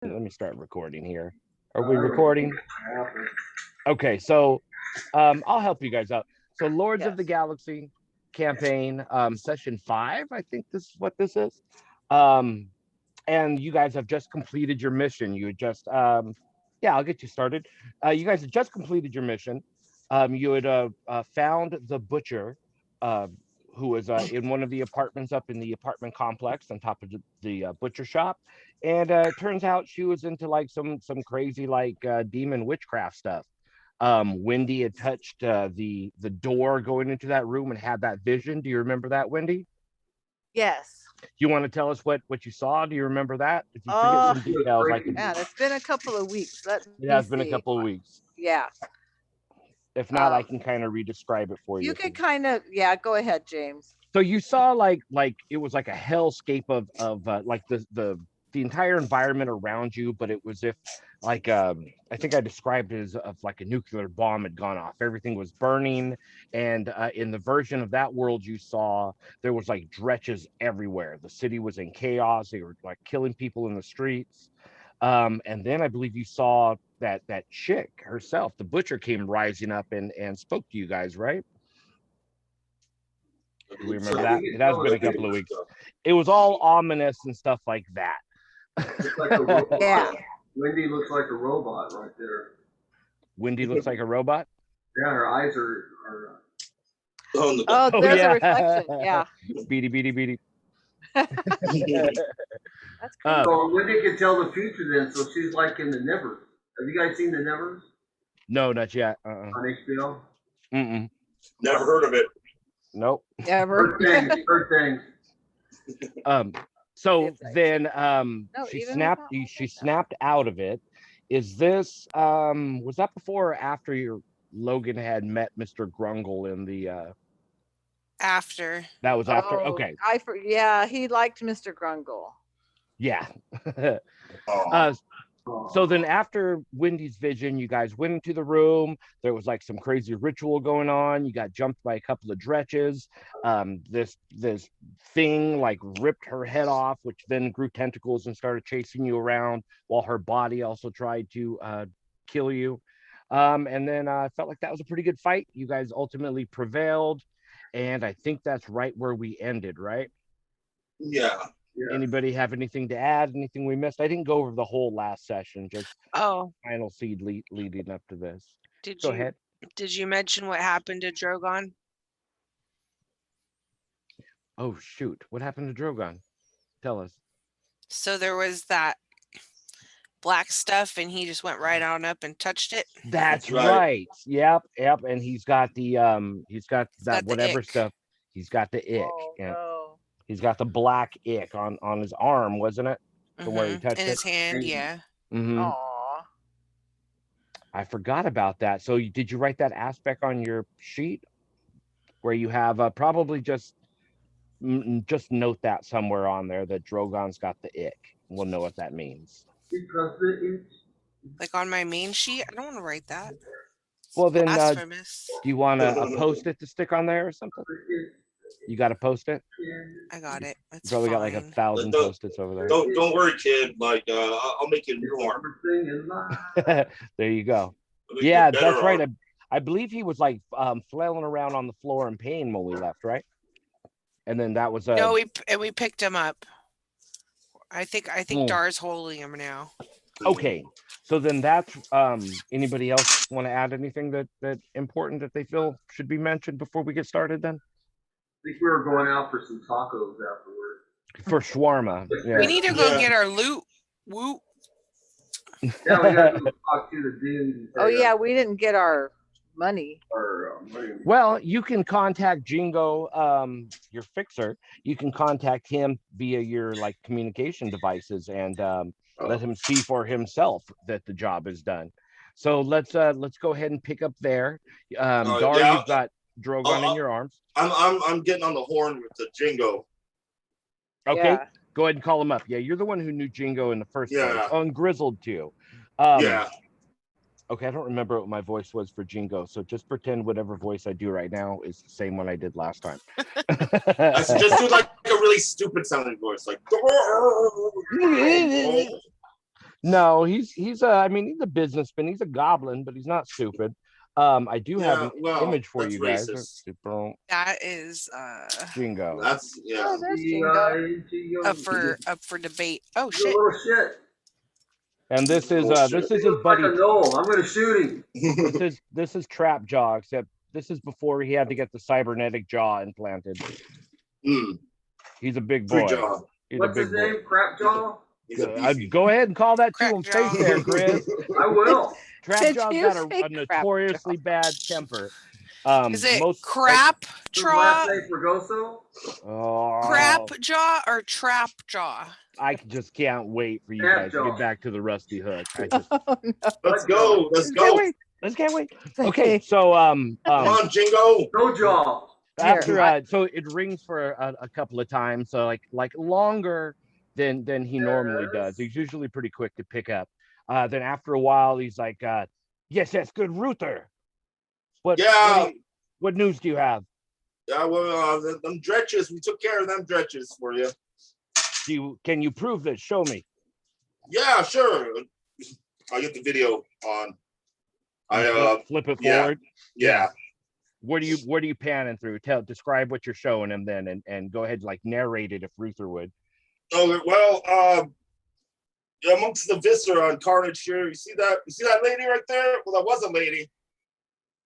Let me start recording here. Are we recording? Okay, so I'll help you guys out. So Lords of the Yes. Galaxy campaign, session 5, I think this is what this is. Um, and you guys have just completed your mission. You had just yeah, I'll get you started. You guys had just completed your mission. You had found the butcher, uh, who was in one of the apartments up in the apartment complex on top of the butcher shop, and it turns out she was into like some crazy like demon witchcraft stuff. Wendy had touched the door going into that room and had that vision. Do you remember that, Wendy? Yes. You want to tell us what you saw? Do you remember that? If you forget Oh, some details, I can. man, it's been a couple of weeks. Let me It has been see. a couple of weeks. Yeah. If not, Um, I can kind of re-describe it for you you. could kind of, yeah, go ahead, James. So you saw like it was like a hellscape of like the entire environment around you, but it was if like I think I described it as of like a nuclear bomb had gone off. Everything was burning, and in the version of that world you saw, there was like dretches everywhere. The city was in chaos. They were like killing people in the streets. And then I believe you saw that chick herself, the butcher, came rising up and spoke to you guys, right? Do we remember that? It has been a couple of weeks. It was all ominous and stuff like that. Looks like a robot. Yeah. Wendy looks like a robot right there. Wendy looks like a robot. Yeah, her eyes are Oh, Oh there's a yeah, reflection. Yeah. beady beady beady. That's crazy. Um, so Wendy can tell the future then, so she's like in the Nevers. Have you guys seen the Nevers no, not yet. on HBO? Mm-mm. Never heard of it. Nope. Never. Heard things. So It's then No, she even snapped without looking she at that. snapped out of it. Is this was that before or after your Logan had met Mr. Grungle in the After. that was after? Oh, Okay. yeah, he liked Mr. Grungle. Yeah. Oh, So then after Wendy's vision, you guys went into the room. There was like some crazy ritual going on. You got jumped by a couple of dretches. This thing like ripped her head off, which then grew tentacles and started chasing you around while her body also tried to kill you. And then I felt like that was a pretty good fight. You guys ultimately prevailed. And I think that's right where we ended, right? yeah. Yeah. Anybody have anything to add? Anything we missed? I didn't go over the whole last session, just Oh, final seed leading up to this. did Go you ahead. did you mention what happened to Drogon? Oh shoot, what happened to Drogon? Tell us. So there was that black stuff and he just went right on up and touched it. That's Right. right. Yep. And he's got that got the whatever ick. stuff. He's got the ick. Oh Yeah. no. He's got the black ick on his arm, wasn't it? From where he In touched it. his hand, yeah. Mm-hmm. Aw. I forgot about that. So did you write that aspect on your sheet where you have probably just note that somewhere on there that Drogon's got the ick. We'll know what that means. Because it's Like on my main sheet. I don't want to write that. Well, then, Blasphemous. do you want a post-it to stick on there or something? You got a post-it? I got it. You It's probably fine. got like 1,000 Don't- post-its over there. Don't worry, kid. Like I'll make it new arm. everything in life. There you go. I'll make it Yeah, better that's right. arm. I believe he was like flailing around on the floor in pain when we left, right? And then that was No, we picked him up. I think Mm. Dar's holding him now. okay. So then that's anybody else want to add anything that important that they feel should be mentioned before we get started then? I think we were going out for some tacos afterward. For shawarma. Yeah. We need to go Yeah. get our loot. Woo. Yeah, we got to go talk to the dude. And Oh say, yeah, we didn't get our money. Well, you can contact Jingo, your fixer. You can contact him via your like communication devices and let him see for himself that the job is done. So let's go ahead and pick up there. Dar, yeah. you've got Drogon in your arms. I'm getting on the horn with the Jingo. Okay, Yeah. go ahead and call him up. Yeah, you're the one who knew Jingo in the first Yeah. place. Oh, and Grizzled too. Yeah. Okay, I don't remember what my voice was for Jingo, so just pretend whatever voice I do right now is the same one I did last time. Just do like a really stupid sounding voice, like. No, he's I mean, he's a businessman. He's a goblin, but he's not stupid. I do have Yeah, an well, image for that's you guys. racist. That is Jingo. That's yeah. Oh, there's Jingo. up for debate. Oh You shit. little shit. And this is Bullshit. this He is his looks like buddy. a knoll. I'm gonna shoot him. This is Trap Jaw, except this is before he had to get the cybernetic jaw implanted. Mm, He's a big free boy. jaw. He's What's a his big boy. name? Crapjaw? He's a Go beefy. go ahead and call that to Crack him jaw. face there, Chris. I will. Trap Did Jaw's you got say a notoriously bad temper. Is it Most crap His last jaw? name Fregoso? Crap oh, jaw or trap jaw? I just can't wait for you Trap guys to Jaw. get back to the rusty hook. I just Oh, no. Let's go. Let's can't go. wait. Let's can't wait. Okay, so Come on, Jingo. No jaw. after Here, so it rings for a couple of times, so like longer than he normally does. He's usually pretty quick to pick up. Then after a while, he's like, yes, good Ruther. Yeah. What news do you have? Yeah, well, them dretches. We took care of them dretches for you. Can you prove this? Show me. Yeah, sure. I'll get the video on. I Flip it yeah. forward. Yeah. What are you panning through? Describe what you're showing him then, and go ahead, like, narrate it if Ruther would. Oh well, amongst the viscera on Carnage here, you see that lady right there? Well, that was a lady.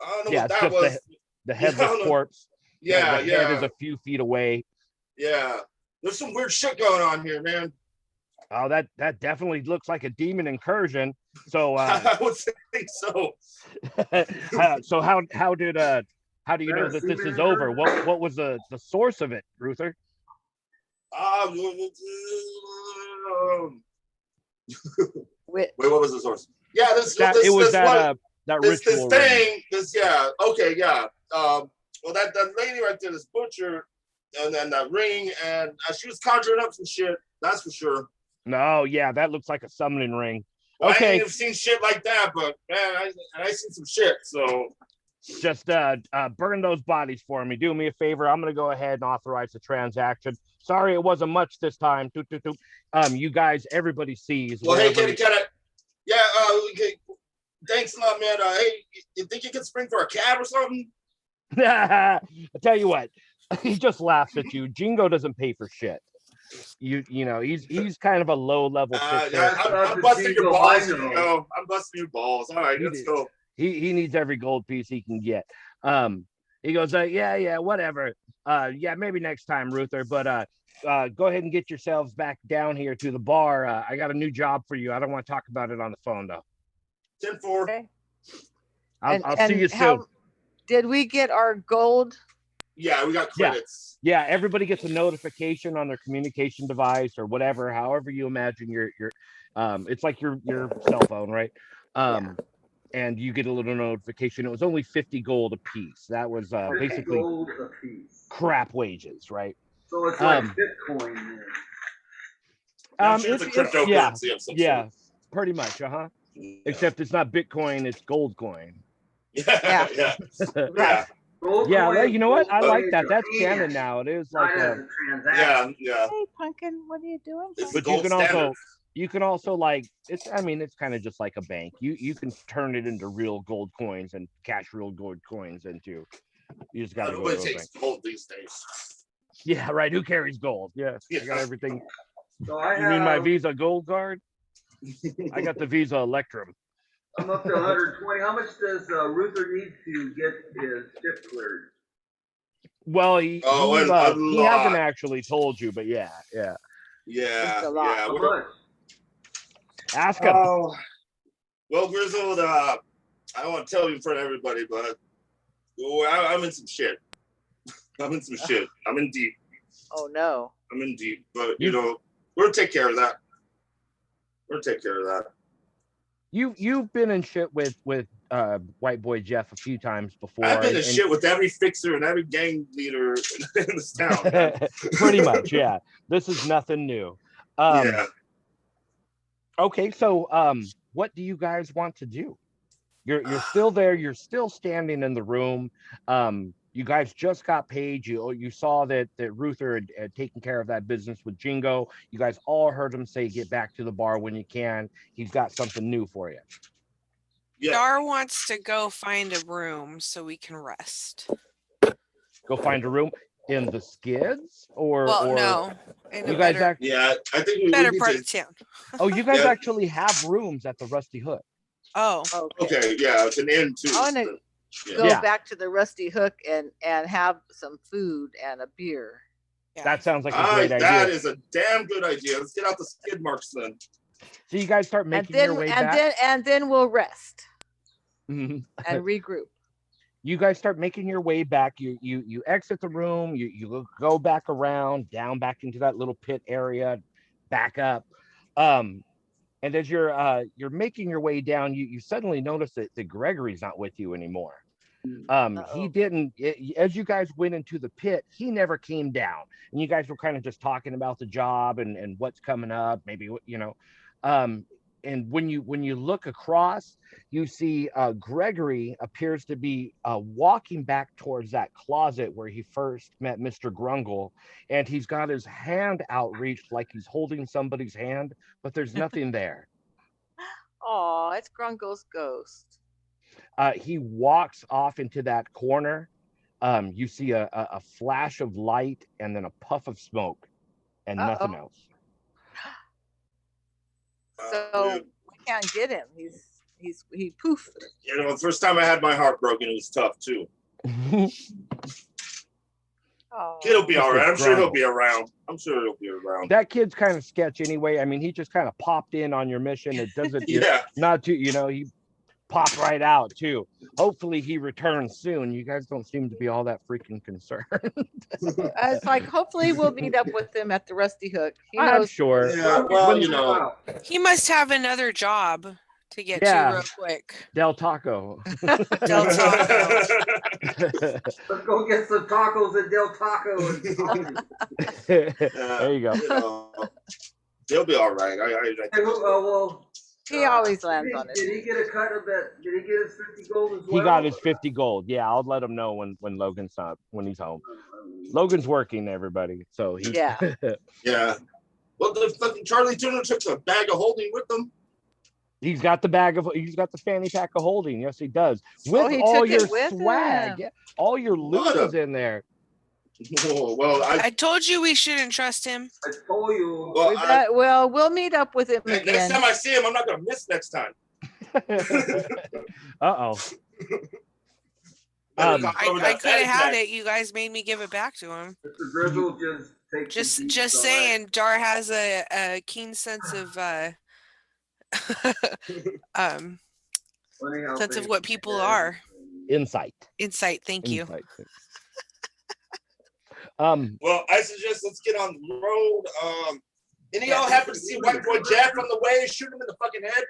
I don't know Yeah, what it's that just was. the Yeah, I headless don't know. corpse. Yeah, The head is a few feet away. yeah. There's some weird shit going on here, man. Oh, that definitely looks like a demon incursion. So I would say so. so how do you know that this is over? What was the source of it, Ruther? Wait, Wait, what was the source? Yeah, That ritual ring. thing. Okay, yeah. Well, that lady right there, this butcher, and then that ring, and she was conjuring up some shit. That's for sure. No, yeah, that looks like a summoning ring. Well, I Okay, ain't even seen shit like that, but man, I seen some shit. So just burn those bodies for me. Do me a favor. I'm gonna go ahead and authorize the transaction. Sorry, it wasn't much this time. You guys, everybody sees. well, hey, wherever- can I? Yeah. Okay. Thanks a lot, man. Hey, you think you can spring for a cab or something? I tell you what, he just laughs at you. Jingo doesn't pay for shit. You know, he's kind of a low level fixer. I'm busting your balls. I'm busting your balls. All right, let's go. He needs every gold piece he can get. He goes, yeah, whatever. Yeah, maybe next time, Ruther. But go ahead and get yourselves back down here to the bar. I got a new job for you. I don't want to talk about it on the phone though. 10-4. okay. I'll see you soon. Did we get our gold? Yeah, we got credits. Yeah, everybody gets a notification on their communication device or whatever, however you imagine your it's like your cell phone, right? And you get a little notification. It was only 50 gold a piece. That was basically gold a piece. crap wages, right? So it's like Bitcoin then. I'm sure it's a cryptocurrency of some yeah, sort. pretty much, Yeah. Except it's not Bitcoin, it's gold coin. Yeah. Yeah. Gold Yeah, coin, well, you know what? I gold like coin that. is That's a canon cash, now. It is not like as a transaction. Yeah. Hey, Pumpkin, what are you doing? It's but the gold standard. you can also like it's kind of just like a bank. You can turn it into real gold coins and cash real gold coins into. You just gotta go to Nobody a takes bank. gold these days. Yeah, right. Who carries gold? Yeah, I got Yeah. everything. So I You mean my have, Visa Gold card? I got the Visa Electrum. I'm up to 120. How much does Ruther need to get his ship cleared? Well, Oh, he and a hasn't lot. actually told you, but yeah. Yeah. It's a lot. How We're- much? Ask him. Oh, well, Grizzled, I don't want to tell you in front of everybody, but I'm in some shit. I'm in some shit. I'm in deep. Oh no. I'm in deep. But, you know, we'll take care of that. We'll take care of that. You've been in shit with White Boy Jeff a few times before. I've been in shit with every fixer and every gang leader in this town. Man. Pretty much, yeah. This is nothing new. Yeah. Okay, so what do you guys want to do? You're still there. You're still standing in the room. You guys just got paid. You saw that Ruther had taken care of that business with Jingo. You guys all heard him say, "Get back to the bar when you can." He's got something new for you. Yeah. Dar wants to go find a room so we can rest. Go find a room in the skids, Well, or no, in you a guys better, Yeah, I think we better need part to. of town. Oh, you guys Yeah. actually have rooms at the Rusty Hook. Oh, Okay, yeah, it's an inn too. I want to Yeah. go Yeah. back to the Rusty Hook and have some food and a beer. yeah. That sounds like a Ah, great that idea. is a damn good idea. Let's get out the skid marks then. So you guys start And making then your way back. then we'll rest Mhm. and regroup. You guys start making your way back. You exit the room. You go back around, down back into that little pit area, back up. And as you're making your way down, you suddenly notice that Gregory's not with you anymore. He didn't, as you guys went into the pit, he never came down, and you guys were kind of just talking about the job and what's coming up, maybe, and when you look across, you see Gregory appears to be walking back towards that closet where he first met Mr. Grungle, and he's got his hand outreached like he's holding somebody's hand, but there's nothing there. Oh, it's Grungle's ghost. He walks off into that corner. You see a flash of light and then a puff of smoke and nothing else. So we can't get him. He poofed. You know, the first time I had my heart broken, it was tough too. Oh. Kid'll be all right. I'm sure he'll Grungle. be around. I'm sure he'll be around. That kid's kind of sketch anyway. I mean, he just kind of popped in on your mission. It doesn't, Yeah. not too, he popped right out too. Hopefully he returns soon. You guys don't seem to be all that freaking concerned. It's like hopefully we'll meet up with him at the Rusty Hook. He I'm knows. sure. Yeah, well, you know. He must have another job to get Yeah. to real quick. Del Taco. Del Taco. Let's go get some tacos at Del Taco. And There you go. You know, they'll be all right. Hey, well, He always lands on it. Did he get a cut of that? Did he get his 50 gold as well? He got his 50 gold. Yeah, I'll let him know when Logan's not, when he's home. Logan's working, everybody. So he Yeah. Yeah. Well, the fucking Charlie Tuna took a bag of holding with them. he's got the fanny pack of holding. Yes, he does. With he all took your it with swag. him. Yeah, all your loot What is a- in there. Oh, well, I told you we shouldn't trust him. I told you. well, We'll meet up with him next again. time I see him, I'm not gonna miss next time. Uh-oh. I could have had it. You guys made me give it back to him. Mr. Grizzle just takes Just saying, Dar has a keen sense of sense of what people are. Insight. Thank you. Insight. Well, I suggest let's get on the road. Any of y'all happen to see White Boy Jack on the way? Shoot him in the fucking head.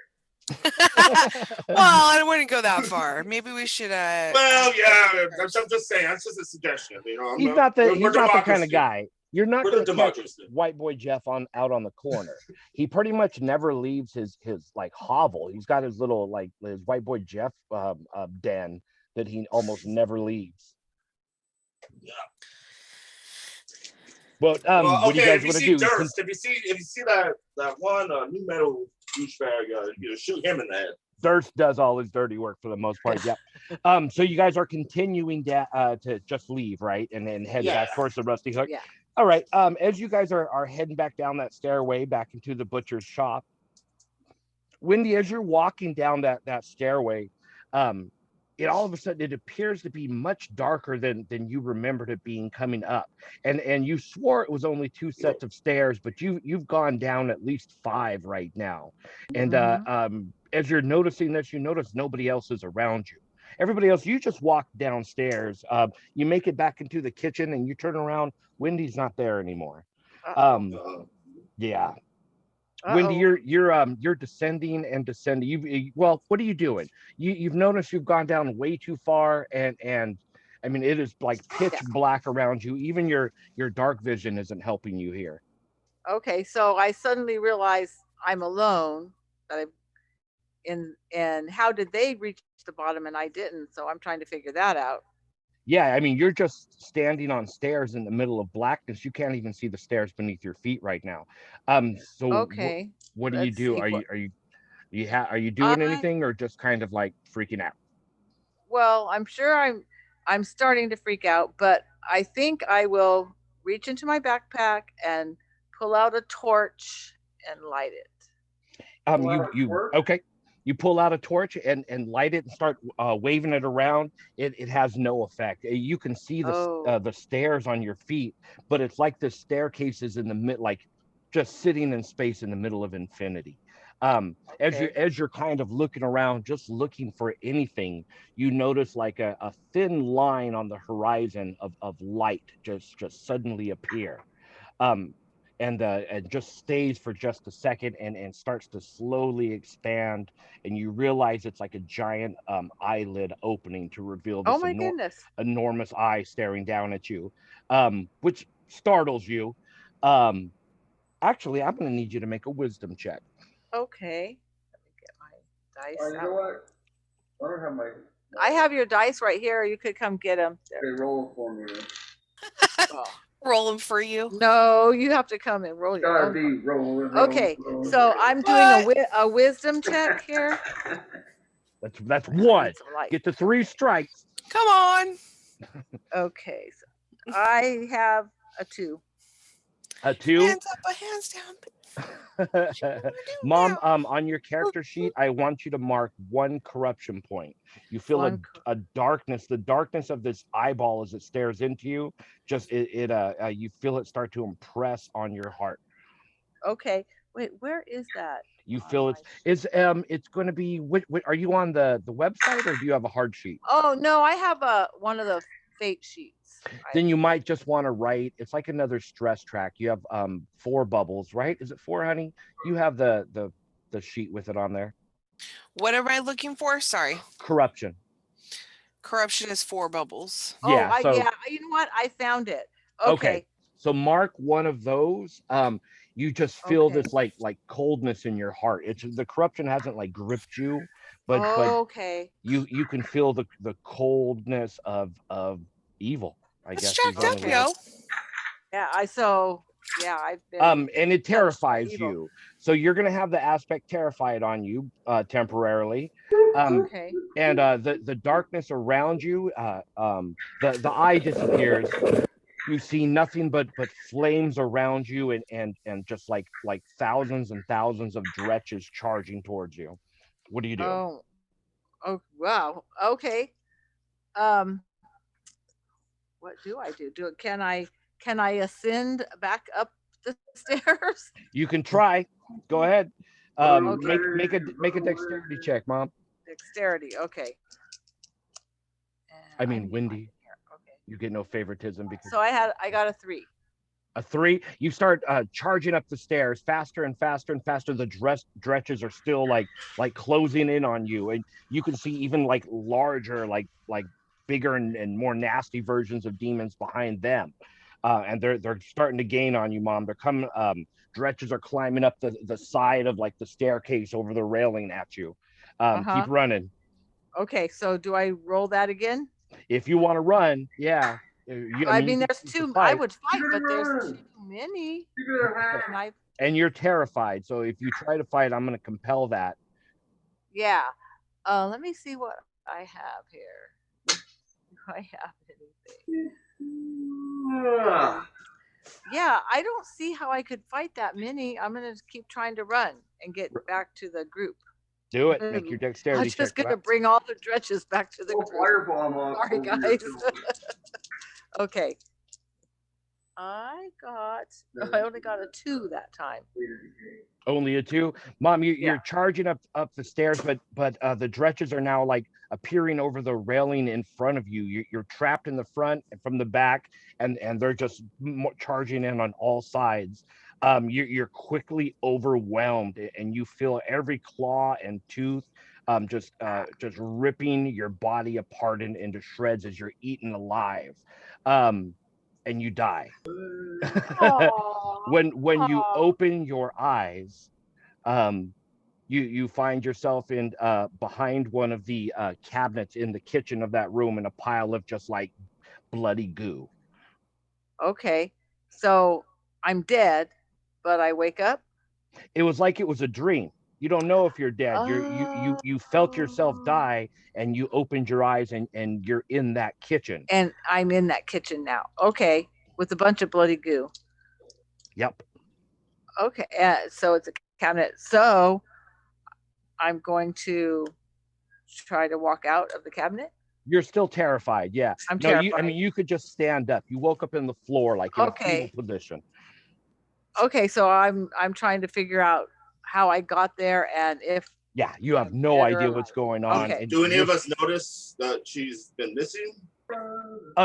Well, I wouldn't go that far. Maybe we should. Well, yeah, I'm just saying. That's just a suggestion. You know, He's not the kind democracy. of guy. You're not We're going the to catch democracy. White Boy Jeff out on the corner. He pretty much never leaves his like hovel. He's got his little like his White Boy Jeff den that he almost never leaves. Yeah. But what do you guys want to do? Durst, if you see that one new metal douchebag, shoot him in the head. Durst does all his dirty work for the most part. Yeah. So you guys are continuing to just leave, right, and then head back towards the Rusty Hook. Yeah. All right. As you guys are heading back down that stairway back into the butcher's shop, Wendy, as you're walking down that stairway, it all of a sudden it appears to be much darker than you remembered it being coming up, and you swore it was only 2 sets of stairs, but you've gone down at least 5 right now, and as you're noticing this, you notice nobody else is around you. Everybody else, you just walk downstairs. You make it back into the kitchen, and you turn around. Wendy's not there anymore. Yeah. Wendy, you're descending and descending. Well, what are you doing? You've noticed you've gone down way too far, and I mean it is like pitch black around you. Even your dark vision isn't helping you here. Okay, so I suddenly realize I'm alone. That and how did they reach the bottom and I didn't? So I'm trying to figure that out. Yeah, I mean, you're just standing on stairs in the middle of blackness. You can't even see the stairs beneath your feet right now. So Okay. what do you Let's do? see what Are you doing I anything or just kind of like freaking out? well, I'm sure I'm starting to freak out, but I think I will reach into my backpack and pull out a torch and light it. You okay? You pull out a torch and light it and start waving it around. It has no effect. You can see Oh, the stairs on your feet, but it's like the staircase is in the mid, like just sitting in space in the middle of infinity. okay. As you're kind of looking around, just looking for anything, you notice like a thin line on the horizon of light just suddenly appear. Um, and just stays for just a second and starts to slowly expand, and you realize it's like a giant eyelid opening to reveal Oh this my goodness. enormous eye staring down at you, which startles you. um, Actually, I'm going to need you to make a wisdom check. Okay. Let me get my dice You out. know what? I don't have my. I have your dice right here. You could come get them. They roll for me. Oh. Roll them for you. No, you have to come and roll your Gotta own. be rolling. Okay, so I'm doing a wisdom check here. That's I one. need some light. Get to 3 strikes. Come on. Okay, so I have a 2. A 2. Hands up, hands down. What you wanna do Mom, now? on your character sheet, I want you to mark 1 corruption point. You feel One a darkness, the darkness of this eyeball as it stares into you. Just you feel it start to impress on your heart. Okay, wait, where is that? You on feel my it's going to be. Are you on the website or do you have a hard sheet? Oh no, I have one of the fake sheets. Then you might just want to write. It's like another stress track. You have 4 bubbles, right? Is it 4, honey? You have the sheet with it on there. What am I looking for? Sorry. Corruption. Corruption is 4 bubbles. Yeah. So yeah, you know what? I found it. okay. So mark 1 of those. You just feel Okay. this like coldness in your heart. It's the corruption hasn't like gripped you, but Okay. you can feel the coldness of evil. I That's guess is jacked the up, only way. yo. Yeah, I've been And it touched by terrifies evil. you. So you're gonna have the aspect terrified on you temporarily. Okay. And the darkness around you, the eye disappears. You see nothing but flames around you and just like thousands and thousands of dretches charging towards you. What do you do? Oh wow. Okay. Um what do I do? Can I ascend back up the stairs? You can try. Go ahead. Okay. Make a dexterity check, Mom. Dexterity. Okay. I And mean, need Wendy. mine here. Okay. You get no favoritism because So I got a 3. a 3. You start charging up the stairs faster and faster and faster. The dretches are still like closing in on you, and you can see even like larger, like bigger and more nasty versions of demons behind them. And they're starting to gain on you, Mom. They're coming. Dretches are climbing up the side of like the staircase over the railing at you. Keep running. Okay, so do I roll that again? If you want to run, yeah. I mean, there's too. I would fight, but there's too many. And you're terrified. So if you try to fight, I'm going to compel that. Yeah. Let me see what I have here. Do I have anything? Yeah, I don't see how I could fight that many. I'm gonna keep trying to run and get back to the group. Do it. Make your dexterity check. I'm just gonna bring all the dretches back to the group. Firebomb off. Sorry, guys. Okay. I only got a 2 that time. Only a 2, Mom. You're charging up the stairs, but the dretches are now like appearing over the railing in front of you. You're trapped in the front and from the back, and they're just charging in on all sides. You're quickly overwhelmed, and you feel every claw and tooth just ripping your body apart into shreds as you're eaten alive. And you die. When you open your eyes, you find yourself in behind one of the cabinets in the kitchen of that room in a pile of just like bloody goo. Okay. So I'm dead, but I wake up. It was like it was a dream. You don't know if you're dead. You felt yourself Oh. die, and you opened your eyes, and you're in that kitchen. And I'm in that kitchen now. Okay. With a bunch of bloody goo. Yep. Okay. So it's a cabinet. So I'm going to try to walk out of the cabinet. You're still terrified. Yeah. I'm No, terrified. I mean, you could just stand up. You woke up in the floor, like in a fetal Okay. position. Okay, so I'm trying to figure out how I got there and if Yeah, you have I'm no dead or idea alive. what's going on. Okay. And Do any you're- of us notice that she's been missing?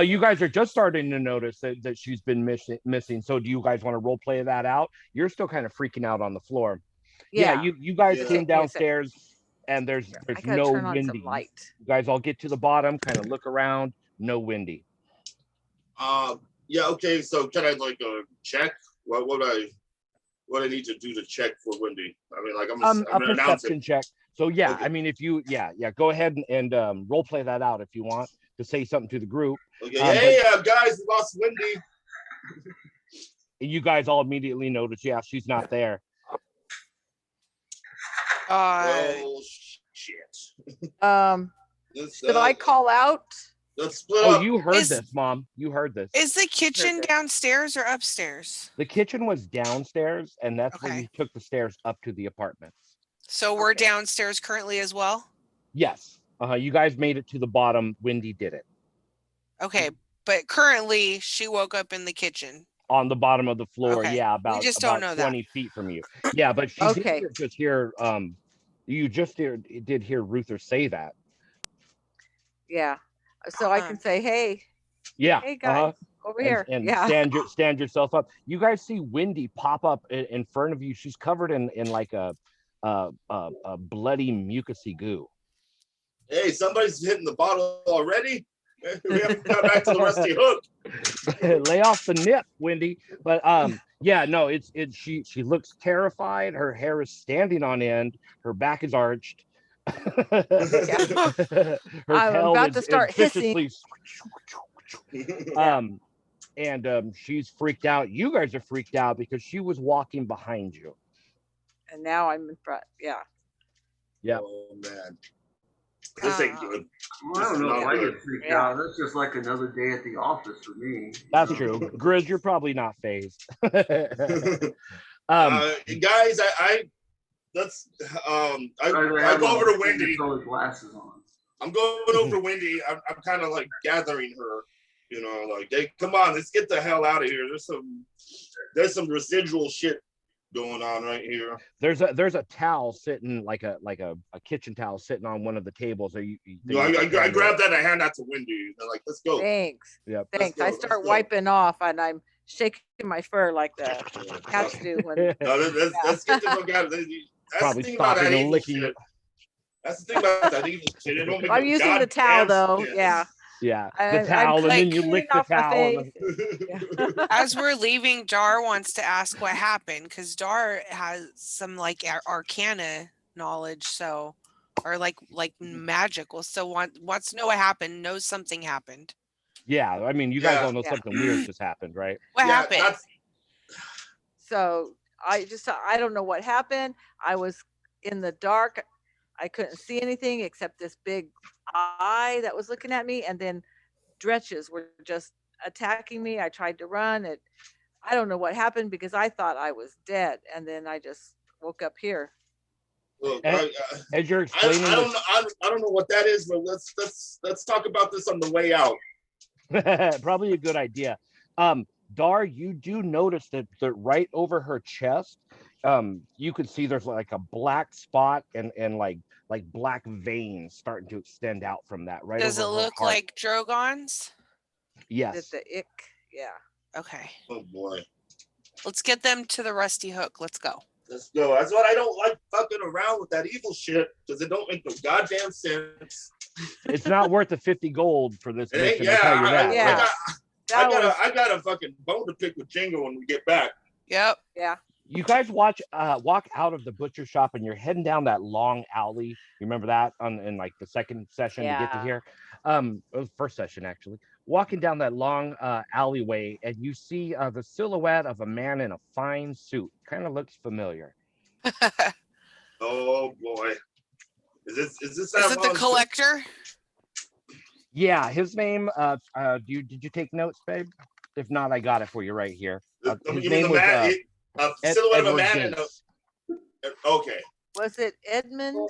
you guys are just starting to notice that she's been missing. So do you guys want to role play that out? You're still kind of freaking out on the floor. Yeah, you guys Yeah. came Take me a sec. downstairs, and there's I gotta no turn on some windy. light. You guys all get to the bottom, kind of look around, no windy. Yeah, okay, so can I like check? What I need to do to check for Wendy? I mean, like I'm A gonna announce perception it. check. So yeah, Okay. I mean, if you go ahead and role play that out if you want to say something to the group. Okay, hey guys, we lost Wendy. You guys all immediately notice, yeah, she's not there. Oh shit. Should I call out? Let's split Oh, up. you heard Is- this, Mom. You heard this. Is the kitchen it. downstairs or upstairs? The kitchen was downstairs, and that's where Okay. you took the stairs up to the apartment. So we're Okay. downstairs currently as well? Yes. You guys made it to the bottom. Wendy did it Okay, but currently she woke up in the kitchen. on the bottom of the floor. Okay. Yeah, We about just don't know that. 20 feet from you. Yeah, but she Okay. did just hear. You just did hear Ruther say that. Yeah. So I can say, hey, Yeah. hey guys, over here. And Yeah. stand yourself up. You guys see Wendy pop up in front of you. She's covered in like a bloody mucusy goo. Hey, somebody's hitting the bottle already. We haven't got back to the rusty hook. Lay off the nip, Wendy. But yeah, no, she looks terrified. Her hair is standing on end. Her back is arched. Her I'm tail about is to start viciously. And she's freaked out. You guys are freaked out because she was walking behind you. And now I'm in front. Yeah. Yeah. Oh man, this ain't good. Well, I don't know if I get freaked Yeah. out. That's just like another day at the office for me. That's true. Grizz, you're probably not phased. Guys, I go over to Wendy. Glasses on. I'm going over to Wendy. I'm kind of like gathering her. You know, like, hey, come on, let's get the hell out of here. There's some residual shit going on right here. There's a towel sitting like a kitchen towel sitting on one of the tables. I grab that and I hand that to Wendy. They're like, let's go. Thanks. Yep. Thanks. go, I let's start go. wiping off and I'm shaking my fur like the cats do when No, let's get the fuck out of this. That's Probably the thing about that stopping and evil licking shit. it. That's the thing about that evil shit. It don't make I'm no using the towel goddamn though. sense. Yeah. Yeah, I'm the towel, and then like you cleaning lick the off my towel. face. As we're leaving, Dar wants to ask what happened because Dar has some like arcana knowledge, so or like magical. So wants to know what happened. Knows something happened. Yeah, I mean, you guys Yeah. all know something weird just happened, right? What Yeah, happened? So I don't know what happened. I was in the dark. I couldn't see anything except this big eye that was looking at me, and then dretches were just attacking me. I tried to run. I don't know what happened because I thought I was dead, and then I just woke up here. Look, As you're explaining, I don't know what that is, but let's talk about this on the way out. probably a good idea. Dar, you do notice that right over her chest, you can see there's like a black spot and like black veins starting to extend out from that. Right. Does it over her look heart. like Drogon's? Yes. The ick. Yeah. Okay. Oh boy. Let's get them to the rusty hook. Let's go. Let's go. That's what I don't like fucking around with that evil shit because it don't make no goddamn sense. It's not worth the 50 gold for this It ain't, mission. I'll tell you that. Yeah. I got a fucking bone to pick with Jingo when we get back. Yep. Yeah. You guys walk out of the butcher shop and you're heading down that long alley. You remember that in like the second session to get to Yeah. here? It was first session actually. walking down that long alleyway, and you see the silhouette of a man in a fine suit. Kind of looks familiar. Oh boy. Is this Is it the collector? Yeah, his name. Did you take notes, babe? If not, I got it for you right here. His name was silhouette of a Edward man in Gates. okay. Was it Edmund?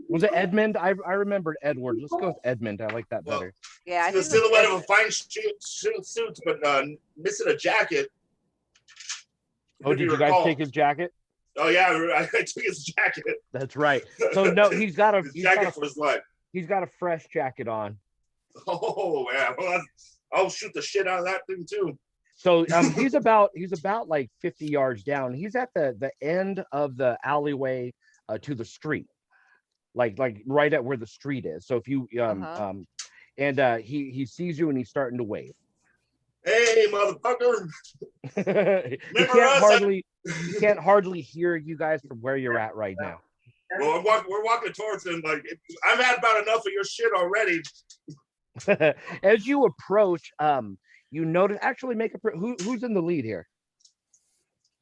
Was it Edmund? I remembered Edward. Let's go with Edmund. I like that Well, better. Yeah, I The think it was silhouette of a Edmund. fine suit, but missing a jacket. Oh, If did you guys recall. take his jacket? Oh yeah, I took his jacket. That's right. So no, His jacket for his life. he's got a fresh jacket on. Oh yeah, well, I'll shoot the shit out of that thing too. So he's about like 50 yards down. He's at the end of the alleyway to the street, like right at where the street is. So if you he sees you and he's starting to wave. Hey, motherfucker! He can't hardly hear you guys from where you're at right now. Well, we're walking towards him. Like I've had about enough of your shit already. As you approach, you notice. Actually, who's in the lead here?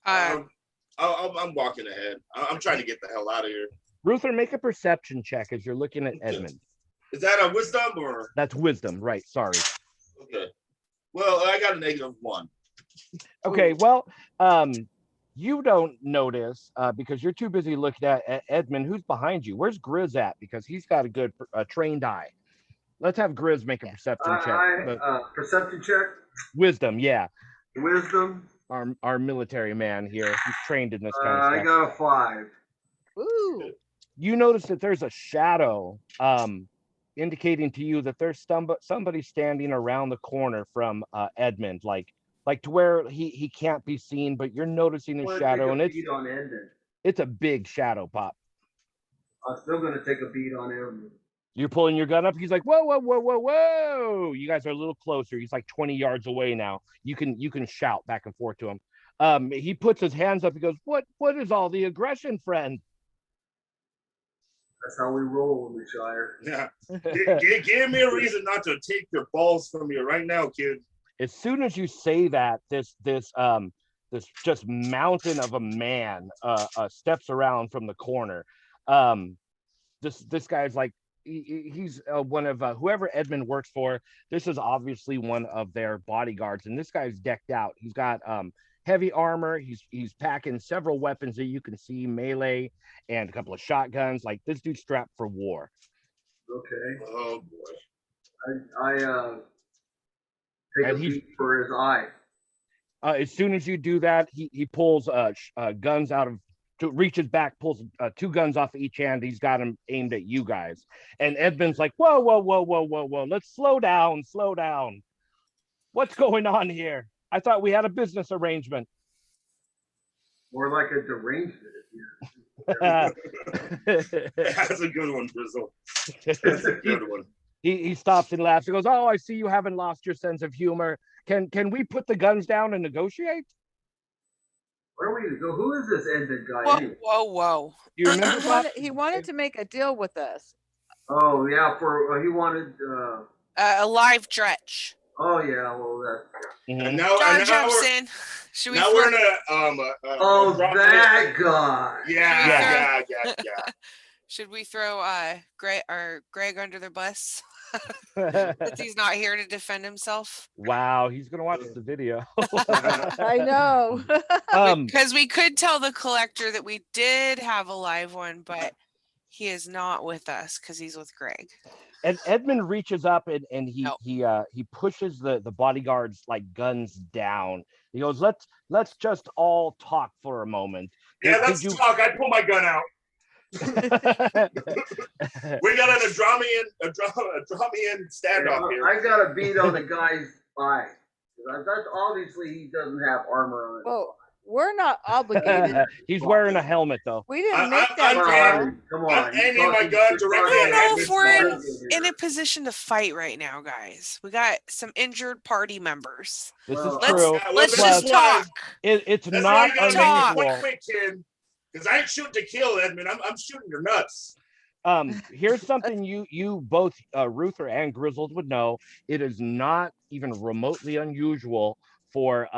I'm walking ahead. I'm trying to get the hell out of here. Ruther, make a perception check as you're looking at Edmund. Is that a wisdom or? That's wisdom, right? Sorry. Okay. Well, I got a -1. Okay. Well, you don't notice because you're too busy looking at Edmund. Who's behind you? Where's Grizz at? Because he's got a good trained eye. Let's have Grizz make a perception check. Perception check. Wisdom, yeah. Wisdom. Our military man here. He's trained in this kind of stuff. I got a 5. Ooh. You notice that there's a shadow indicating to you that there's somebody standing around the corner from Edmund, like to where he can't be seen, but you're noticing a shadow, and it's a big shadow, Pop. I'm still gonna take a beat on him. You're pulling your gun up. He's like, whoa, whoa, whoa, whoa, whoa. You guys are a little closer. He's like 20 yards away now. You can shout back and forth to him. He puts his hands up. He goes, what is all the aggression, friend? That's how we roll in the Shire. Yeah. Give me a reason not to take your balls from you right now, kid. As soon as you say that, this just mountain of a man steps around from the corner. This guy's like, he's one of whoever Edmund works for. This is obviously one of their bodyguards, and this guy's decked out. He's got heavy armor. He's packing several weapons that you can see, melee and a couple of shotguns. Like, this dude's strapped for war. Okay. Oh boy. I take a beat for his eye. As soon as you do that, he pulls guns out of. Reaches back, pulls 2 guns off of each hand. He's got them aimed at you guys. And Edmund's like, whoa, whoa, whoa, whoa, whoa, whoa. Let's slow down. What's going on here? I thought we had a business arrangement. More like a derangement. That's a good one, Grizzle. That's a good one. He stops and laughs. He goes, oh, I see you haven't lost your sense of humor. Can we put the guns down and negotiate? Where are we to go? Who is this ended guy? Whoa, anyway? whoa. You remember? He wanted to make a deal with us. Oh yeah, for he wanted. A live dretch. Oh yeah, well that. And now, Jar and now jumps we're, in. Should we? now we're in a Oh, that guy. Yeah. Should we throw Greg under the bus? Since he's not here to defend himself. Wow, he's gonna watch the video. I know. Because we could tell the collector that we did have a live one, but he is not with us because he's with Greg. And Edmund reaches up and he pushes the bodyguard's like guns down. He goes, let's just all talk for a moment. Yeah, let's talk. I pull my gun out. We got an Adramian standoff here. I got a beat on the guy's eye. That's obviously he doesn't have armor on it. Well, we're not obligated. He's wearing a helmet though. We didn't make that deal. Come on. I'm aiming my gun directly I don't know at if we're in a position to fight right now, guys. We got some injured party members. This Well, is true. Let's Plus, just talk. It's That's not why you gotta make it unusual. quick, kid. Because I ain't shooting to kill, Edmund. I'm shooting your nuts. Here's something you both Ruther and Grizzled would know. It is not even remotely unusual for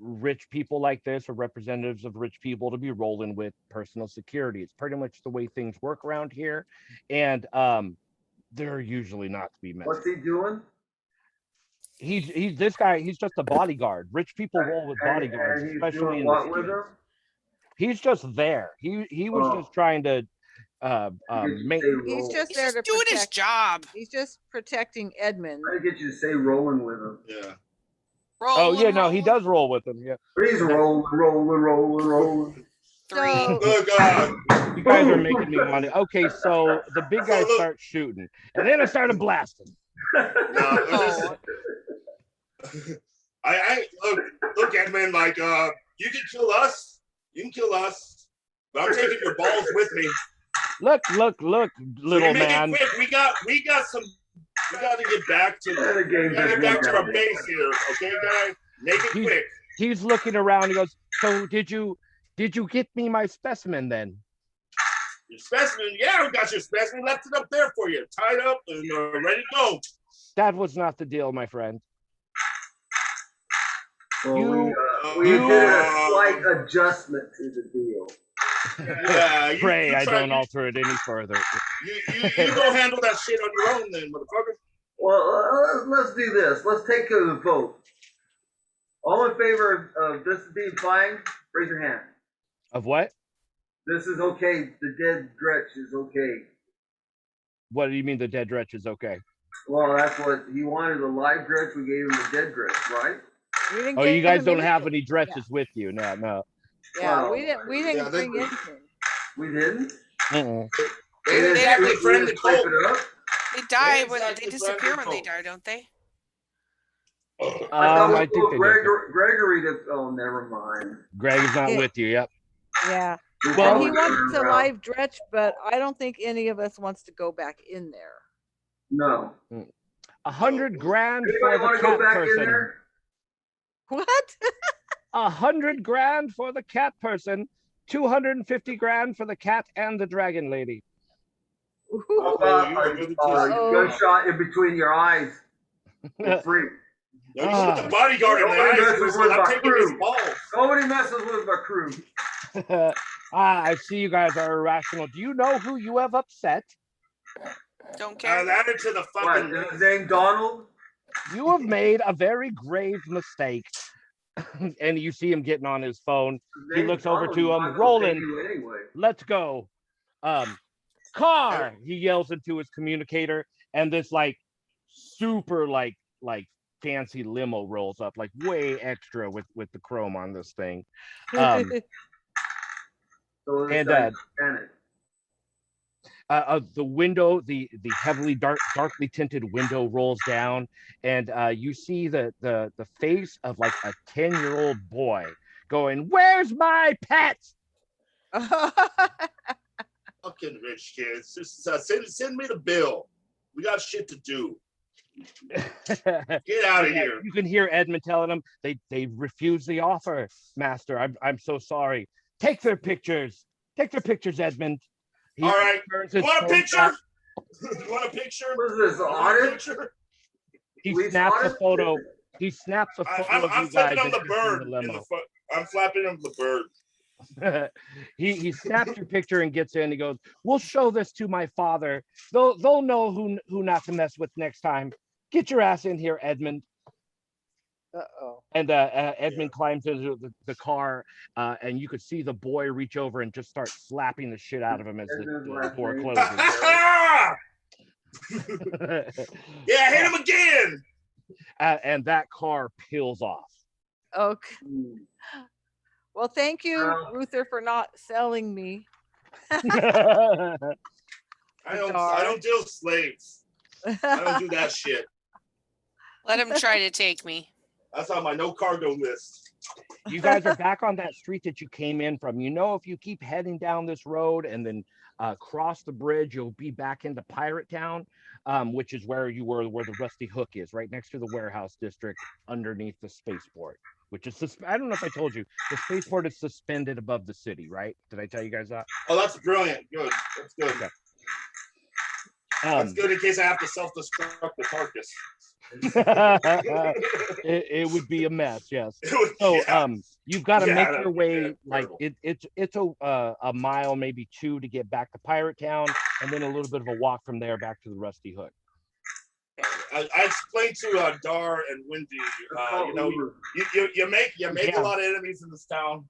rich people like this or representatives of rich people to be rolling with personal security. It's pretty much the way things work around here, and they're usually not to be messed What's with. he doing? He's this guy. He's just a bodyguard. Rich people roll with bodyguards, And he's especially doing in what the with cities. him? He's just there. He was Oh. just trying to Get you to make. say He's roll. just He's there just to doing his protect. job. He's just protecting Edmund. Trying to get you to say rolling with him. Yeah. Oh yeah, no, he Rolling. does roll with them. Yeah, He's rolling. Three. So Oh God. you guys are making me want to. Okay, so the big guy So look- starts shooting, and then I started blasting. No, Oh. I look, Edmund. Like, you can kill us. You can kill us, but I'm taking your balls with me. Look, So little you make man. it quick. We got some. We got to get back to. The game Gotta just get back went to down. our base here, okay, guys? Make it He's- quick. He's looking around. He goes, "So did you get me my specimen then?" Your specimen, yeah, we got your specimen. Left it up there for you, tied up and ready to go. That was not the deal, my friend. Well, You- we you- did a slight adjustment to the deal. Yeah, Pray I try- don't alter it any further. You go handle that shit on your own, then, motherfucker. Well, let's do this. Let's take a vote. All in favor of this being fine, raise your hand. Of what? This is okay. The dead Gretch is okay. What do you mean the dead wretch is okay? Well, that's what he wanted, a live Gretch. We gave him the dead Gretch, right? we didn't Oh, give you guys him don't have anything. any dretches with you? No. Yeah, Wow. we didn't Yeah, they- bring anything. We didn't. Mm-mm. They didn't They- exactly We friend the just flip Colt. it up. They die when exactly they disappear when they Bradley die, don't they? I thought I we think told they did. Gregory to. Oh, never mind. Greg is not Yeah. with you. Yep. Yeah. We Well, And he probably wants turned a around. live dretch, but I don't think any of us wants to go back in there. No. $100 grand for Anybody want the to go cat back in person. there? What? $100 grand for the cat person. 250 grand for the cat and the dragon lady. How about a Uh-oh. gunshot in between your eyes? For free. No, you shoot the bodyguard in the Nobody eyes. messes Grizzly. with I'm my taking his crew. balls. Nobody messes with my crew. I see you guys are irrational. Do you know who you have upset? Don't care. Add it to the What? fucking Is list. his name Donald? You have made a very grave mistake. And you see him getting on his phone. His He name's looks over Donald. to He's him, not gonna rolling. pay you Anyway. Let's go. Car, he yells into his communicator, and this like super like fancy limo rolls up, like way extra with the chrome on this thing. Um, So this And, guy's panicked. The window, the heavily darkly tinted window rolls down, and you see the face of like a 10-year-old boy going, "Where's my pet?" Fucking rich kids. Just send me the bill. We got shit to do. Get out of here. You can hear Edmund telling them they refuse the offer, Master. I'm so sorry. Take their pictures. Take their pictures, Edmund. He All right. turns You his want a phone picture? back. You want a picture? What is this, You want a audit? picture? He Police snaps a audit? photo. He snaps a photo I'm of you guys flipping on the as you're in bird. the limo. I'm flapping on the bird. he snaps your picture and gets in. He goes, "We'll show this to my father. They'll know who not to mess with next time. Get your ass in here, Edmund." Uh-oh. And Edmund climbs into the car, and you could see the boy reach over and just start slapping the shit out of him as the door closes. Yeah, hit him again. And that car peels off. Okay. Hmm. Well, thank you, Well- Ruther, for not selling me. I don't deal with slaves. I don't do that shit. Let him try to take me. That's on my no cargo list. You guys are back on that street that you came in from. You know, if you keep heading down this road and then cross the bridge, you'll be back into Pirate Town, which is where you were, where the Rusty Hook is, right next to the warehouse district underneath the spaceport, which is, I don't know if I told you, the spaceport is suspended above the city, right? Did I tell you guys that? Oh, that's brilliant. Good. That's good. Okay. That's good in case I have to self-destruct the carcass. It would be a mess, yes. It would- So yeah. you've got to Yeah, make that- your way yeah, like terrible. it's a mile, maybe two, to get back to Pirate Town, and then a little bit of a walk from there back to the Rusty Hook. I explained to Dar and Wendy, you know, you make Yeah. a lot of enemies in this town.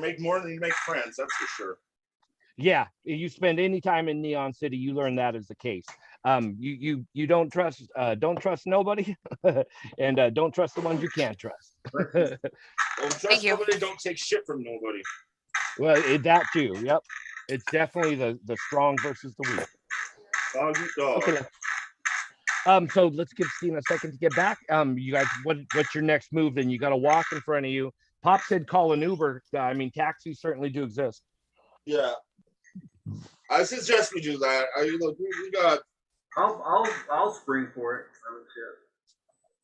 Make more than you make friends, that's for sure. Yeah, you spend any time in Neon City, you learn that is the case. You don't trust nobody, and don't trust the ones you can't trust. Don't trust you. nobody, don't take shit from nobody. Well, that too. Yep, it's definitely the strong versus the weak. Dog eat dog. Okay. So let's give Steve a second to get back. You guys, what's your next move? Then you got to walk in front of you. Pop said call an Uber. I mean, taxis certainly do exist. Yeah. I suggest we do that. Look, we got. I'll spring for it. Oh,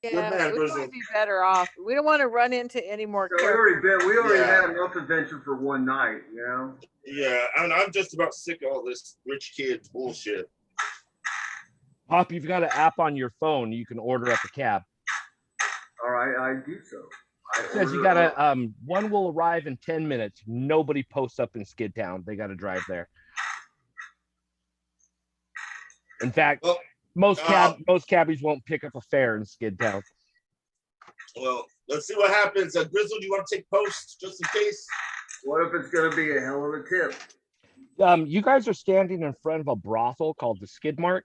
shit. Yeah, man, we Grizzly. might be better off. We don't want to run into any more So characters. we already Yeah. had enough adventure for one night, you know? Yeah, I'm just about sick of all this rich kid bullshit. Pop, you've got an app on your phone. You can order up a cab. All right, I do so. It says you gotta one will arrive in 10 minutes. Nobody posts up in Skid Town. They gotta drive there. In fact, Well, most cabbies won't pick up a fare in Skid Town. well, let's see what happens. Grizzle, do you want to take post just in case? What if it's gonna be a hell of a tip? You guys are standing in front of a brothel called the Skid Mark.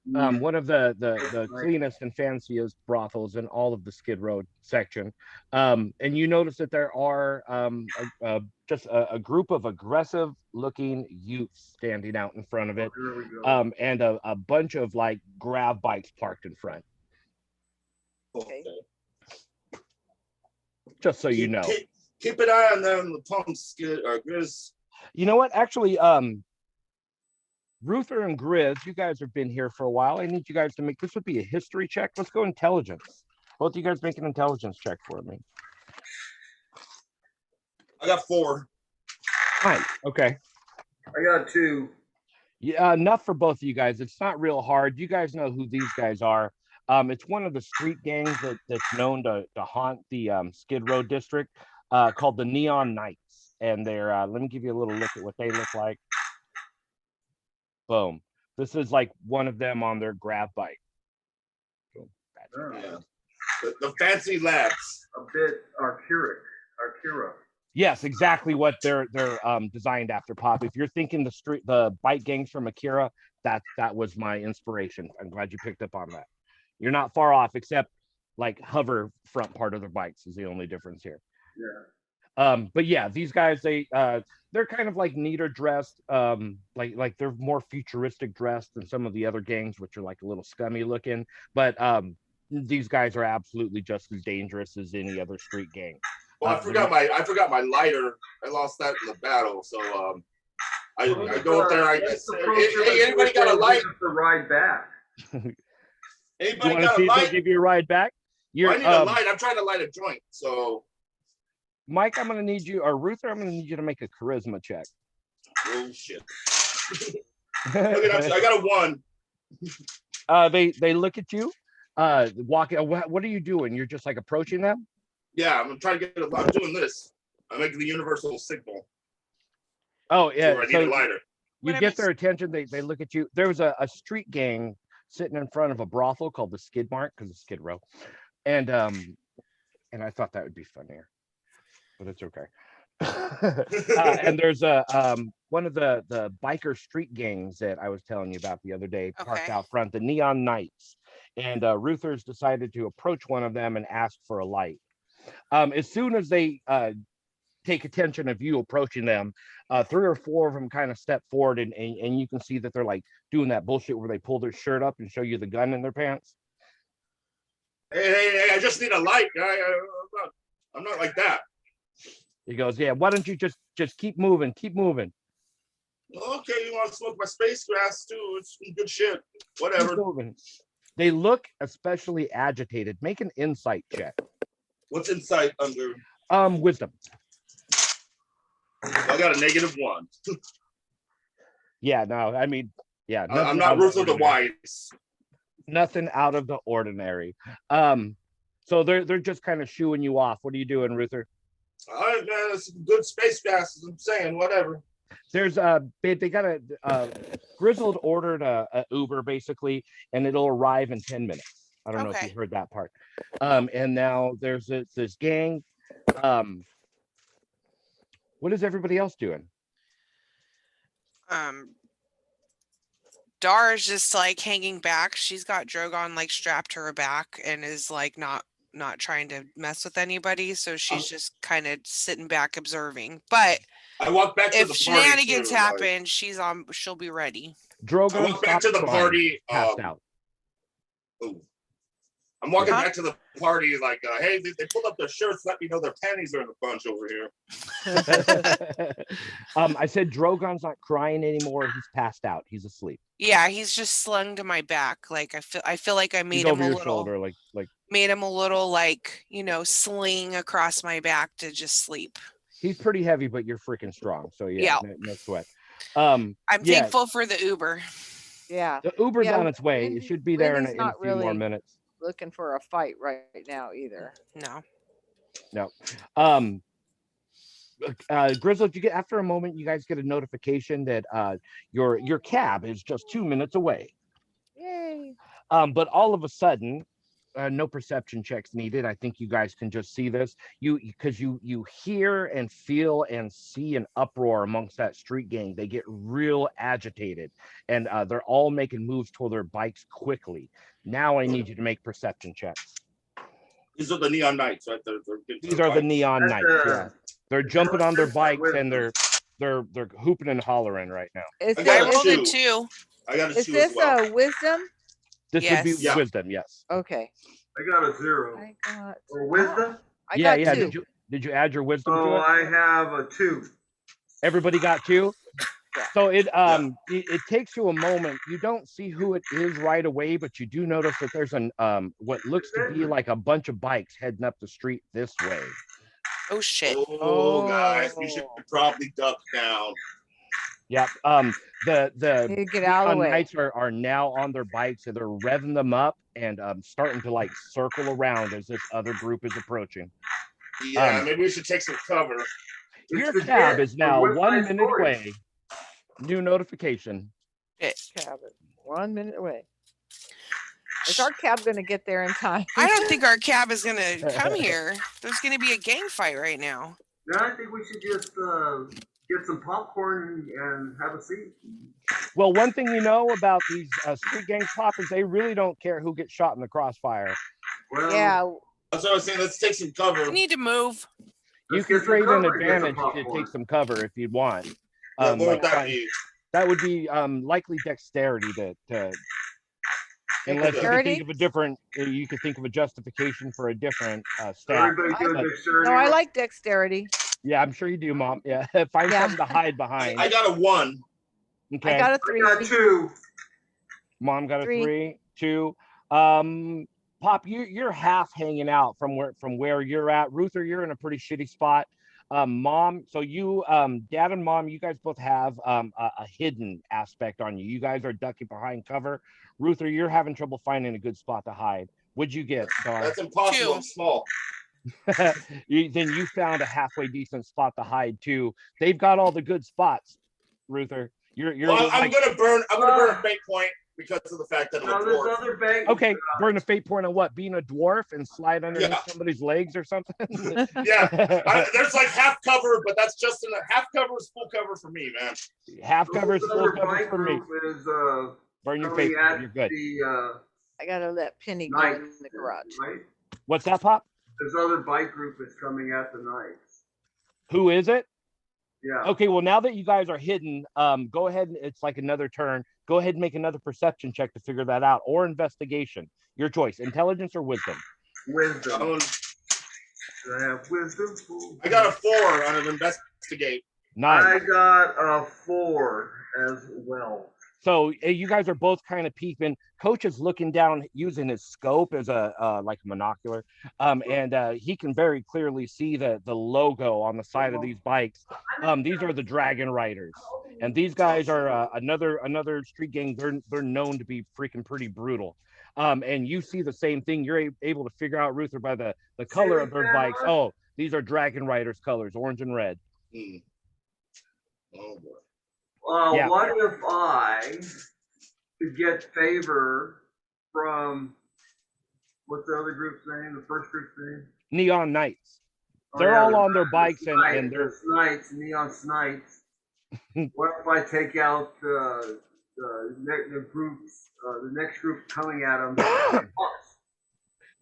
One of the cleanest and fanciest brothels in all of the Skid Row section. And you notice that there are just a group of aggressive looking youths standing out in front of it. Here we go. And a bunch of like grab bikes parked in front. Okay. Just so you know. Keep an eye on them, the pumps, Skid or Grizz. You know what? Actually, Ruther and Grizz, you guys have been here for a while. I need you guys to make, this would be a history check. Let's go intelligence. Both of you guys make an intelligence check for me. I got 4. Fine. Okay. I got 2. Yeah, enough for both of you guys. It's not real hard. You guys know who these guys are. It's one of the street gangs that's known to haunt the Skid Row district, called the Neon Knights. And they're, let me give you a little look at what they look like. Boom. This is like one of them on their grab bike. Boom. Yeah. The fancy lads. A bit Arcura. Yes, exactly what they're designed after, Pop. If you're thinking the bike gangs from Akira, that was my inspiration. I'm glad you picked up on that. You're not far off, except like hover front part of their bikes is the only difference here. Yeah. But yeah, these guys, they're kind of like neater dressed, like they're more futuristic dressed than some of the other gangs, which are like a little scummy looking. But these guys are absolutely just as dangerous as any other street gang. Well, I forgot my lighter. I lost that in the battle, so I go up there. Hey, anybody got a light? The ride back. Anybody You got a see if they light? give you a ride back? I need a light. I'm trying to light a joint. So, Mike, I'm gonna need you, or Ruther, I'm gonna need you to make a charisma check. oh shit! I got a 1. They look at you, walking. What are you doing? You're just like approaching them? Yeah, I'm trying to get. I'm doing this. I'm making the universal signal. Oh yeah. So I need a lighter. You get their attention. They look at you. There was a street gang sitting in front of a brothel called the Skid Mark, because it's Skid Row, and I thought that would be funnier, but it's okay. And there's one of the biker street gangs that I was telling you about the other day parked out front, the Neon Knights, and Ruther's decided to approach one of them and ask for a light. As soon as they take attention of you approaching them, 3 or 4 of them kind of step forward, and you can see that they're like doing that bullshit where they pull their shirt up and show you the gun in their pants. Hey, I just need a light. I'm not like that. He goes, yeah, why don't you just keep moving. Okay, you want to smoke my space grass too? It's good shit. Whatever. They look especially agitated. Make an insight check. What's insight under? Wisdom. I got a -1. Yeah, no, I mean, Yeah, I'm nothing not out of the Ruther the ordinary. Wise. Nothing out of the ordinary. So they're just kind of shooing you off. What are you doing, Ruther? All right, man. It's good space gas. I'm saying whatever. There's they got Grizzled ordered a Uber basically, and it'll arrive in 10 minutes. I don't know if Okay. you heard that part. And now there's this gang. What is everybody else doing? Dara's just like hanging back. She's got Drogon like strapped to her back and is like not trying to mess with anybody. So she's just kind of sitting back observing. But I walk back to if the party. shenanigans too, happen, she'll be ready. Drogon I went back to the stopped party. crying, passed out. Ooh. I'm walking Huh? back to the party like, hey, they pulled up their shirts. Let me know their panties are in a bunch over here. I said Drogon's not crying anymore. He's passed out. He's asleep. Yeah, he's just slung to my back. Like I feel like I He's made him over a your little shoulder, like made him a little like, sling across my back to just sleep. he's pretty heavy, but you're freaking strong. So Yeah. no sweat. I'm yeah, thankful for the Uber. Yeah. the Uber's Yeah, on its way. It should be there in Wendy's a not few more really- minutes. Looking for a fight right now either. No. Grizzle, you get after a moment, you guys get a notification that your cab is just 2 minutes away. Yay. But all of a sudden, no perception checks needed. I think you guys can just see this. Because you hear and feel and see an uproar amongst that street gang. They get real agitated, and they're all making moves toward their bikes quickly. Now I need you to make perception checks. These are the Neon Knights, right? These are the Neon That's, Knights. Yeah, they're jumping on their bikes and they're hooping and hollering right now. Is I I got this, a rolled two. a 2. I got a is 2 this as well. a wisdom? This would be Yes. wisdom, yes. Okay. I got a 0. I got, Or wisdom? I Yeah, got yeah. 2. Did you add your wisdom to Oh, it? I have a 2. Everybody got 2. Yeah. So it takes you a moment. You don't see who it is right away, but you do notice that there's an what looks to be like a bunch of bikes heading up the street this way. Oh shit. Oh, guys, we should probably duck down. Yep. The Need to get out of the Neon way. Knights are now on their bikes and they're revving them up and starting to like circle around as this other group is approaching. Yeah, maybe we should take some cover. Your It's the cab jet is now from West 1 Side minute Story. away. New notification. Cabin. 1 minute away. Is our cab going to get there in time? I don't think our cab is gonna come here. There's gonna be a gang fight right now. No, I think we should just get some popcorn and have a seat. Well, one thing you know about these street gang pop is they really don't care who gets shot in the crossfire. Well, Yeah. That's what I was saying. Let's take some cover. We need to move. You let's can get some trade an cover and get some advantage to popcorn. take some cover if you'd want. What would like that fine- be? that would be likely dexterity to unless you Dexterity? can think of a different you could think of a justification for a different stat. Everybody do But- dexterity. No, I like dexterity. Yeah, I'm sure you do, Mom. Yeah. Find Yeah. something to hide behind. I got a 1. Okay. I got a I 3. got 2. Mom got a 3. 3, 2. Pop, you're half hanging out from where you're at. Ruther, you're in a pretty shitty spot. Mom, so you, Dad and Mom, you guys both have a hidden aspect on you. You guys are ducking behind cover. Ruther, you're having trouble finding a good spot to hide. What'd you get, Dar? That's impossible. 2. I'm small. Then you found a halfway decent spot to hide too. They've got all the good spots, Ruther. You're Well, I'm like, gonna burn a fate point because of the fact that I'm Now a this dwarf. other bank. okay, burn a fate point on what? Being a dwarf and slide underneath Yeah. somebody's legs or something? Yeah, there's like half cover, but that's just enough. Half cover is full cover for me, man. Half cover is This full other cover bike for me. group is Burn your coming fate at point. You're good. the I got to let Penny go night. in the garage. Right? What's that, Pop? This other bike group is coming at the Knights. Who is it? Yeah. Okay, well, now that you guys are hidden, go ahead and it's like another turn. Go ahead and make another perception check to figure that out, or investigation. Your choice, intelligence or wisdom. Wisdom. I'm- I have wisdom. I got a 4 on an investigate. Nice. I got a 4 as well. So you guys are both kind of peeping. Coach is looking down using his scope as a like a monocular, and he can very clearly see the logo on the side of these bikes. These are the Dragon Riders, and these guys are another street gang. They're known to be freaking pretty brutal. And you see the same thing. You're able to figure out, Ruther, by the color of their bikes. Oh, these are Dragon Riders colors, orange and red. Oh boy. Yeah. What if I could get favor from what's the other group's name? The first group's name? Neon Knights. Oh, They're yeah, all the- on their the bikes and Snites, they're the Snites, Neon Snites. What if I take out the groups, the next group coming at them?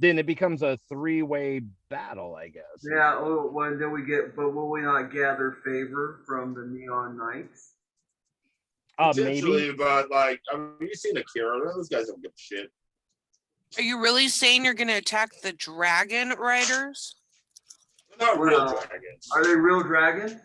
then it becomes a three-way battle, I guess. Yeah. Oh, well, then we get. But will we not gather favor from the Neon Knights? Potentially, Maybe. but like, I mean, you seen Akira? Those guys don't give a shit. Are you really saying you're gonna attack the Dragon Riders? They're not real Well, dragons. Are they real dragons?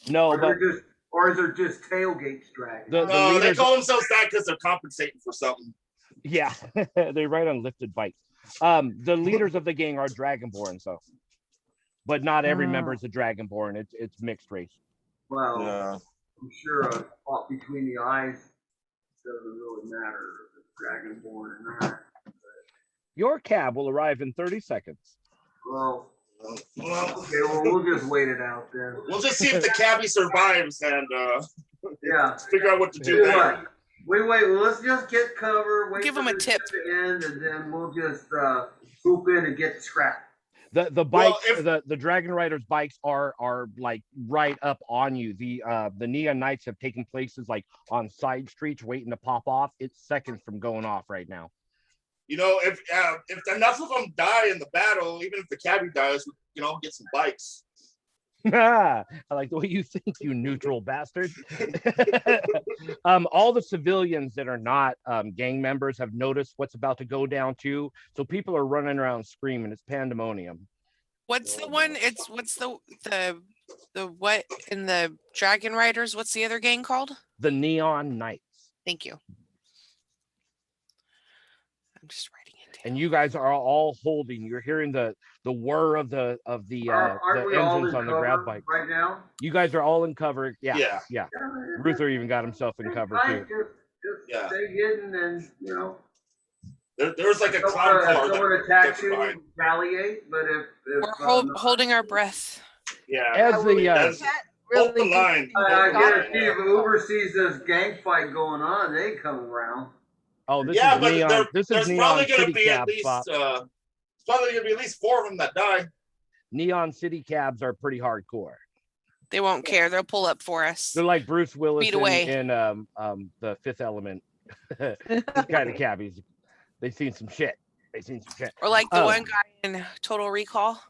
No, Or but they're just, or is it just tailgates dragons? the No, they leaders, call themselves that because they're compensating for something. yeah, they ride on lifted bikes. The leaders of the gang are Dragonborn, so, but not every member is a Dragonborn. It's mixed race. Well, Yeah. I'm sure a spot between the eyes doesn't really matter if it's dragonborn or not. Your cab will arrive in 30 seconds. Well, Well, okay, well, we'll just wait it out then. we'll just see if the cabbie survives and Yeah. figure out what to do Do there. what? Wait, let's just get cover, wait Give for them a this tip. to end, and then we'll just swoop in and get scrapped. The Well, bikes, if- the Dragon Riders bikes are like right up on you. The Neon Knights have taken places like on side streets waiting to pop off. It's seconds from going off right now. You know, if enough of them die in the battle, even if the cabbie dies, we can all get some bikes. I like the way you think, you neutral bastard. All the civilians that are not gang members have noticed what's about to go down too. So people are running around screaming. It's pandemonium. What's the one? What's the what in the Dragon Riders? What's the other gang called? The Neon Knights. Thank you. I'm just writing it down. And you guys are all holding. You're hearing the whir of the Aren't we all engines in on the grab cover bike. right now? You guys are all in cover. Yeah. Yeah. Ruther even got himself in cover too. Just Yeah. stay hidden and, There's like a if cloud car. someone that attacks gets you, by. retaliate, but if We're holding our breath. Yeah. As the That's- hold the line. I Hold the guarantee if Uber sees this gang fight going on, they ain't coming around. oh, this Yeah, is but Neon. This is there's Neon probably going to City be Cab at least spot. there's probably going to be at least 4 of them that die. Neon City cabs are pretty hardcore. They won't care. They'll pull up for us. They're like Bruce Willis Beat away. in the Fifth Element kind of cabbies. They've seen some shit. Or like the Oh. one guy in Total Recall.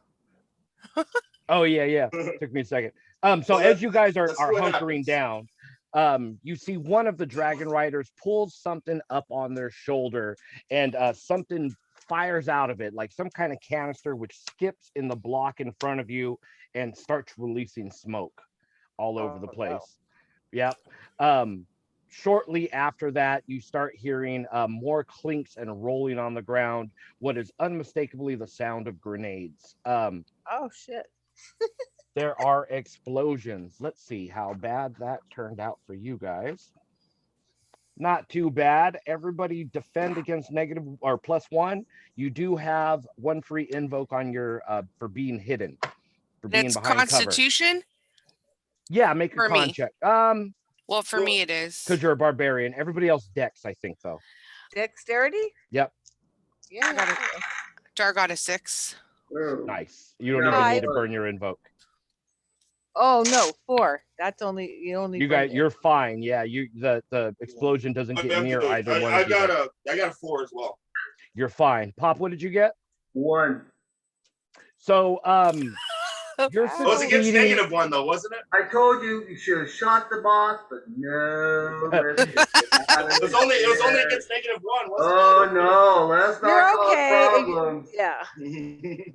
Oh yeah. Took me a second. So Well, as you guys are that's what hunkering happens. down, you see one of the Dragon Riders pulls something up on their shoulder, and something fires out of it, like some kind of canister, which skips in the block in front of you and starts releasing smoke all over the place. Yep. Shortly after that, you start hearing more clinks and rolling on the ground, what is unmistakably the sound of grenades. Oh shit. There are explosions. Let's see how bad that turned out for you guys. Not too bad. Everybody defend against negative or +1. You do have 1 free invoke on your for being hidden, for being That's behind cover. Constitution. Yeah, make a For con me. check. Well, for me it is. Because you're a barbarian. Everybody else dex, I think, though. Dexterity? Yep. Yeah. got it. Dar got a 6. Oh, Nice. You don't Yeah, even need I- to burn your invoke. Oh no, 4. That's only you only. You burn guys, it. you're fine. Yeah, the explosion doesn't get near either one I of you. got guys. I got a 4 as well. You're fine. Pop, what did you get? 1. So you're Wow. It was against succeeding. -1 though, wasn't it? I told you you should have shot the boss, but no. let's just get out of It was only here. against -1, Oh wasn't no, let's not You're cause okay. problems. Yeah. it?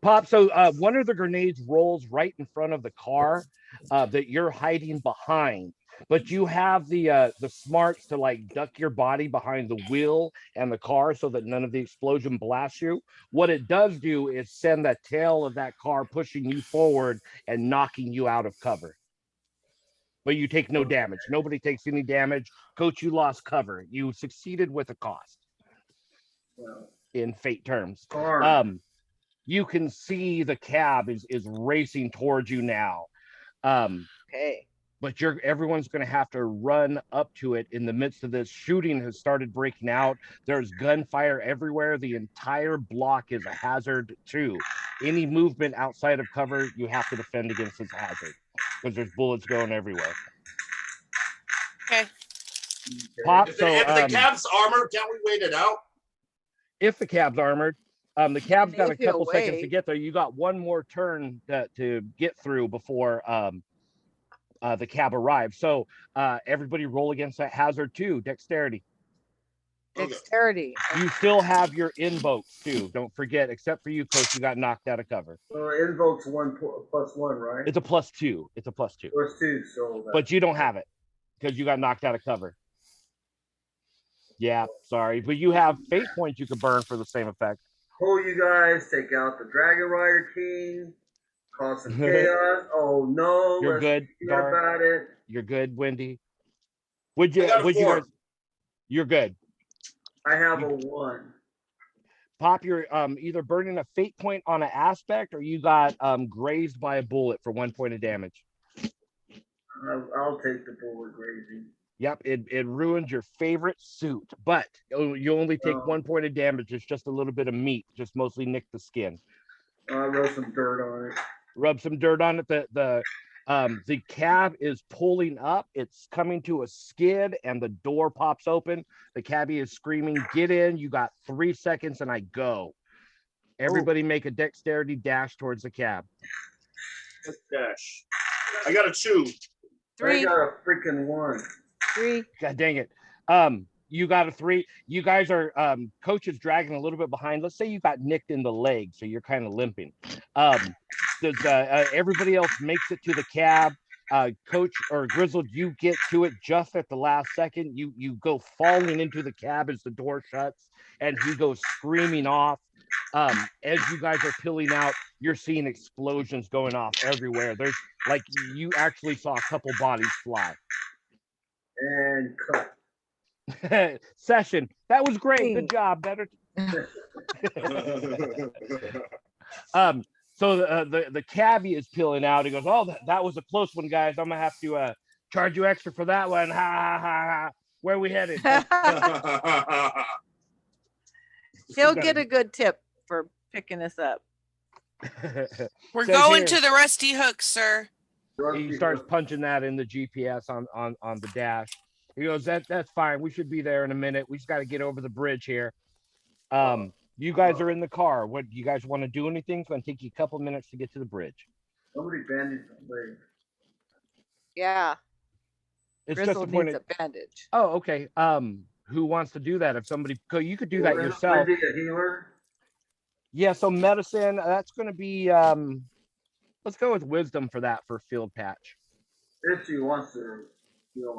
Pop, so one of the grenades rolls right in front of the car that you're hiding behind. But you have the smarts to like duck your body behind the wheel and the car so that none of the explosion blasts you. What it does do is send the tail of that car pushing you forward and knocking you out of cover. But you take no damage. Nobody takes any damage. Coach, you lost cover. You succeeded with a cost. Well, In fate terms. darn. You can see the cab is racing towards you now. Okay. But everyone's going to have to run up to it. In the midst of this, shooting has started breaking out. There's gunfire everywhere. The entire block is a hazard too. Any movement outside of cover, you have to defend against this hazard because there's bullets going everywhere. Okay. Pop. If So the cab's armored, can't we wait it out? if the cab's armored, the cab's got a Maybe a couple seconds to way. get there. You got one more turn to get through before the cab arrives. So everybody roll against that hazard too. Dexterity. Okay. Dexterity. You still have your invokes too. Don't forget, except for you, Coach, you got knocked out of cover. Invokes +1, right? It's a +2. It's a +2. +2, so that, But you don't have it because you got knocked out of cover. Yeah, sorry. But you have fate points you could burn for the same effect. pull you guys, take out the Dragon Rider King, cause some chaos. Oh no, You're let's good, forget Dar. about it. You're good, Wendy. Would you I got a would you 4. guys you're good. I have a 1. Pop, you're either burning a fate point on an aspect or you got grazed by a bullet for 1 point of damage. I'll take the bullet grazing. Yep, it ruined your favorite suit, but you only take 1 point of damage. It's just a little bit of meat, just mostly nick the skin. I'll rub some dirt on it. Rub some dirt on it. The cab is pulling up. It's coming to a skid, and the door pops open. The cabbie is screaming, "Get in! You got 3 seconds, and I go." Everybody make a dexterity dash towards the cab. Dash. I got a 2. I 3. got a freaking 1. 3. God dang it. You got a 3. You guys are Coach is dragging a little bit behind. Let's say you got nicked in the leg, so you're kind of limping. Does everybody else makes it to the cab? Coach or Grizzled, you get to it just at the last second. You go falling into the cab as the door shuts, and he goes screaming off. As you guys are peeling out, you're seeing explosions going off everywhere. There's like you actually saw a couple bodies fly. And cut. Session. That was great. Good job. Better. So the cabbie is peeling out. He goes, "Oh, that was a close one, guys. I'm gonna have to charge you extra for that one. Ha ha ha ha. Where are we headed?" He'll get a good tip for picking us up. We're Says going here- to the Rusty Hook, sir. He starts punching that in the GPS on the dash. He goes, that's fine. We should be there in a minute. We just got to get over the bridge here. You guys are in the car. What do you guys want to do? Anything? It's going to take you a couple minutes to get to the bridge. Somebody bandaged my leg. Yeah. It's Grizzle just a point. needs a bandage. Oh, okay. Who wants to do that? If somebody, you could do that Well, yourself. Wendy, a healer. Yeah. So medicine. That's going to be. Let's go with wisdom for that for field patch. If she wants to.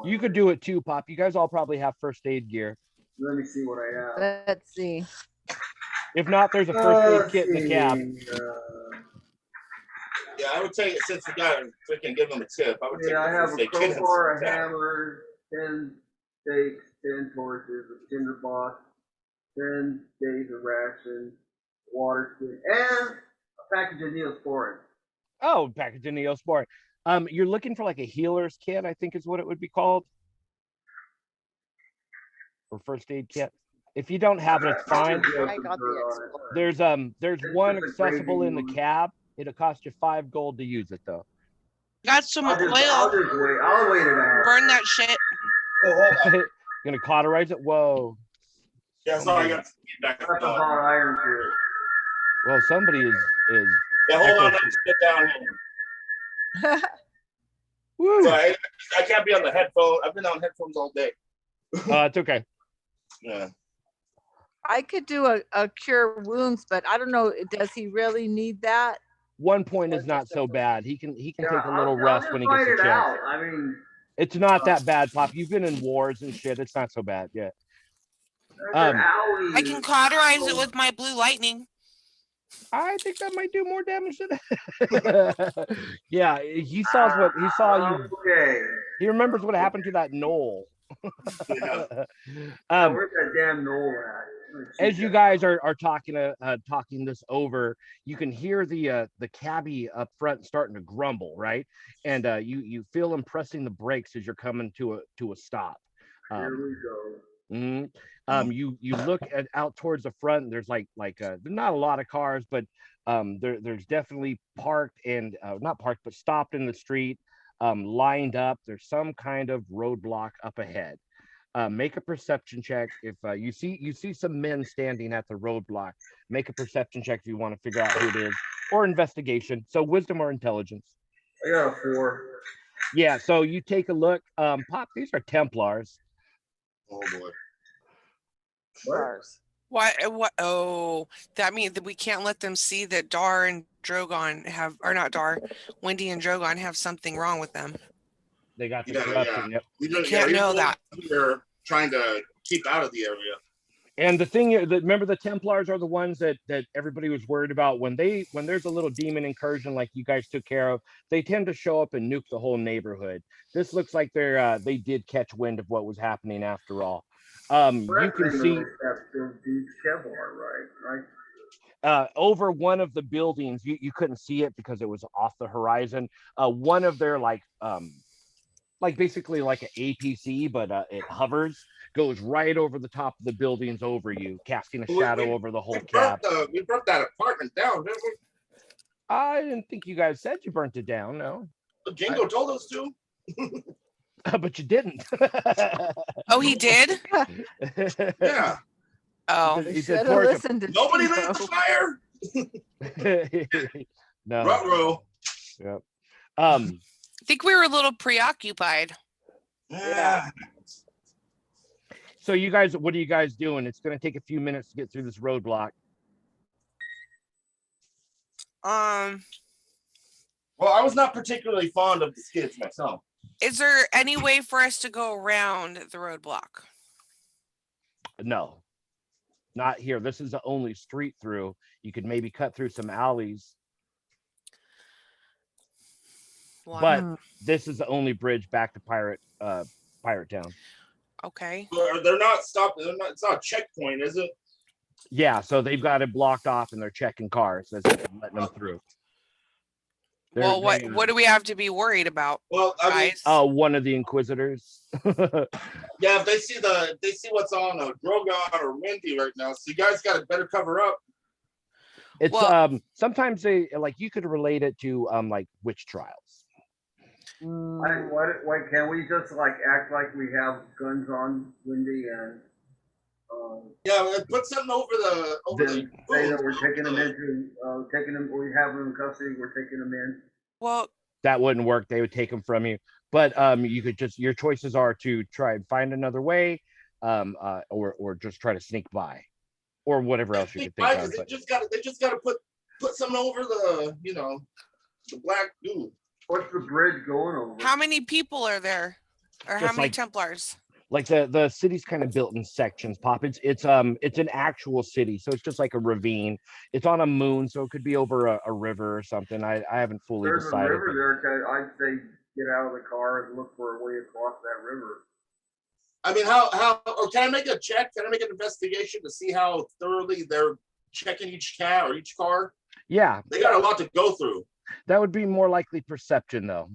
You could do it too, Pop. You guys all probably have first aid gear. Let me see what I have. Let's see. If not, there's a first aid kit in the cab. Yeah, I would take it since we got to freaking give them a tip. I would take I the have first a aid kit and crowbar, a some towel. hammer, 10 stakes, 10 torches, a tinder box, 10 days of ration, water stick, and a package of Neosporin. Oh, package of Neosporin. You're looking for like a healer's kit, I think is what it would be called. Or first aid kit. If you don't have it, it's fine. I got the There's one accessible in the cab. It'll cost you 5 gold to use it though. Got some I'll oil. just wait. I'll wait it out. Burn that shit. Oh, hold on. Gonna cauterize it. Whoa. Yeah, sorry, I got to get back. That's a hot iron kit. Well, somebody is Yeah, hold on. Let's get down here. Woo. Sorry, I can't be on the headphone. I've been on headphones all day. It's okay. Yeah. I could do a cure wounds, but I don't know. Does he really need that? 1 point is not so bad. He can take a little I'll rest just when he fight gets a it chance. out. I mean, It's not that bad, Pop. You've been in wars and shit. It's not so bad. Yeah. There's an alley. I can cauterize it with my blue lightning. I think that might do more damage than yeah, he saw you. Okay. He remembers what happened to that knoll. Yeah. Where's that damn knoll at? As you guys are talking this over, you can hear the cabbie up front starting to grumble, right? And you feel him pressing the brakes as you're coming to a stop. Here we go. You look out towards the front. And there's like there's not a lot of cars, but there's definitely parked and not parked, but stopped in the street, lined up. There's some kind of roadblock up ahead. Make a perception check if you see some men standing at the roadblock. Make a perception check if you want to figure out who it is, or investigation. So wisdom or intelligence. I got a 4. Yeah. So you take a look. Pop. These are Templars. Oh boy. What? Oh, that means that we can't let them see that Dar and Drogon have, or not Dar, Wendy and Drogon have something wrong with them. They got the corruption. Yep. We can't know that. We're trying to keep out of the area. And the thing that remember, the Templars are the ones that everybody was worried about when there's a little demon incursion like you guys took care of. They tend to show up and nuke the whole neighborhood. This looks like they did catch wind of what was happening after all. You can see over one of the buildings. You couldn't see it because it was off the horizon. One of their like basically like an APC, but it hovers, goes right over the top of the buildings over you, casting a shadow over the whole cab. We burnt that apartment down, didn't we? I didn't think you guys said you burnt it down. No. Jingo told us to. But you didn't. Oh, he did? Yeah. Oh. He Should said, have listened to Nobody Jingo. lit the fire. No. Ruh-roh. Yep. I think we were a little preoccupied. Yeah. So you guys, what are you guys doing? It's going to take a few minutes to get through this roadblock. Well, I was not particularly fond of the skids myself. Is there any way for us to go around the roadblock? No, not here. This is the only street through. You could maybe cut through some alleys, but this is the only bridge back to Pirate Town. Okay. They're not stopping. It's not a checkpoint, is it? Yeah, so they've got it blocked off and they're checking cars as they're letting them through. Well, what do we have to be worried about? Well, I mean, one of the Inquisitors. yeah, if they see what's on Drogon or Wendy right now, so you guys got to better cover up. It's sometimes they like you could relate it to like witch trials. Why can't we just like act like we have guns on Wendy and yeah, put something over the say that we're taking them into we have them in custody, we're taking them in. Well, that wouldn't work. They would take them from you. But you could just, your choices are to try and find another way, or just try to sneak by, or whatever else you could think of. They just got to put something over the the black goo. What's the bridge going over? How many people are there, or Just how many like- Templars? Like the city's kind of built in sections, Pop. It's an actual city, so it's just like a ravine. It's on a moon, so it could be over a river or something. I haven't fully There's decided. a river there. I'd say get out of the car and look for a way across that river. I mean, how? Or can I make a check? Can I make an investigation to see how thoroughly they're checking each cat or each car? Yeah, They got a lot to go through. that would be more likely perception, though.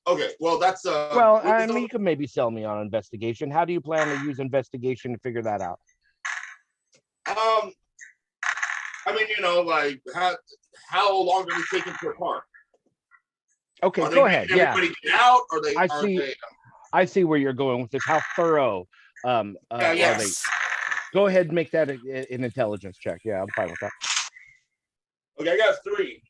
Okay, well that's Well, I mean, you could maybe sell me on investigation. How do you plan to use investigation to figure that out? I mean, like how long do they take into a car? Okay, Are they go ahead. making Yeah, everybody get out, or they? I see where you're going with this. How thorough are they? Yes. Go ahead and make that an intelligence check. Yeah, I'm fine with that. Okay, I got 3.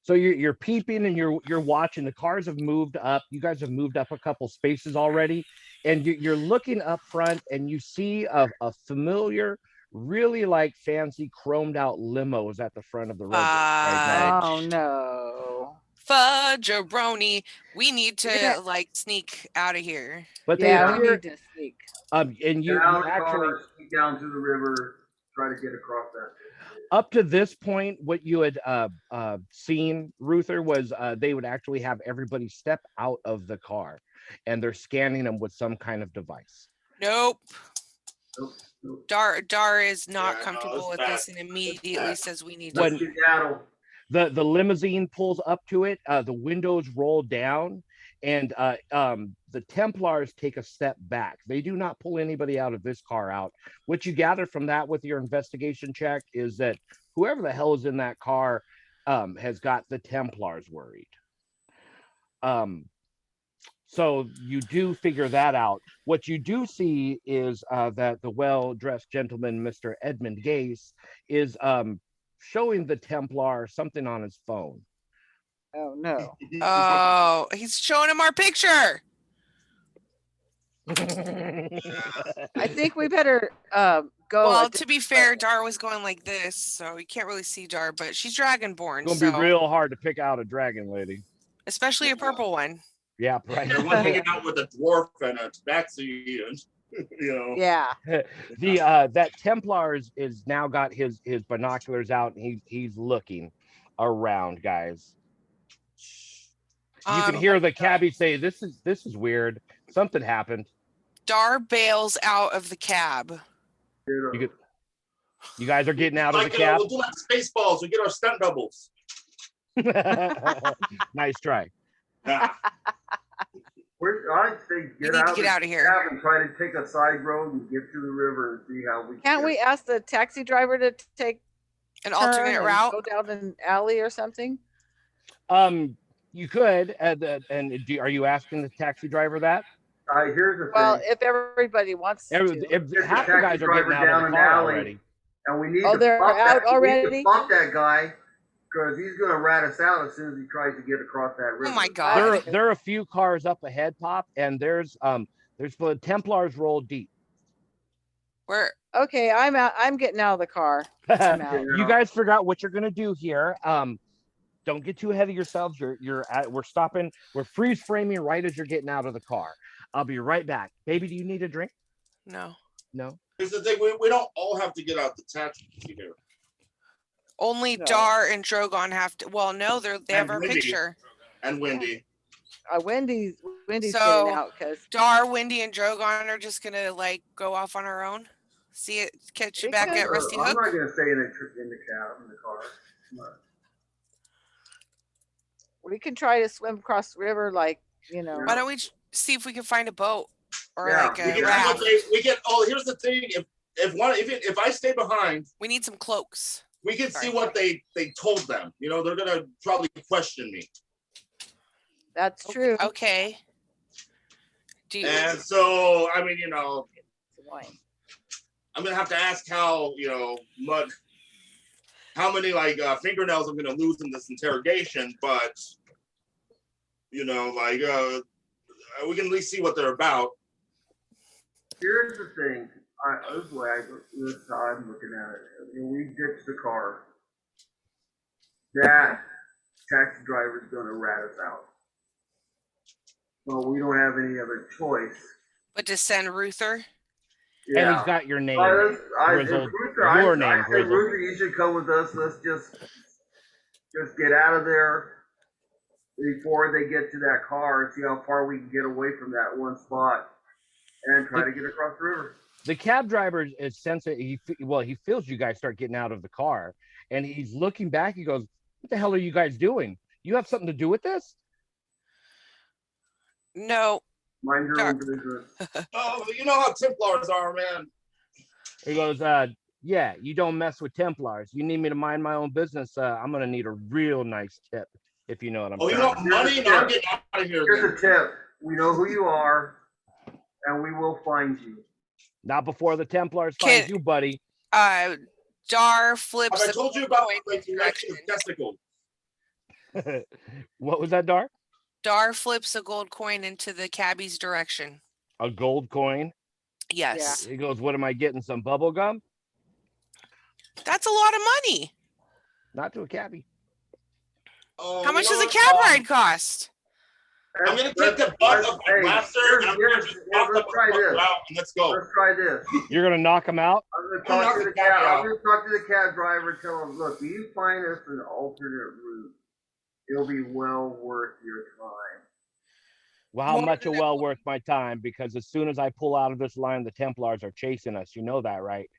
So you're peeping and you're watching. The cars have moved up. You guys have moved up a couple spaces already, and you're looking up front and you see a familiar, really like fancy chromed out limos at the front of the road right now. Oh no! Fudgeroni. We need to Yeah. like sneak out of here. But they Yeah, we appear, need to sneak. and Get you out of the actually, car, sneak down to the river, try to get across that. up to this point, what you had seen, Ruther, was they would actually have everybody step out of the car, and they're scanning them with some kind of device. Nope. Nope, nope. Dar is not Yeah, no, comfortable it's with bad. this and immediately says we need to. When- Let's skedaddle. The limousine pulls up to it, the windows roll down, and the Templars take a step back. They do not pull anybody out of this car out. What you gather from that with your investigation check is that whoever the hell is in that car has got the Templars worried. So you do figure that out. What you do see is that the well-dressed gentleman, Mr. Edmund Gase, is showing the Templar something on his phone. Oh no. Oh, he's showing him our picture. I think we better go. Well, at to be fair, Dar was going like this, so you can't really see Dar, but she's dragonborn, It's gonna so be real hard to pick out a dragon lady. especially a purple one. Yeah, right. You're one hanging out with a dwarf and a tabaxi, and you know. Yeah. The that Templar is now got his binoculars out, and he's looking around, guys. You can hear the cabbie say, "This is weird. Something happened." Dar bails out of the cab. You guys are getting out of the Like, cab. we'll do like Spaceballs. We get our stunt doubles. Nice try. Yeah. I'd say You get need out to of get the out of here. cab and try to take a side road and get to the river and see how we Can't we ask the taxi driver to take An turn alternate and route. go down an alley or something? You could, and are you asking the taxi driver that? Here's the Well, thing. if everybody wants to. If Get half the the taxi guys are getting driver out down of an the car alley. already. And we need Oh, to they're bump out that, we need already? to bump that guy because he's going to rat us out as soon as he tries to get across that river. Oh my god. There are a few cars up ahead, Pop, and there's the Templars roll deep. Where Okay, I'm out. I'm getting out of the car. I'm out. You guys forgot what you're gonna do here. Don't get too ahead of yourselves. We're stopping. We're freeze framing right as you're getting out of the car. I'll be right back. Baby, do you need a drink? no. No. Here's the thing: we don't all have to get out the taxi here. Only No. Dar and Drogon have to. Well, no, they have And our Wendy. picture. And Wendy. Wendy's So- getting out because Dar, Wendy, and Drogon are just gonna like go off on our own. See it, catch you We back could- at Rusty I'm Hook. not going to stay in the cab, in the car. Come on. we can try to swim across the river, like Why don't we see if we can find a boat or Yeah, like We a get raft? here's the thing: if I stay behind, We need some cloaks. we can Sorry. see what they told them. You know, they're gonna probably question me. That's true. Okay. Do you, And so, I mean, you know, Wine. I'm gonna have to ask how many like fingernails I'm gonna lose in this interrogation, but you know, like we can at least see what they're about. Here's the thing. This is how I'm looking at it. When we ditch the car, that taxi driver is going to rat us out. So we don't have any other choice. but to send Ruther? And he's got your name. Grizzled. Ruther, Your I name, say, Grizzled. Ruther, you should come with us. Let's just get out of there before they get to that car and see how far we can get away from that one spot and try to get across the river. The cab driver is sensing. He feels you guys start getting out of the car, and he's looking back. He goes, "What the hell are you guys doing? You have something to do with this?" No. Mind your own business. Oh, you know how Templars are, man. He goes, "Yeah, you don't mess with Templars. You need me to mind my own business. I'm gonna need a real nice tip, if you know what I'm Oh, you saying." want money? No, I'm getting out of here. Here's Then. a tip. We know who you are, and we will find you. Not before the Templars find Kid- you, buddy. Dar flips. Have I a told you gold about coin my collection direction. of testicles? What was that, Dar? Dar flips a gold coin into the cabbie's direction. A gold coin. Yes. He goes, "What am I getting? Some bubble gum?" That's a lot of money. Not to a cabbie. Oh, How much you does know a what? cab ride cost? I'm gonna take the butt of my blaster and I'm gonna just knock the let's try motherfucker this. out and let's go. Let's try this. You're gonna knock him out. I'm gonna I'll talk knock to the the cab cab. out. I'm gonna talk to the cab driver and tell him, look, you find us an alternate route. It'll be well worth your time. Well, how More much than are well worth my time? Because as soon as I pull out of this line, the Templars are chasing us. You know that, right?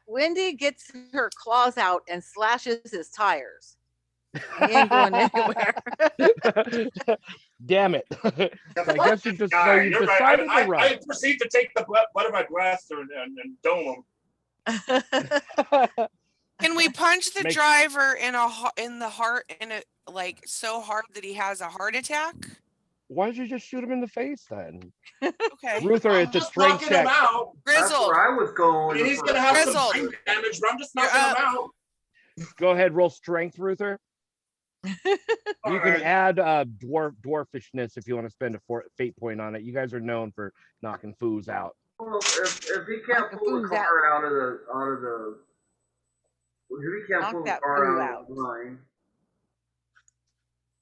Wendy gets her claws out and slashes his tires. He ain't going anywhere. Damn it! So I guess you just so Guy, you've you're right. decided to I run. proceed to take the butt of my blaster and dome him. Can we punch the Make- driver in the heart like so hard that he has a heart attack? Why don't you just shoot him in the face then? Okay. Ruther, I'm it's a just strength knocking check. him out. That's Grizzled. where I was going. I mean, he's with gonna the have first Grizzled. some brain damage, but I'm just You're knocking him out. Go ahead, roll strength, Ruther. You All can right. add dwarfishness if you want to spend a fate point on it. You guys are known for knocking foos out. Well, if he can't Knock pull the the foos out. car out of the if he can't Knock pull the that car foo out of the line,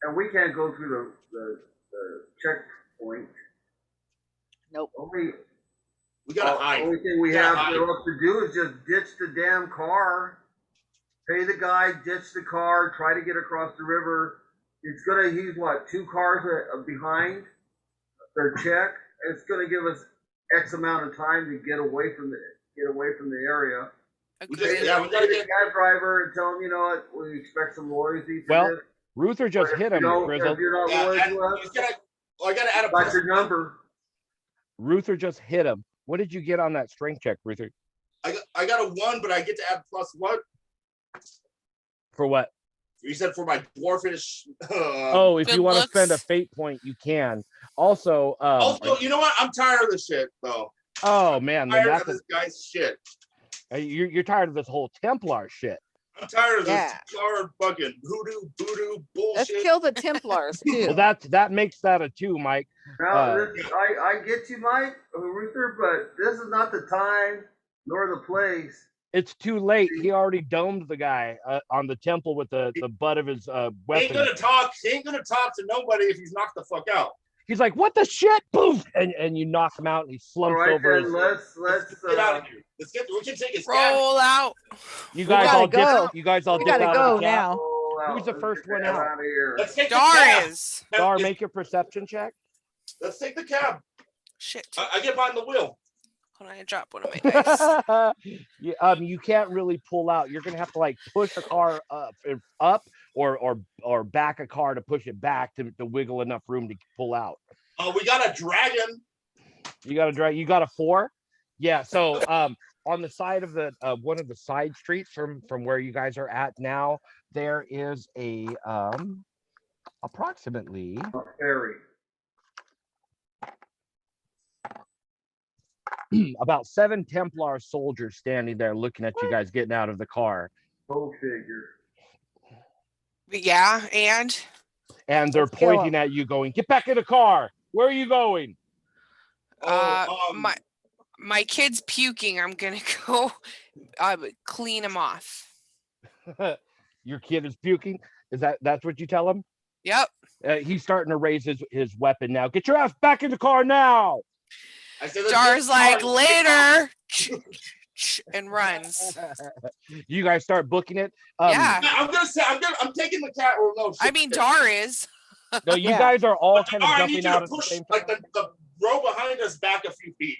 and we can't go through the checkpoint. Nope. Only We gotta hide. only thing we Yeah, have left to do is just ditch the damn car. Pay the guy, ditch the car, try to get across the river. He's what, 2 cars behind their check. It's gonna give us X amount of time to get away from the area. We Okay. just, yeah, we Pay gotta the get. cab driver and tell him, you know what, we expect some loyalty for Well, this. Ruther just But if hit you him, don't- Grizzle. If you're not Yeah, loyal and to us, he's gonna. Oh, I gotta add a got plus. your number. Ruther just hit him. What did you get on that strength check, Ruther? I got a 1, but I get to add plus what? For what? You said for my dwarfish. Oh, if Good you want to spend a looks. fate point, you can. Also, Also, you know what? I'm tired of this shit, though. oh man, then I'm tired that's of this guy's shit. you're tired of this whole Templar shit. I'm tired of Yeah. this car fucking voodoo Let's bullshit. kill the Templars too. Well, that makes that a 2, Mike. Now, I get you, Mike, Ruther, but this is not the time nor the place. It's too late. He already domed the guy on the temple with the butt of his He ain't weapon. gonna talk. He ain't gonna talk to nobody if he's knocked the fuck out. He's like, "What the shit?" Boom, and you knock him out, and he All slumps right, over. then His, let's Get out of here. We can take his Roll out. you We guys gotta all dip. go. You guys all We dip gotta out of go the cab. now. Who's the first one out? Of here. Let's take the cab. Doris. Dar, make your perception check. Let's take the cab. Shit. I get behind the wheel. Hold on, I dropped one of my dice. You can't really pull out. You're gonna have to like push a car up or back a car to push it back to wiggle enough room to pull out. We got a dragon. You got to drive. You got a 4. Yeah. So on the side of the one of the side streets from where you guys are at now, there is a approximately Ferry. about 7 Templar soldiers standing there looking at you guys getting out of the car, Go figure. Yeah, and they're Let's kill pointing at you, going, "Get back in the car! Where are you going?" my kid's puking. I'm gonna go clean him off. Your kid is puking. That's what you tell him? Yep. He's starting to raise his weapon now. Get your ass back in the car now. I said, let's Dar's get like started. later and runs. You guys start booking it. Yeah. I'm gonna say I'm taking the cat. Or no, I mean, Dar is. No, you Yeah. guys are all kind of I need jumping you out to at the push same like time. the row behind us back a few feet,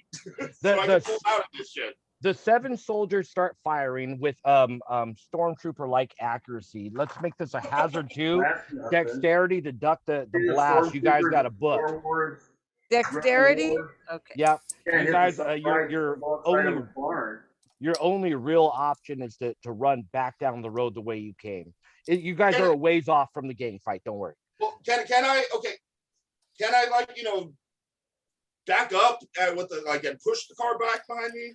so I The- can pull out of this shit. The 7 soldiers start firing with stormtrooper like accuracy. Let's make this a hazard 2. That's nothing. Dexterity to duck the See the blast. You guys stormtroopers got a book. forwards, Dexterity. forwards. Okay. Yep. Can't You hit guys, the you're side only- of the barn. Your only real option is to run back down the road the way you came. You guys are a ways off from the gang fight. Don't worry. Well, can I? Okay, can I back up with the and push the car back behind me?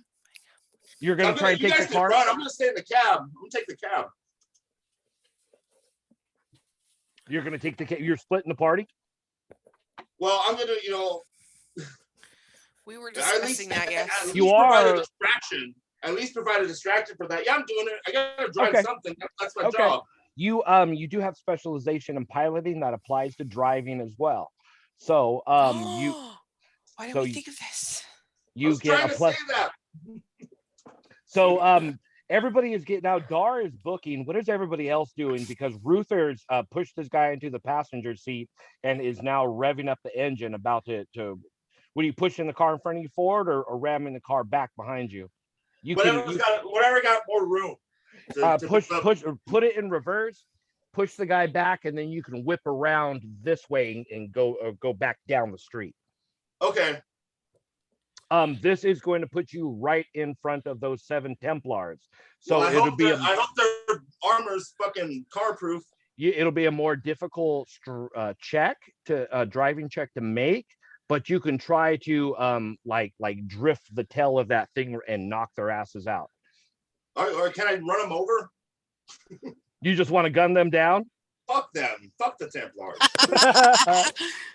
You're gonna try and you take guys the can car. run. I'm gonna stay in the cab. I'm gonna take the cab. You're gonna take the. You're splitting the party. Well, I'm gonna We were at least, discussing that, yes. at You least provide are- a distraction. At least provide a distraction for that. Yeah, I'm doing it. I gotta drive Okay. something. That's my Okay. job. you do have specialization in piloting that applies to driving as well. So you Why didn't so we you, think of this? I you was get trying a to plus. say that. So everybody is getting now. Dar is booking. What is everybody else doing? Because Ruther's pushed this guy into the passenger seat and is now revving up the engine, about to. What are you pushing the car in front of you forward, or ramming the car back behind you? You can Whatever got more room. To put it in reverse, push the guy back, and then you can whip around this way and go back down the street. Okay. This is going to put you right in front of those 7 Templars. So Well, I it'll hope be I hope their armor's fucking car proof. it'll be a more difficult driving check to make, but you can try to like drift the tail of that thing and knock their asses out. Or can I run them over? You just want to gun them down? Fuck them. Fuck the Templars.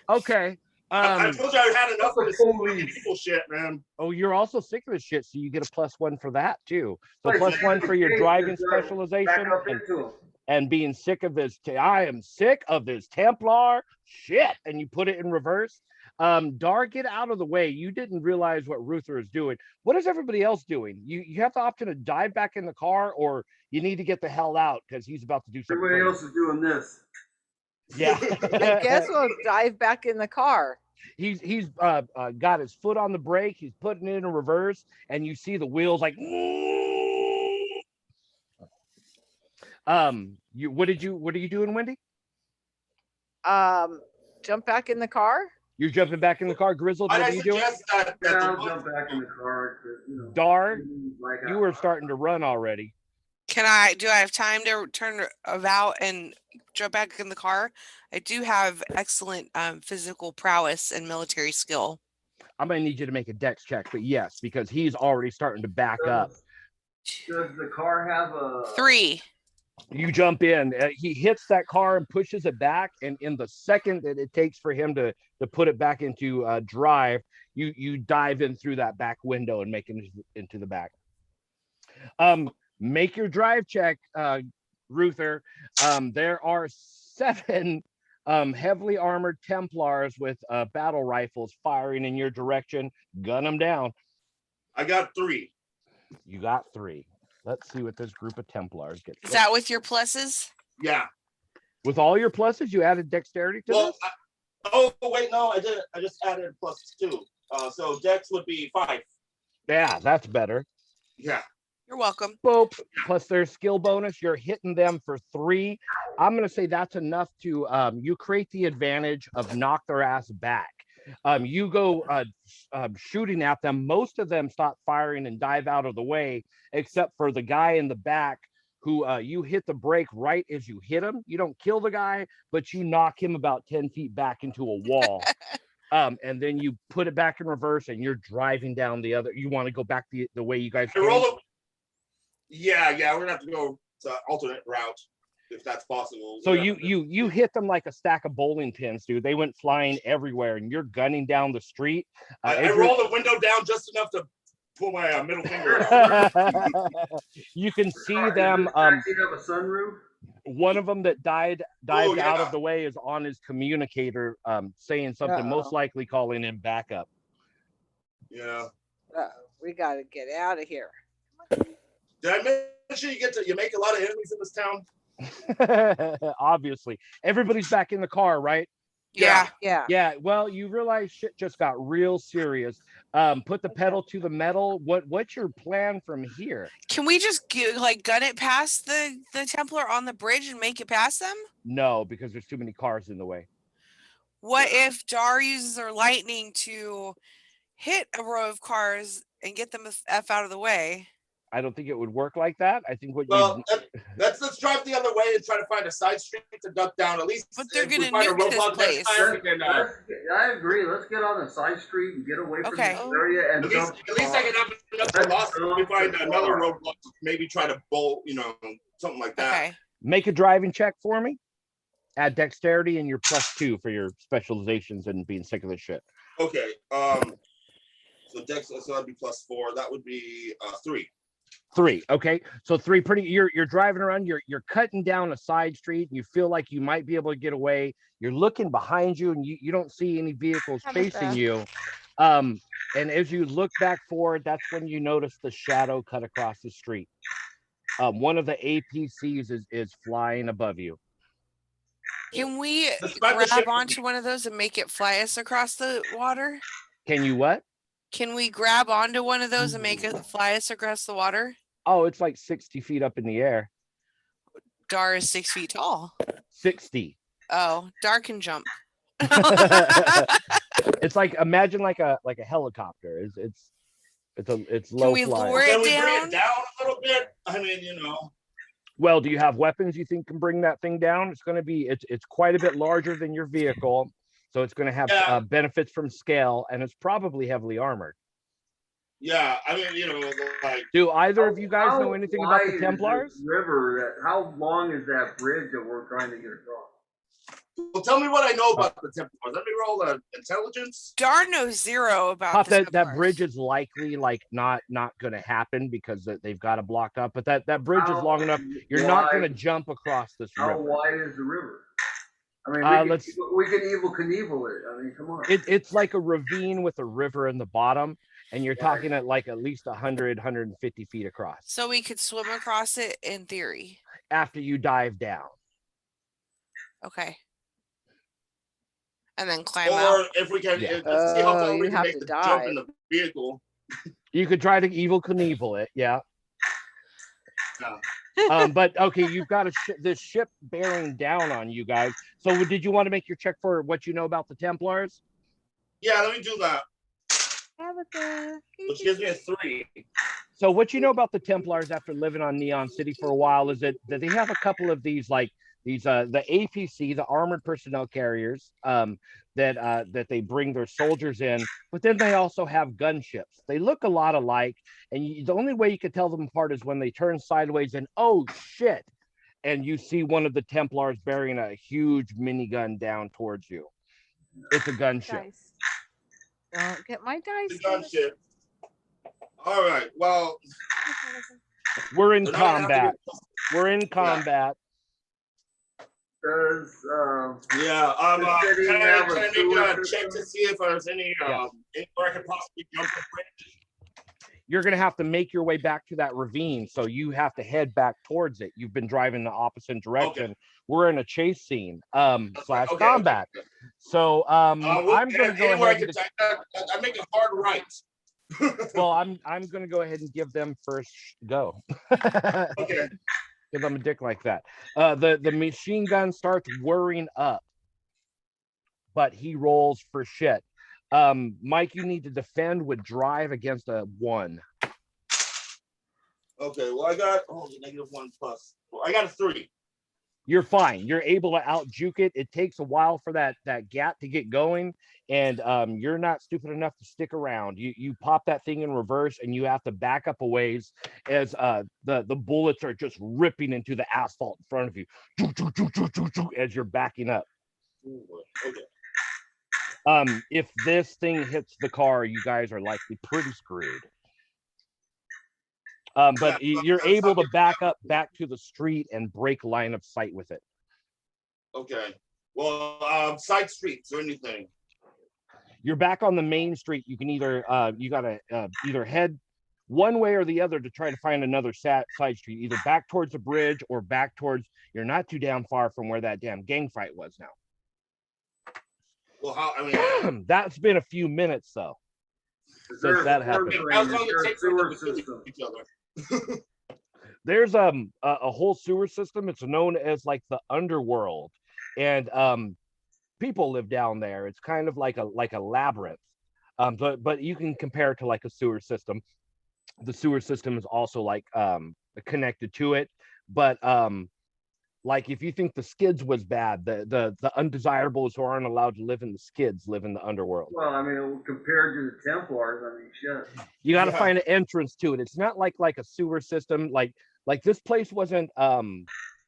Okay. I told you I had enough of this people shit, man. Oh, you're also sick of this shit, so you get a +1 for that too. So +1 for your driving specialization and being sick of this. I am sick of this Templar shit, and you put it in reverse. Dar, get out of the way. You didn't realize what Ruther is doing. What is everybody else doing? You have the option to dive back in the car, or you need to get the hell out because he's about to do something. Everybody else is doing this. Yeah. I guess we'll dive back in the car. He's got his foot on the brake. He's putting it in reverse, and you see the wheels like. What are you doing, Wendy? Jump back in the car. You're jumping back in the car, Grizzled. What are you doing? I'll jump back in the car. Dar, you were starting to run already. Do I have time to turn about and jump back in the car? I do have excellent physical prowess and military skill. I'm gonna need you to make a dex check, but yes, because he's already starting to back up. Does the car have a 3? You jump in. He hits that car and pushes it back, and in the second that it takes for him to put it back into drive, you dive in through that back window and make it into the back. Make your drive check, Ruther. There are 7 heavily armored Templars with battle rifles firing in your direction. Gun them down. I got 3. You got 3. Let's see what this group of Templars gets. Is that with your pluses? Yeah. With all your pluses, you added dexterity to this? Wait, no, I didn't. I just added +2. So dex would be 5. Yeah, that's better. Yeah. You're welcome. Boop. Plus their skill bonus, you're hitting them for 3. I'm going to say that's enough to you create the advantage of knock their ass back. You go shooting at them. Most of them stop firing and dive out of the way, except for the guy in the back who you hit the brake right as you hit him. You don't kill the guy, but you knock him about 10 feet back into a wall. And then you put it back in reverse and you're driving down the other. You want to go back the way you guys came? Yeah, we're gonna have to go to alternate route if that's possible. So you hit them like a stack of bowling pins, dude. They went flying everywhere, and you're gunning down the street. I rolled the window down just enough to pull my middle finger. You can see them. Have a sunroof. One of them that dived out of the way is on his communicator, saying something, most likely calling in backup. Yeah. We got to get out of here. Did I mention you make a lot of enemies in this town? Obviously, everybody's back in the car, right? Yeah. Well, you realize shit just got real serious. Put the pedal to the metal. What's your plan from here? Can we just gun it past the Templar on the bridge and make it past them? No, because there's too many cars in the way. What if Dar uses her lightning to hit a row of cars and get them the F out of the way? I don't think it would work like that. I think let's drive the other way and try to find a side street to duck down. At least, but they're gonna nuke this place. I agree. Let's get on the side street and get away from this area. And at least I can have enough velocity to find another roadblock. Maybe try to bolt, something like that. Okay. Make a driving check for me. Add dexterity and your +2 for your specializations and being sick of this shit. Okay. So dex, so that'd be +4. That would be 3. 3. Okay, so 3 pretty. You're driving around. You're cutting down a side street, and you feel like you might be able to get away. You're looking behind you, and you don't see any vehicles chasing you. And as you look back forward, that's when you notice the shadow cut across the street. One of the APCs is flying above you. Can we Describe the ship. grab onto one of those and make it fly us across the water? Can you what? Can we grab onto one of those and make it fly us across the water? Oh, it's like 60 feet up in the air. Dar is 6 feet tall. 60. Oh, Dar can jump. It's like, imagine like a helicopter. It's low Can we flying. lower Can it we bring down? it down a little bit? I mean, you know. Well, do you have weapons you think can bring that thing down? It's going to be, it's quite a bit larger than your vehicle, so it's going to have benefits from scale, and it's probably heavily armored. Yeah, I mean, you know, like. Do either of you guys How know anything about the wide is Templars? this river, how long is that bridge that we're trying to get across? Well, tell me what I know about the Templars. Let me roll intelligence. Dar knows 0 about Pop, the that bridge is likely like not going to happen because they've got to block up. But that bridge is long enough. You're not going to jump across this How river. wide is the river? I mean, Let's. we can Evil Knievel it. I mean, come on. It's like a ravine with a river in the bottom, and you're talking at like at least 100, 150 feet across. So we could swim across it in theory. After you dive down. Okay. And then climb Or out. if we can, Yeah. let's see how far you we can have make to the dive. jump in the vehicle. You could try to Evil Knievel it, yeah. Yeah. But okay, you've got this ship bearing down on you guys. So did you want to make your check for what you know about the Templars? Yeah, let me do that. Tabitha, Which gives me a 3. So what you know about the Templars after living on Neon City for a while is that they have a couple of these the APC, the armored personnel carriers, that they bring their soldiers in, but then they also have gunships. They look a lot alike, and the only way you can tell them apart is when they turn sideways and oh shit, and you see one of the Templars bearing a huge minigun down towards you. It's a gunship. dice. Don't get my dice. The gunship. All right. Well, We're in they're not gonna have to combat. get- We're in combat. Does Yeah. The city Can have a I make sewer a check system? to see if there's any Yeah. where I could possibly jump the bridge? You're going to have to make your way back to that ravine, so you have to head back towards it. You've been driving the opposite direction. We're in a chase scene slash Okay, combat. okay. So I'm going to go anywhere ahead I make a hard right. well, I'm going to go ahead and give them first go. Okay. Give them a dick like that. The machine gun starts whirring up, but he rolls for shit. Mike, you need to defend with drive against a 1. Okay. Well, I got -1 plus. Well, I got a 3. You're fine. You're able to out juke it. It takes a while for that gap to get going, and you're not stupid enough to stick around. You pop that thing in reverse, and you have to back up a ways as the bullets are just ripping into the asphalt in front of you as you're backing up. Okay. If this thing hits the car, you guys are likely pretty screwed. But you're able to back up back to the street and break line of sight with it. Okay. Well, side streets or anything. You're back on the main street. You can either you gotta either head one way or the other to try to find another side street, either back towards the bridge or back towards. You're not too damn far from where that damn gang fight was now. Well, That's been a few minutes though. Since that happened. I was on Is there the a tape sewer with system? each other. There's a whole sewer system. It's known as like the underworld, and people live down there. It's kind of like a labyrinth, but you can compare it to like a sewer system. The sewer system is also like connected to it, but like if you think the skids was bad, the undesirables who aren't allowed to live in the skids live in the underworld. Well, I mean, compared to the Templars, I mean, shit. You got to find an entrance to it. It's not like a sewer system. Like this place wasn't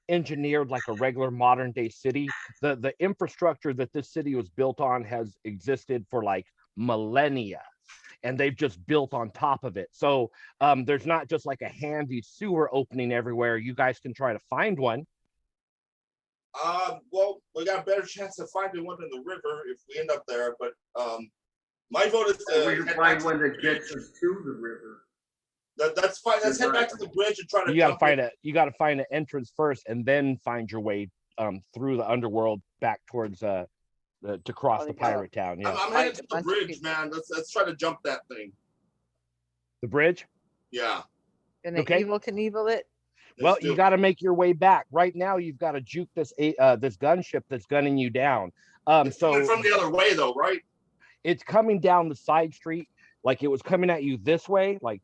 engineered like a regular modern day city. The infrastructure that this city was built on has existed for like millennia. and they've just built on top of it. So there's not just like a handy sewer opening everywhere. You guys can try to find one. Well, we got a better chance of finding one in the river if we end up there. But my vote is We to can head find back to one the that gets us to the river. That's fine. Let's head back to the bridge and try to. You got to find an entrance first, and then find your way through the underworld back towards to cross the pirate town. Yeah, I'm headed to the bridge, man. Let's try to jump that thing. the bridge. Yeah. Gonna Okay. evil Knievel it. Well, you got to make your way back. Right now, you've got to juke this this gunship that's gunning you down. It's coming from the other way, though, right? It's coming down the side street, like it was coming at you this way, like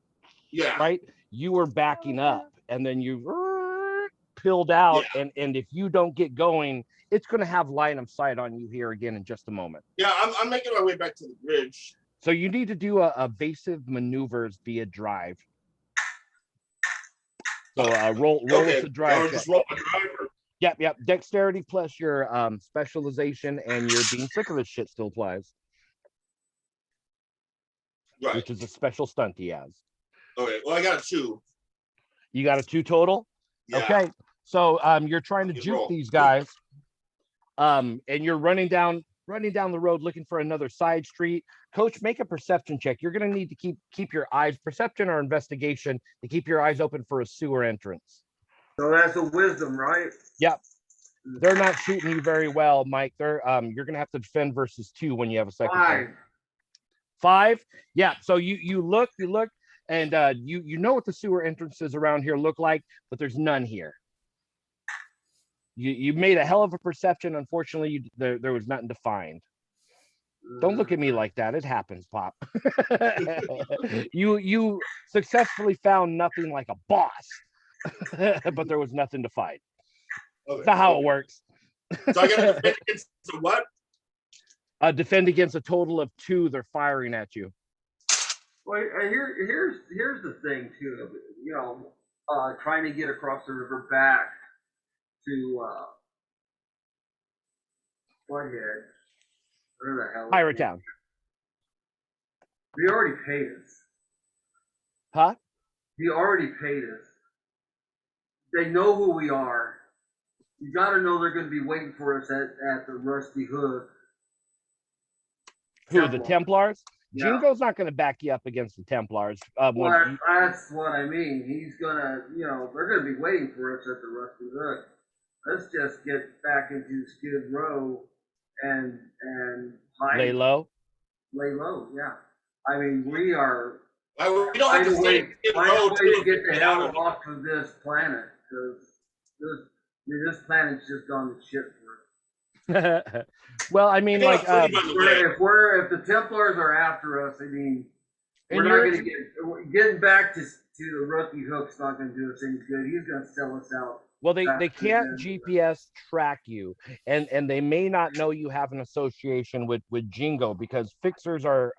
Yeah. right. You were backing up, and then you peeled out, and if you don't get going, it's going to have line of sight on you here again in just a moment. Yeah, I'm making my way back to the bridge. So you need to do a evasive maneuvers via drive. So roll Okay. us a drive. Just roll a driver. Yep. Dexterity plus your specialization and your being sick of this shit still applies. Right. Which is a special stunt he has. Okay. Well, I got a 2. You got a 2 total? Yeah. Okay. So you're trying to juke these guys. And you're running down the road looking for another side street. Coach, make a perception check. You're going to need to keep your eyes, perception or investigation, to keep your eyes open for a sewer entrance. So that's a wisdom, right? Yep. They're not shooting you very well, Mike. They're you're going to have to defend versus 2 when you have a second. 5. 5? Yeah. So you look, and you know what the sewer entrances around here look like, but there's none here. You made a hell of a perception. Unfortunately, there was nothing to find. Don't look at me like that. It happens, Pop. You successfully found nothing like a boss, but there was nothing to find. Okay. That's not how it works. So I got to defend against the what? Defend against a total of 2. They're firing at you. Well, here's the thing too. You know, trying to get across the river back to Bloodhead. Where the hell? Pirate Town. He already paid us. Huh? He already paid us. They know who we are. You got to know they're going to be waiting for us at the Rusty Hook. Who, the Templars? Yeah. Jingo's not going to back you up against the Templars. Well, that's what I mean. He's gonna, they're gonna be waiting for us at the Rusty Hook. Let's just get back into Skid Row and hide. Lay low. Lay low, yeah. I mean, we are. We don't have to stay to get the hell off of this planet, because this planet's just gone to shit for us. Well, I mean, like, if the Templars are after us, I mean, we're not going to getting back to the Rusty Hook's not going to do us any good. He's going to sell us out. Well, they can't GPS track you, and they may not know you have an association with Jingo, because fixers are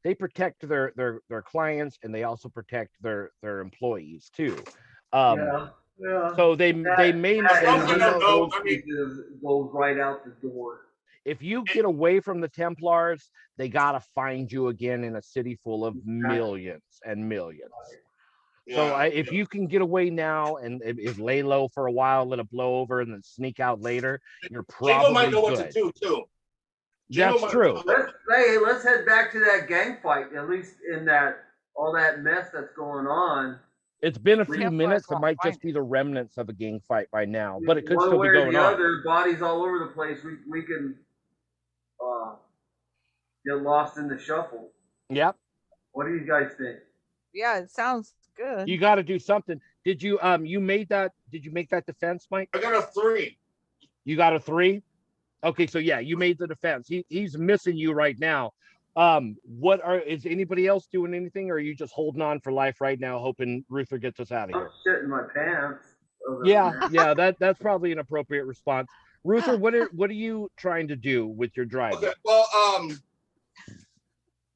they protect their clients, and they also protect their employees too. Yeah. So they may not. Goes right out the door. If you get away from the Templars, they gotta find you again in a city full of millions and millions. So if you can get away now and lay low for a while, let it blow over, and then sneak out later, you're probably Jingo might know good. what to do too. That's true. Let's head back to that gang fight. At least in all that mess that's going on. It's been a few minutes. It might just be the remnants of a gang fight by now, but it could One still way be or going the on. other, bodies all over the place. We can get lost in the shuffle. Yep. What do you guys think? Yeah, it sounds good. You got to do something. Did you make that defense, Mike? I got a 3. You got a 3? Okay, so yeah, you made the defense. He's missing you right now. Is anybody else doing anything, or are you just holding on for life right now, hoping Ruther gets us out of here? I'm shitting my pants. Yeah, that's probably an appropriate response. Ruther, what are you trying to do with your driving? Okay, well,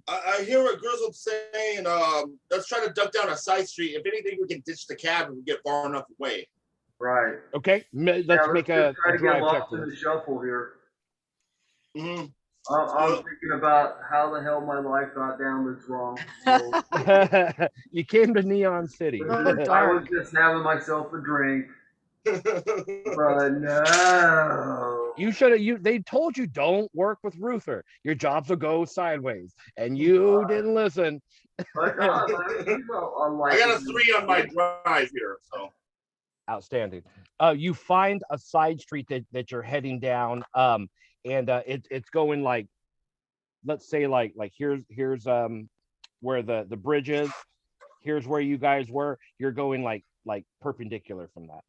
I hear what Grizzle's saying. Let's try to duck down a side street. If anything, we can ditch the cab and get far enough away. Right. Okay, let's make a try to drive get check. lost in the shuffle here. Mm-hmm. I'm thinking about how the hell my life got down this wrong road. You came to Neon City. Oh, I was dark. just having myself a drink, but no. You should have. They told you don't work with Ruther. Your jobs will go sideways, and you didn't listen. But no, he's I got a 3 on my drive here, so. Outstanding. You find a side street that you're heading down, and it's going like, let's say like here's where the bridge is. Here's where you guys were. You're going like perpendicular from that.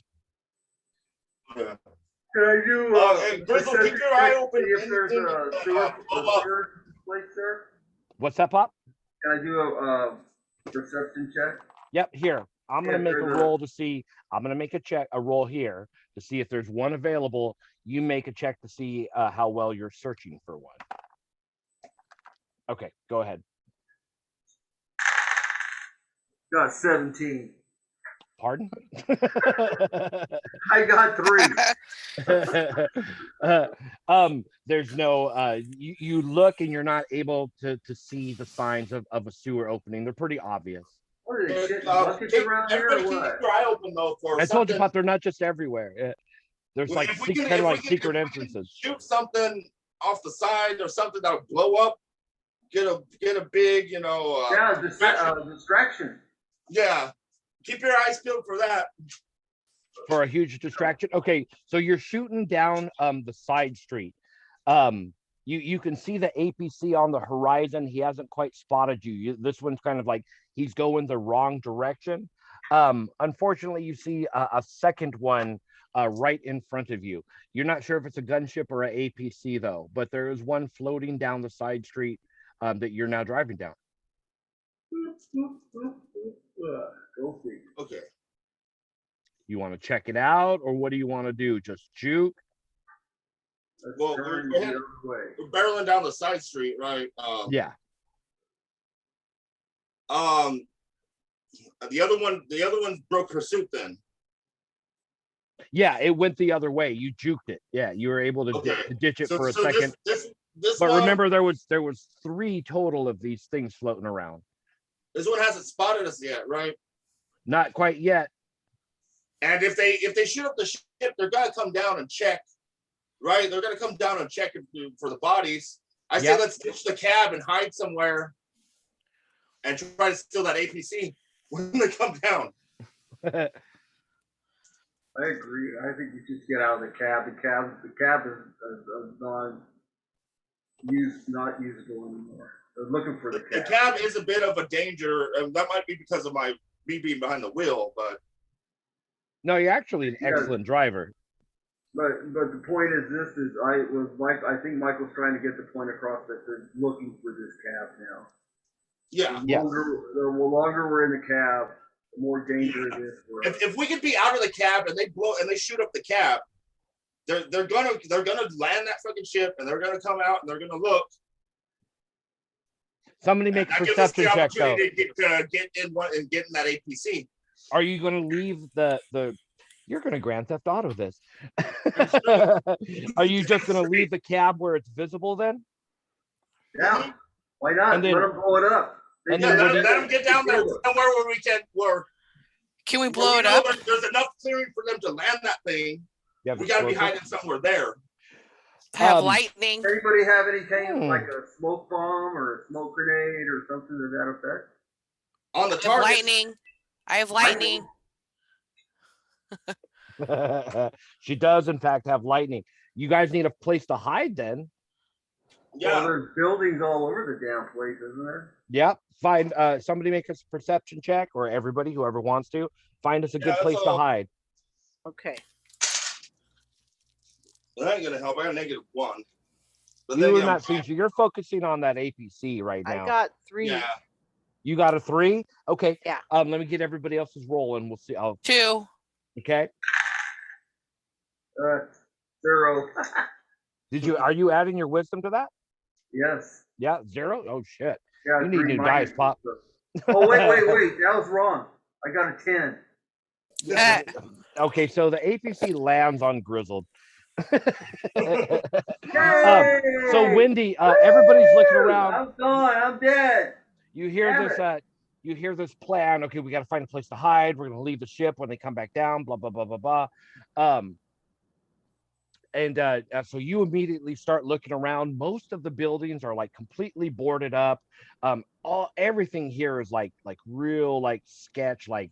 Can I do? And Grizzle, keep your eye open. See if there's a sewer place there. What's that, Pop? Can I do a perception check? Yep. Here, I'm gonna Yeah, make a there's roll to see. I'm gonna make a roll here to see if there's one available. You make a check to see how well you're searching for one. Okay, go ahead. Got 17. Pardon? I got 3. There's no you look and you're not able to see the signs of a sewer opening. They're pretty obvious. What are they shitting buckets around here or Everybody what? keep your eye open though for I told you something. about they're not just everywhere. There's Well, like if we can- kind of if we like can- secret if we can entrances. Shoot something off the side or something that'll blow up. Get a big, Yeah, distraction. yeah. Keep your eyes peeled for that. For a huge distraction. Okay, so you're shooting down the side street. You can see the APC on the horizon. He hasn't quite spotted you. This one's kind of like he's going the wrong direction. Unfortunately, you see a second one right in front of you. You're not sure if it's a gunship or an APC though, but there is one floating down the side street that you're now driving down. Go see. Okay. You want to check it out, or what do you want to do? Just juke? Let's Well, turn we're the other way. barreling down the side street, right? Yeah. The other one broke pursuit then. Yeah, it went the other way. You juked it. Yeah, you were able to, Okay. to ditch it So, for a so second. this But one, remember, there was 3 total of these things floating around. this one hasn't spotted us yet, right? Not quite yet. And if they shoot up the ship, they're gonna come down and check, right? They're gonna come down and check for the bodies. I say Yep. let's ditch the cab and hide somewhere, and try to steal that APC when they come down. I agree. I think you should get out of the cab. The cab is not usable anymore. They're looking for the The cab. cab is a bit of a danger, and that might be because of me being behind the wheel, but No, you're actually an Yeah. excellent driver. But the point is I think Michael's trying to get the point across that they're looking for this cab now. yeah. The Yes. longer we're in the cab, the more danger it is for us. If we could be out of the cab and they shoot up the cab, they're gonna land that fucking ship and they're gonna come out and they're gonna look. Somebody make a That gives us perception the check, though. opportunity to get in that APC. Are you going to leave the? You're going to Grand Theft Auto this. Are you just going to leave the cab where it's visible then? Yeah. Why not? And then- Let them blow it up. and Yeah, then what do let them get down there somewhere where we can Can we where blow we it know up? There's enough clearing for them to land that thing. You have We gotta be explosive? hiding somewhere there. Have lightning. Anybody have anything Hmm. like a smoke bomb or a smoke grenade or something to that effect? On the I have target. lightning. I have lightning. She does, in fact, have lightning. You guys need a place to hide then. Yeah. Well, there's buildings all over the damn place, isn't there? Yep. Find somebody make us a perception check, or everybody, whoever wants to, find us a good Yeah, place to so- hide. Okay. That ain't gonna help. I got -1. But You then are again, not seeing. You're focusing on that APC right I now. got 3. yeah. You got a 3. Okay. Yeah. Let me get everybody else's roll, and we'll see. 2. Okay. 0. Are you adding your wisdom to that? Yes. Yeah, 0. Oh shit. Yeah, You need 3 new minus. dice, Pop. Oh, wait. That was wrong. I got a 10. Okay, so the APC lands on Grizzled. So Wendy, everybody's looking around. I'm gone. I'm dead. You hear Damn this? You hear this plan? Okay, we got to find a place to hide. We're gonna leave the ship when they come back down. Blah blah blah blah blah. So you immediately start looking around. Most of the buildings are like completely boarded up. Everything here is like real like sketch, like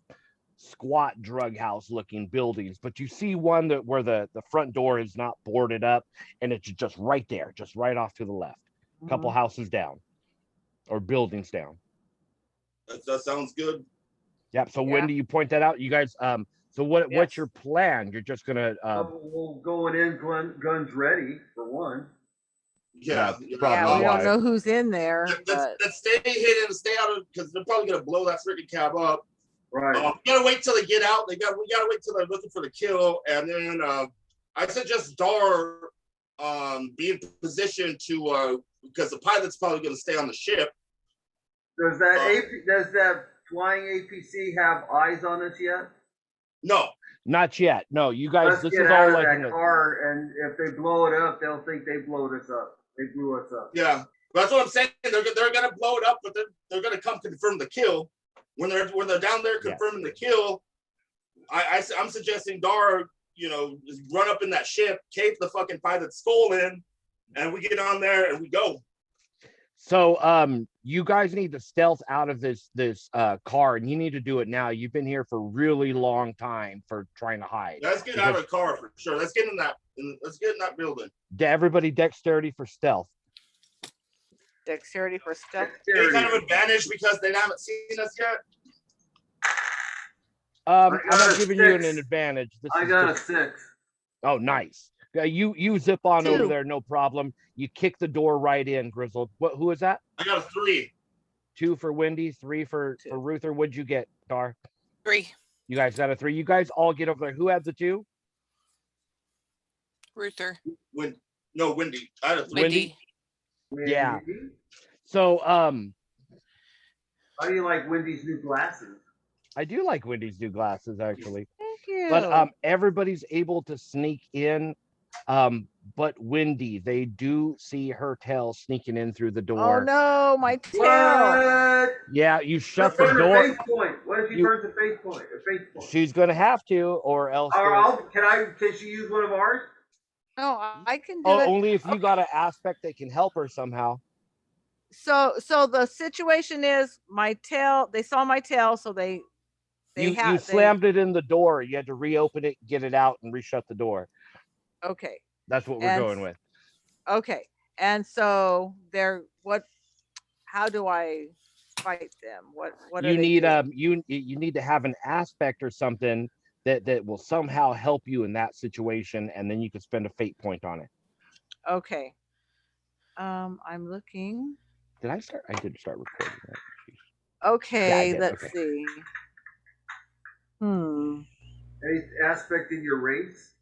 squat drug house looking buildings. But you see one that where the front door is not boarded up, and it's just right there, just right off to the left, a couple houses down or buildings down. That sounds good. Yep. So when do you point that out? You guys. So what's your plan? You're just gonna we'll going in, guns ready for one. Yeah, we don't know who's in there. Let's stay hidden, stay out of, because they're probably gonna blow that freaking cab up. Right. We gotta wait till they get out. We gotta wait till they're looking for the kill, and then I suggest Dar be in position to because the pilot's probably gonna stay on the ship. Does that flying APC have eyes on us yet? No, not yet. No, you guys. Let's this get is out all of like that car, and if they blow it up, they'll think they blew us up. They blew us up. Yeah, that's what I'm saying. They're gonna blow it up, but they're gonna come confirm the kill. When they're down there confirming the kill, I'm suggesting Dar, just run up in that ship, cape the fucking pilot's skull in, and we get on there and we go. So you guys need to stealth out of this car, and you need to do it now. You've been here for a really long time for trying to hide. Let's get out of the car for sure. Let's get in that building. Everybody dexterity for stealth. Dexterity for stealth. Any kind of advantage because they haven't seen us yet? I'm not giving you an advantage. I got a 6. Oh, nice. You zip on 2. over there, no problem. You kick the door right in, Grizzled. Who is that? I got a 3. 2 for Wendy, 3 for Ruther. What'd you get, Dar? 3. You guys got a 3. You guys all get over there. Who had the 2? Ruther. Wendy. I had a 3. Wendy. Yeah. So how do you like Wendy's new glasses? I do like Wendy's new glasses, actually. Thank you. But everybody's able to sneak in. But Wendy, they do see her tail sneaking in through the door. Oh no, my tail! What? Yeah, you shut the door. Face point. What if she burns a face point? She's gonna have to, or else. Can she use one of ours? No, I can do it. Only if you got an aspect that can help her somehow. So the situation is my tail. They saw my tail, so they you slammed it in the door. You had to reopen it, get it out, and reshut the door. Okay. That's what we're going with. Okay. And so how do I fight them? What you need you need to have an aspect or something that will somehow help you in that situation, and then you can spend a fate point on it. Okay. I'm looking. Did I start? I did start recording that. Okay, let's see. Any aspect in your race?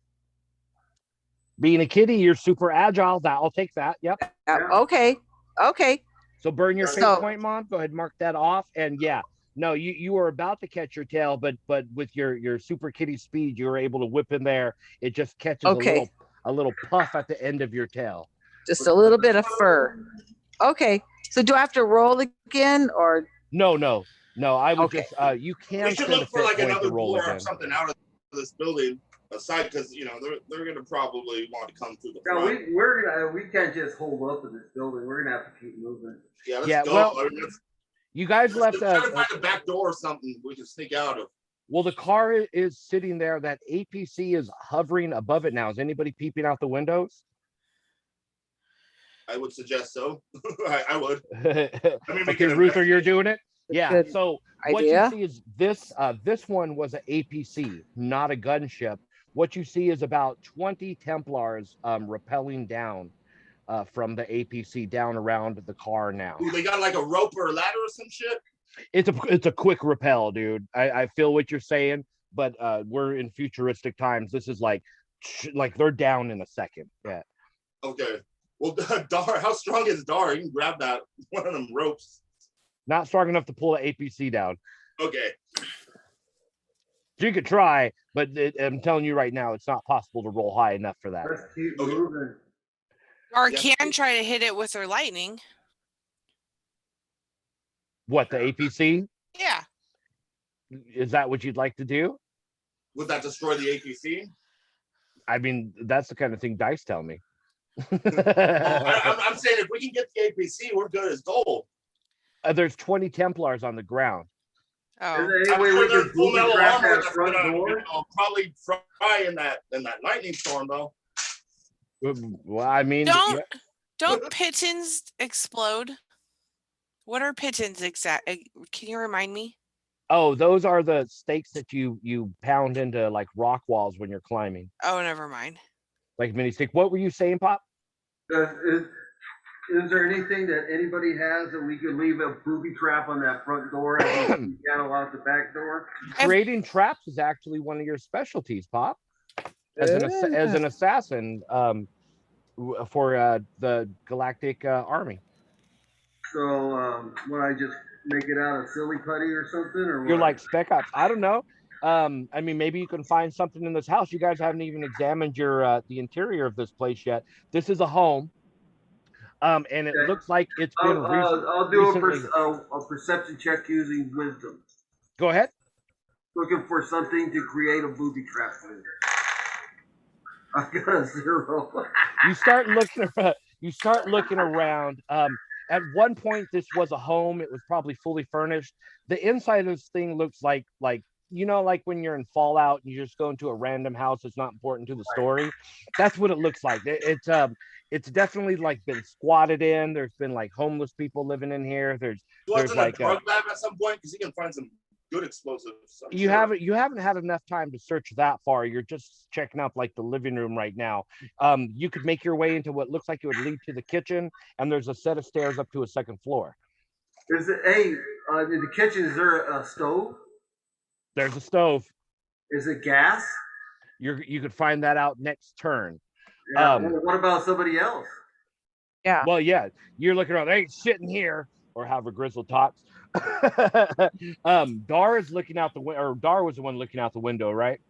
Being a kitty, you're super agile. I'll take that. Yep. Okay. So burn your fate point, Mom. Go ahead, mark that off. And no, you were about to catch your tail, but with your super kitty speed, you were able to whip in there. It just catches a little puff at the end of your tail. Just a little bit of fur. Okay. So do I have to roll again or? No. I would just you can. We should look for like another door or something out of this building aside, because they're gonna probably want to come through the front. We can't just hold up in this building. We're gonna have to keep moving. Yeah, let's go. Well, you guys left try to find a back door or something we can sneak out of. Well, the car is sitting there. That APC is hovering above it now. Is anybody peeping out the windows? I would suggest so. I would. Okay, Ruther, you're doing it? Yeah. So what you see is this one was an APC, not a gunship. What you see is about 20 Templars rappelling down from the APC down around the car now. Ooh, they got like a rope or a ladder or some shit? It's a quick rappel, dude. I feel what you're saying, but we're in futuristic times. This is like they're down in a second. Yeah. Okay. Well, Dar, how strong is Dar? You can grab that one of them ropes. Not strong enough to pull the APC down. Okay. So you could try, but I'm telling you right now, it's not possible to roll high enough for that. Let's keep Okay. moving. Or Yeah. can try to hit it with her lightning. What, the APC? Yeah. Is that what you'd like to do? Would that destroy the APC? I mean, that's the kind of thing dice tell me. I'm saying if we can get the APC, we're good as gold. There's 20 Templars on the ground. Is Oh. there any I'm way sure we there's can full booby metal trap armor that that's front gonna door? probably fry in that lightning storm though. Well, I mean, Don't don't pitons explode? What are pitons exact? Can you remind me? oh, those are the stakes that you pound into like rock walls when you're climbing, Oh, never mind. like mini stick. What were you saying, Pop? Is there anything that anybody has that we could leave a booby trap on that front door as we channel out the back door? Creating traps is actually one of your specialties, Pop. As an assassin, for the Galactic Army. So when I just make it out of silly putty or something, or what? You're like Spec Ops. I don't know. I mean, maybe you can find something in this house. You guys haven't even examined your the interior of this place yet. This is a home, and it Okay. looks like it's been. I'll do recently... a perception check using wisdom. Go ahead. Looking for something to create a booby trap with. I got a 0. You start looking around. You start looking around. At one point, this was a home. It was probably fully furnished. The inside of this thing looks like you know, like when you're in Fallout and you just go into a random house that's not important to the story. That's what it looks like. It's definitely like been squatted in. There's been like homeless people living in here. There's like a drug lab at some point because you can find some good explosives. You haven't had enough time to search that far. You're just checking out like the living room right now. You could make your way into what looks like it would lead to the kitchen, and there's a set of stairs up to a second floor. Is it in the kitchen? Is there a stove? There's a stove. Is it gas? You could find that out next turn. Yeah. What about somebody else? Yeah. Well, yeah, you're looking around. They ain't shitting here, or however Grizzle talks. Dar is looking out the window, or Dar was the one looking out the window, right?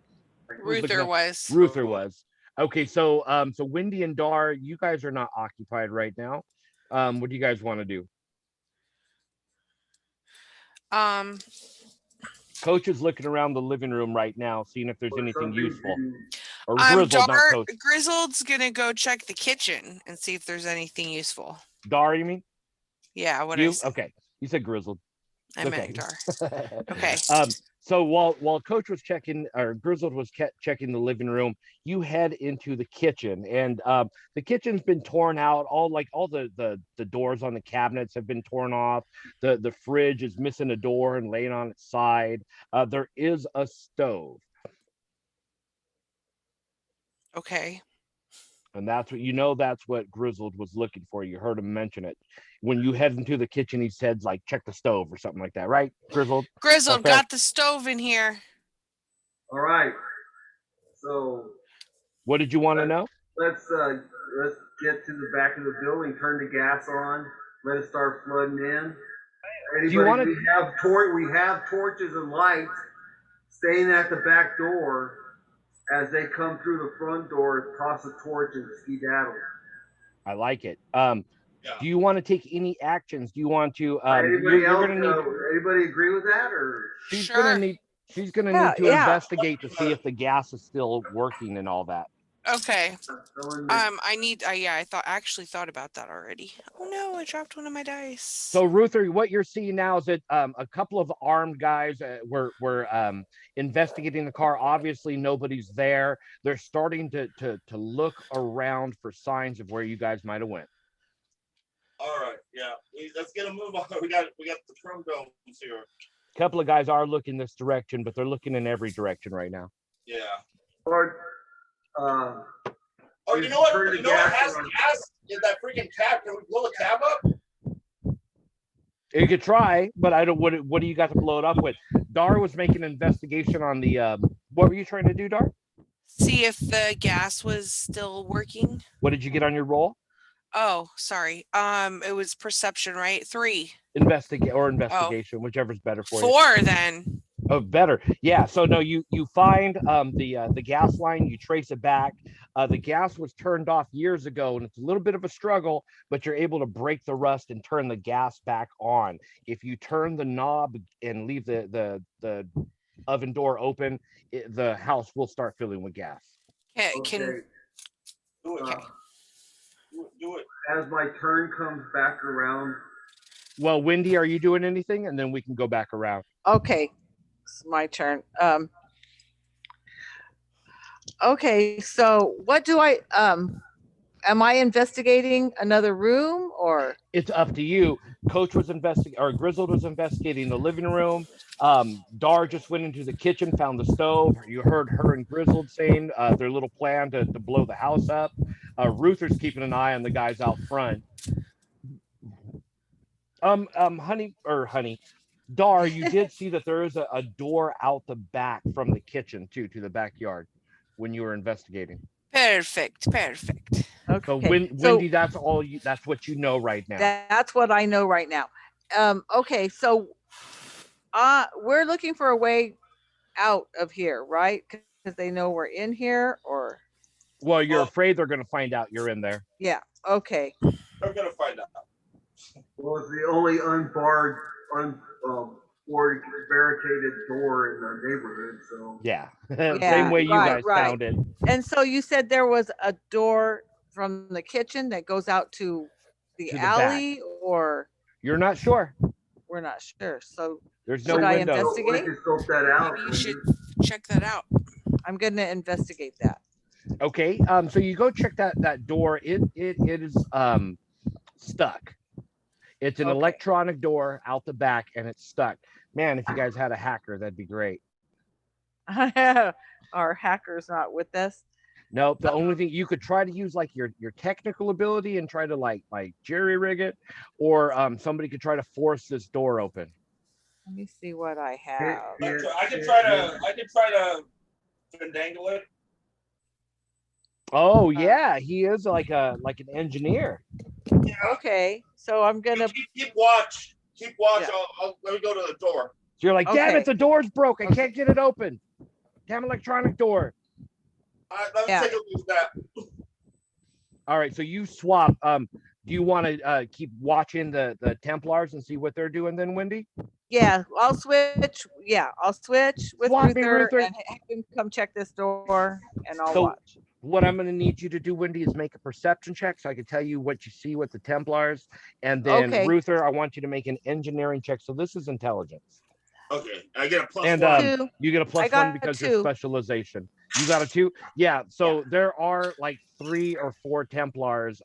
Ruther was. Ruther was. Okay, so so Wendy and Dar, you guys are not occupied right now. What do you guys want to do? Coach is looking around the living room right now, seeing if there's anything useful. Or Grizzled, not Coach. Grizzled's gonna go check the kitchen and see if there's anything useful. Dar, you mean? Yeah, what you? I said. Okay, you said Grizzled. I meant Dar. Okay. So while Coach was checking, or Grizzled was checking the living room, you head into the kitchen, and the kitchen's been torn out. All the doors on the cabinets have been torn off. The fridge is missing a door and laying on its side. There is a stove. Okay. And that's what Grizzled was looking for. You heard him mention it. When you head into the kitchen, he said, like, check the stove or something like that, right, Grizzled? Grizzled got the stove in here. All right. So what did you want to know? Let's get to the back of the building, turn the gas on, let it start flooding in. Anybody, do you want to? We have torches and lights staying at the back door. As they come through the front door, toss a torch and skedaddle. I like it. Do you want to take any actions? Do you want to? Anybody agree with that, or she's gonna need to investigate to see if the gas is still working and all that. Okay. I actually thought about that already. Oh no, I dropped one of my dice. So Ruther, what you're seeing now is that a couple of armed guys were investigating the car. Obviously, nobody's there. They're starting to look around for signs of where you guys might have went. All right, yeah. Let's get a move on. We got the chrome domes here. A couple of guys are looking this direction, but they're looking in every direction right now. Yeah. You know what? You know what has gas in that freaking cab? Can we blow the cab up? You could try, but I don't. What do you got to blow it up with? Dar was making an investigation on the. What were you trying to do, Dar? See if the gas was still working. What did you get on your roll? Oh, sorry. It was perception, right? 3. Investigation, whichever's better for you. 4 then. Oh, better. Yeah. So no, you find the gas line, you trace it back. The gas was turned off years ago, and it's a little bit of a struggle, but you're able to break the rust and turn the gas back on. If you turn the knob and leave the oven door open, the house will start filling with gas. Can Okay. Do it. Uh, Do it. as my turn comes back around, Well, Wendy, are you doing anything? And then we can go back around. Okay, it's my turn. Okay, so what do I am I investigating another room or? It's up to you. Coach was investigating, or Grizzled was investigating the living room. Dar just went into the kitchen, found the stove. You heard her and Grizzled saying their little plan to blow the house up. Ruther's keeping an eye on the guys out front. Honey, Dar, you did see that there is a door out the back from the kitchen too to the backyard when you were investigating. perfect. Okay. So Wendy, that's all you. That's what you know right now. That's what I know right now. Okay, so we're looking for a way out of here, right? Because they know we're in here, or Well, you're afraid they're going to find out you're in there. yeah. Okay. They're gonna find out. well, it's the only unbarred, barricaded door in the neighborhood. So Yeah. Yeah, Same way you guys right. found it. And so you said there was a door from the kitchen that goes out to the To the alley, or You're not sure. we're not sure. So There's no Should I window. invest- we can scope that out. Maybe you should check that out. I'm going to investigate that. Okay. So you go check that door. It is stuck. It's an Okay. electronic door out the back, and it's stuck. Man, if you guys had a hacker, that'd be great. Our hacker's not with us. Nope. The only thing you could try to use like your technical ability and try to like jerry rig it, or somebody could try to force this door open. Let me see what I have. I can try to fandangle it. Oh yeah, he is like an engineer. Yeah. Okay, so I'm gonna. Keep watch. Yeah. Let me go to the door. So you're like, damn Okay. it, the door's broke. I can't get it open. Damn electronic door. Let me Yeah. take a look at that. All right, so you swap. Do you want to keep watching the Templars and see what they're doing then, Wendy? Yeah, I'll switch. Yeah, I'll switch with Swap me, Ruther Ruther. and have him come check this door, and I'll So- watch. What I'm going to need you to do, Wendy, is make a perception check so I can tell you what you see with the Templars. And then, Okay. Ruther, I want you to make an engineering check. So this is intelligence. Okay, I get a plus And, one. Two. You get a I plus got one because a your two. specialization. You got a 2? Yeah. So there are like 3 or 4 Templars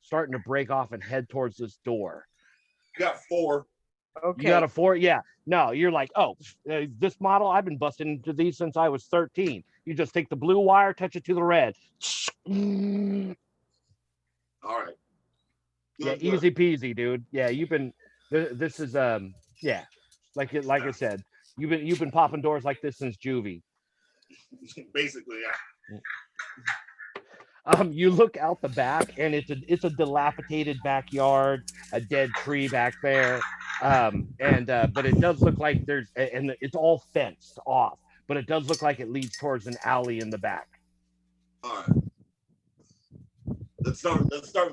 starting to break off and head towards this door. I got 4. Okay. You got a 4? Yeah. No, you're like, oh, this model, I've been busting into these since I was 13. You just take the blue wire, touch it to the red. All right. Yeah, Good. easy peasy, dude. Yeah, you've been. This is yeah, like I said, you've been popping doors like this since juvie. Basically, yeah. You look out the back, and it's a dilapidated backyard, a dead tree back there, but it does look like and it's all fenced off, but it does look like it leads towards an alley in the back. All right. Let's start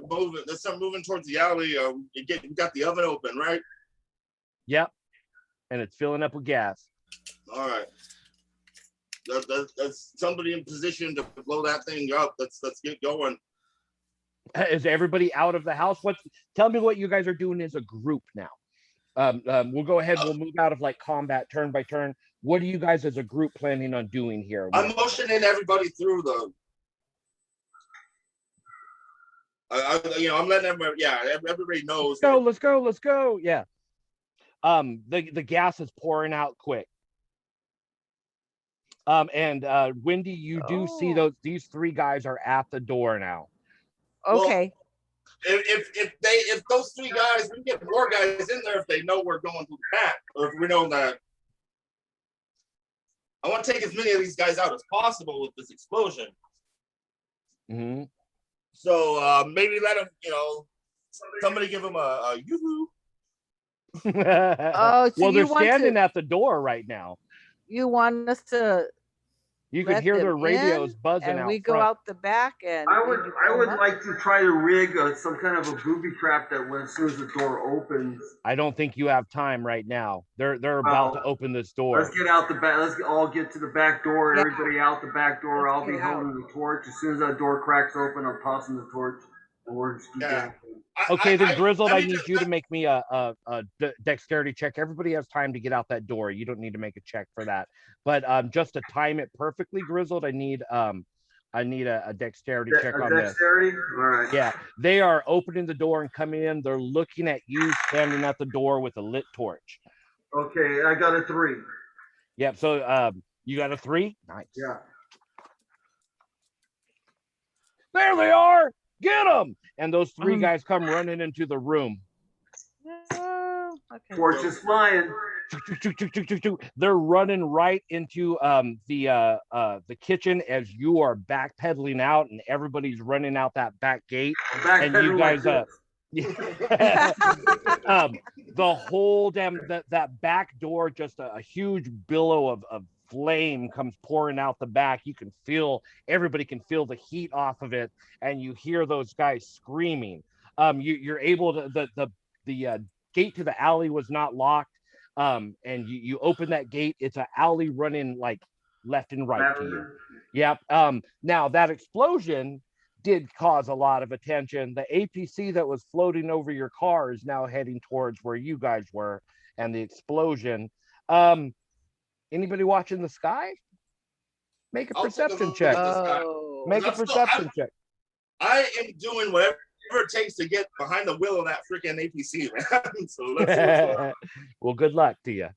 moving. Let's start moving towards the alley. You got the oven open, right? Yep, and it's filling up with gas. All right. That's somebody in position to blow that thing up. Let's get going. Is everybody out of the house? Tell me what you guys are doing as a group now. We'll go ahead. We'll move out of like combat turn by turn. What are you guys as a group planning on doing here? I'm motioning everybody through the. I'm letting everybody. Yeah, everybody knows. Let's go. Yeah. The gas is pouring out quick. And Wendy, you do see these 3 guys are at the door now. Okay. If those 3 guys, we can get more guys in there if they know we're going through the back, or if we know that. I want to take as many of these guys out as possible with this explosion. Mm-hmm. So maybe let them, somebody give them a yoo-hoo. Oh, so well, they're you want standing to? at the door right now. you want us to You can let hear them their radios in, buzzing and out we go front. out the back and I maybe would pull 'em up? like to try to rig some kind of a booby trap that when as soon as the door opens. I don't think you have time right now. They're about to open this door. Let's get out the back. Let's all get to the back door. Yeah. Everybody out the back door. Let's I'll be get out. holding the torch. As soon as that door cracks open, I'm tossing the torch, and we're just keep Yeah. going. Okay, then Grizzled, I mean, need you to make me a dexterity check. Everybody has time to get out that door. You don't need to make a check for that. But just to time it perfectly, Grizzled, I need a dexterity check on this. Dexterity? All right. Yeah, they are opening the door and coming in. They're looking at you standing at the door with a lit torch. Okay, I got a 3. Yep. So you got a 3? Nice. Yeah. There they are. Get them! And those 3 guys come running into the room. Okay. Torch is flying. They're running right into the kitchen as you are backpedaling out, and everybody's running out that back gate. And you guys the whole that back door, just a huge billow of flame comes pouring out the back. You can feel, everybody can feel the heat off of it, and you hear those guys screaming. You're able to, the gate to the alley was not locked, and you open that gate. It's an alley running like left and right to you. Yep. Now that explosion did cause a lot of attention. The APC that was floating over your car is now heading towards where you guys were, and the explosion. Anybody watching the sky? Make a perception check. Make a perception check. I am doing whatever it takes to get behind the wheel of that freaking APC, man. So let's see what's going on. Well, good luck to you.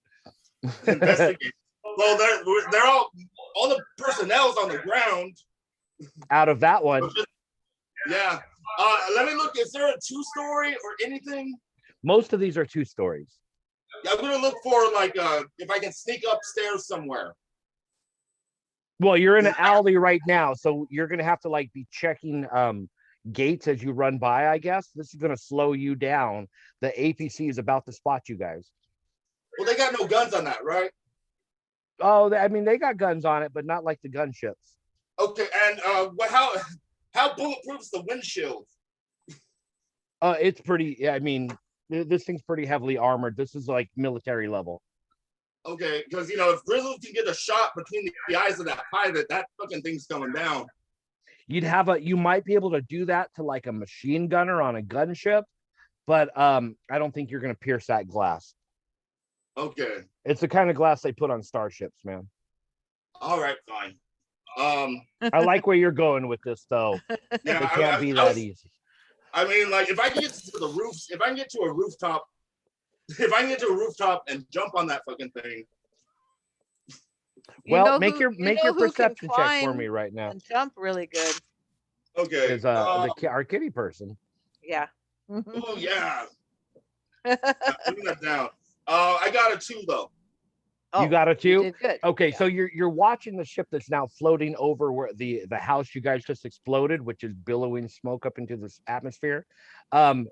Investigate. Well, they're all the personnel's on the ground. Out of that one. Yeah. Let me look. Is there a 2-story or anything? Most of these are 2 stories. Yeah, I'm gonna look for like if I can sneak upstairs somewhere. Well, you're in an alley right now, so you're gonna have to like be checking gates as you run by, I guess. This is gonna slow you down. The APC is about to spot you guys. Well, they got no guns on that, right? Oh, I mean, they got guns on it, but not like the gunships. Okay, and how bulletproof is the windshield? It's pretty. Yeah, I mean, this thing's pretty heavily armored. This is like military level. Okay, because if Grizzle can get a shot between the eyes of that pilot, that fucking thing's coming down. You might be able to do that to like a machine gunner on a gunship, but I don't think you're gonna pierce that glass. Okay. It's the kind of glass they put on starships, man. All right, fine. I like where you're going with this, though. Yeah, it can't be that easy. I mean, like, if I can get to the roofs, if I can get to a rooftop and jump on that fucking thing. Well, make your perception check for me right now. And jump really good. Okay. Is our kitty person. Yeah. Oh yeah. Putting that down. I got a 2 though. You got a 2? You did good. Okay, Yeah. so you're watching the ship that's now floating over where the house you guys just exploded, which is billowing smoke up into this atmosphere. And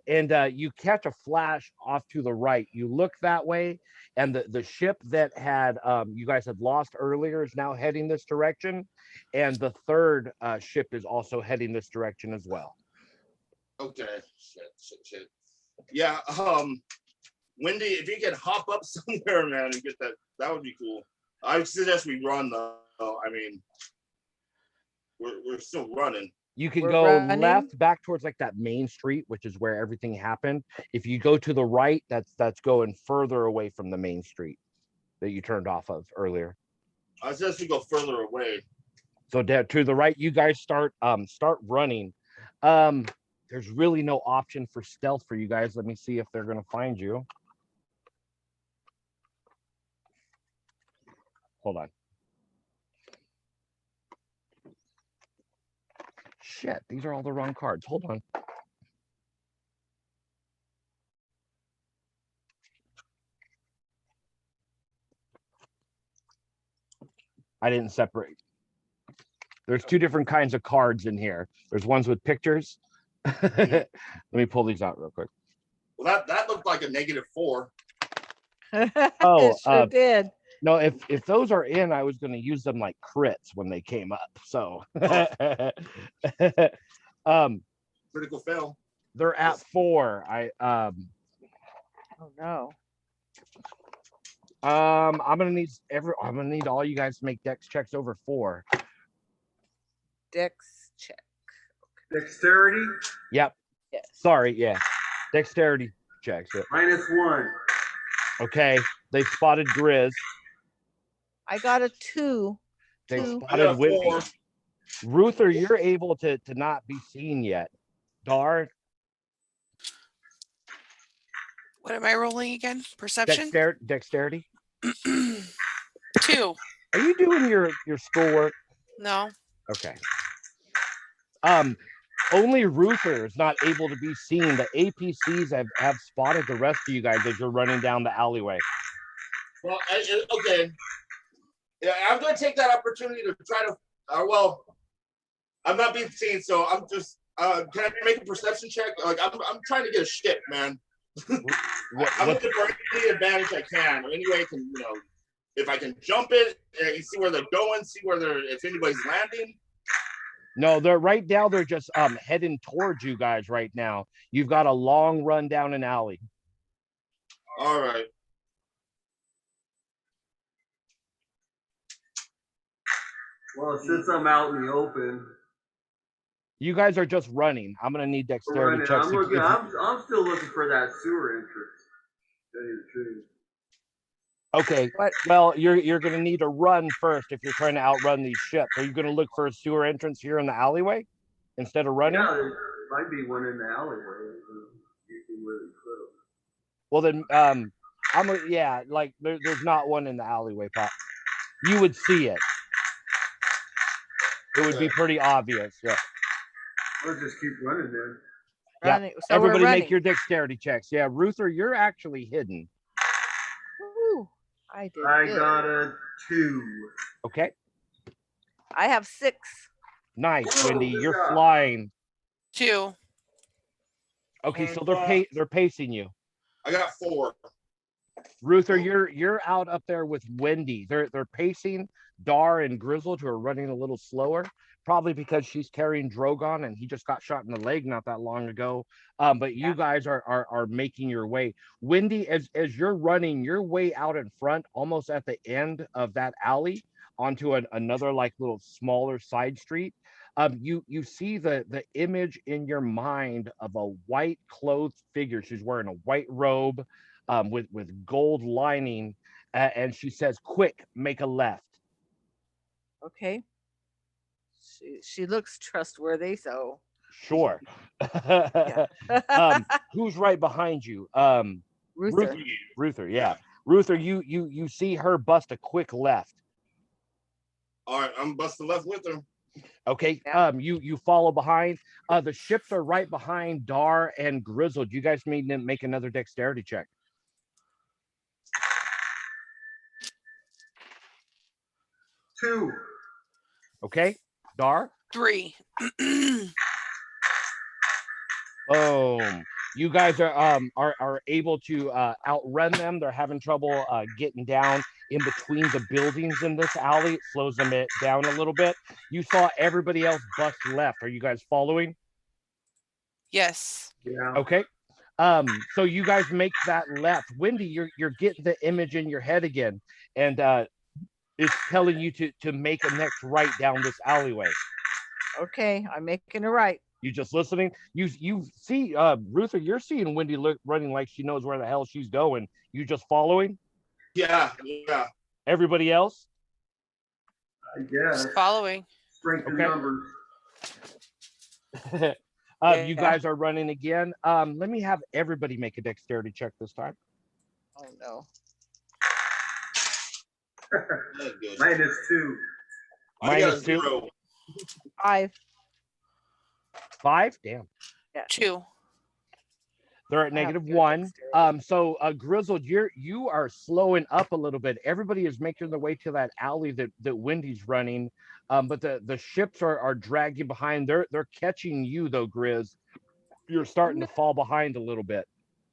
you catch a flash off to the right. You look that way, and the ship that had you guys had lost earlier is now heading this direction, and the third ship is also heading this direction as well. Okay. Shit. Yeah. Wendy, if you can hop up somewhere, man, and get that would be cool. I suggest we run though. I mean, we're still running. You can go left back towards like that main street, which is where everything happened. If you go to the right, that's going further away from the main street that you turned off of earlier. I suggest we go further away. So to the right, you guys start running. There's really no option for stealth for you guys. Let me see if they're gonna find you. Hold on. Shit, these are all the wrong cards. Hold on. I didn't separate. There's 2 different kinds of cards in here. There's ones with pictures. Let me pull these out real quick. Well, that looked like a -4. Oh, it sure did. No, if those are in, I was going to use them like crits when they came up. So, Critical fail. they're at 4. Oh no. I'm gonna need all you guys to make dex checks over 4. Dex check. Dexterity Yep. Yes. Sorry. Yeah. Dexterity checks. Yeah. -1. Okay. They spotted Grizz. I got a 2. They Two. I spotted got a Whitney. 4. Ruther, you're able to not be seen yet. Dar, What am I rolling again? Perception? dexterity. 2. Are you doing your schoolwork? No. Okay. Only Ruther is not able to be seen. The APCs have spotted the rest of you guys as you're running down the alleyway. Well, okay. Yeah, I'm going to take that opportunity to try to. Well, I'm not being seen, so I'm just. Can I make a perception check? Like I'm trying to get a ship, man. I'm looking for any advantage I can, or any way I can, if I can jump it, and see where they're going, see where if anybody's landing. No, they're right now. They're just heading towards you guys right now. You've got a long run down an alley. All right. Well, since I'm out in the open, You guys are just running. I'm gonna need dexterity checks. I'm still looking for that sewer entrance. Tell you the truth. Okay. What? Well, you're gonna need to run first if you're trying to outrun these ships. Are you gonna look for a sewer entrance here in the alleyway instead of running? Yeah, there might be one in the alleyway. You can really put them. Well then, there's not one in the alleyway, Pop. You would see it. It would be pretty obvious. Yeah. I'll just keep running then. Yeah. Running. So Everybody we're make running. your dexterity checks. Yeah, Ruther, you're actually hidden. Woo, I did. I good. got a 2. Okay. I have 6. Nice, Whoa, Wendy. good You're job. flying. 2. Okay, so And, they're pacing you. I got 4. Ruther, you're out up there with Wendy. They're pacing. Dar and Grizzled, who are running a little slower, probably because she's carrying Drogon and he just got shot in the leg not that long ago. But you guys are making your way. Wendy, as you're running your way out in front, almost at the end of that alley, onto another like little smaller side street. You see the image in your mind of a white clothed figure. She's wearing a white robe. With gold lining, and she says, "Quick, make a left." Okay. She looks trustworthy, so. Sure. Yeah. Who's right behind you? Ruther. Ruther, yeah. Ruther, you see her bust a quick left. All right, I'm busting left with her. Okay. Yeah. You follow behind. The ships are right behind Dar and Grizzled. You guys need to make another dexterity check. 2. Okay. Dar. 3. Boom. You guys are able to outrun them. They're having trouble getting down in between the buildings in this alley. It slows them down a little bit. You saw everybody else bust left. Are you guys following? Yes. Yeah. Okay. So you guys make that left. Wendy, you're getting the image in your head again, and it's telling you to make a next right down this alleyway. Okay, I'm making it right. You just listening. You see, Ruther, you're seeing Wendy running like she knows where the hell she's going. You just following. Yeah. Everybody else. I guess. Just following. Strength in Okay. numbers. You guys are running again. Let me have everybody make a dexterity check this time. Oh no. That's good. -2. I got a -2. 0. 5. 5. Damn. 2. They're at I have -1. good dexterity. So Grizzled, you are slowing up a little bit. Everybody is making their way to that alley that Wendy's running. But the ships are dragging behind. They're catching you though, Grizz. You're starting to fall behind a little bit.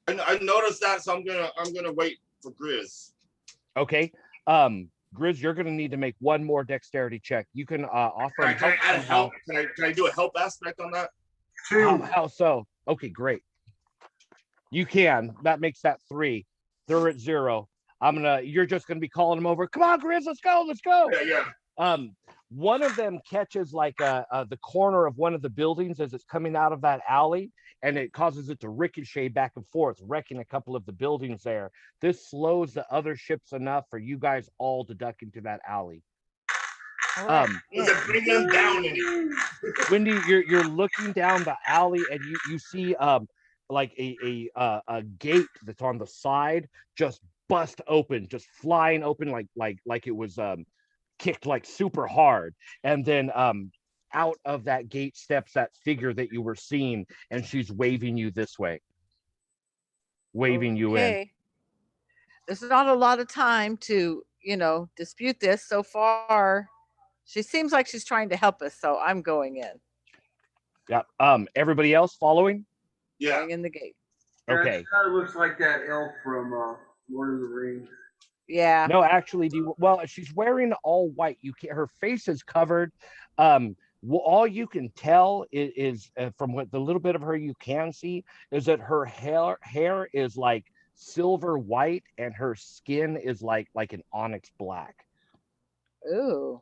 I noticed that, so I'm gonna wait for Grizz. Okay. Grizz, you're going to need to make one more dexterity check. You can offer him Can I add somehow. help? Can I do a help aspect on that? How so? Okay, great. You can. That makes that 3. They're at 0. You're just gonna be calling them over. Come on, Grizz, let's go, let's go. Yeah. One of them catches like the corner of one of the buildings as it's coming out of that alley, and it causes it to ricochet back and forth, wrecking a couple of the buildings there. This slows the other ships enough for you guys all to duck into that alley. Right. Does it bring them down any? Wendy, you're looking down the alley and you see like a gate that's on the side just bust open, just flying open like it was kicked like super hard, and then out of that gate steps that figure that you were seeing, and she's waving you this way, waving you in. There's not a lot of time to, dispute this. So far, she seems like she's trying to help us, so I'm going in. Yep. Everybody else following? Yeah. Going in the gate. Okay. It kind of looks like that elf from Lord of the Rings. Yeah. No, actually, well, she's wearing all white. You can't. Her face is covered. All you can tell is from what the little bit of her you can see is that her hair is like silver white, and her skin is like an onyx black. Ooh.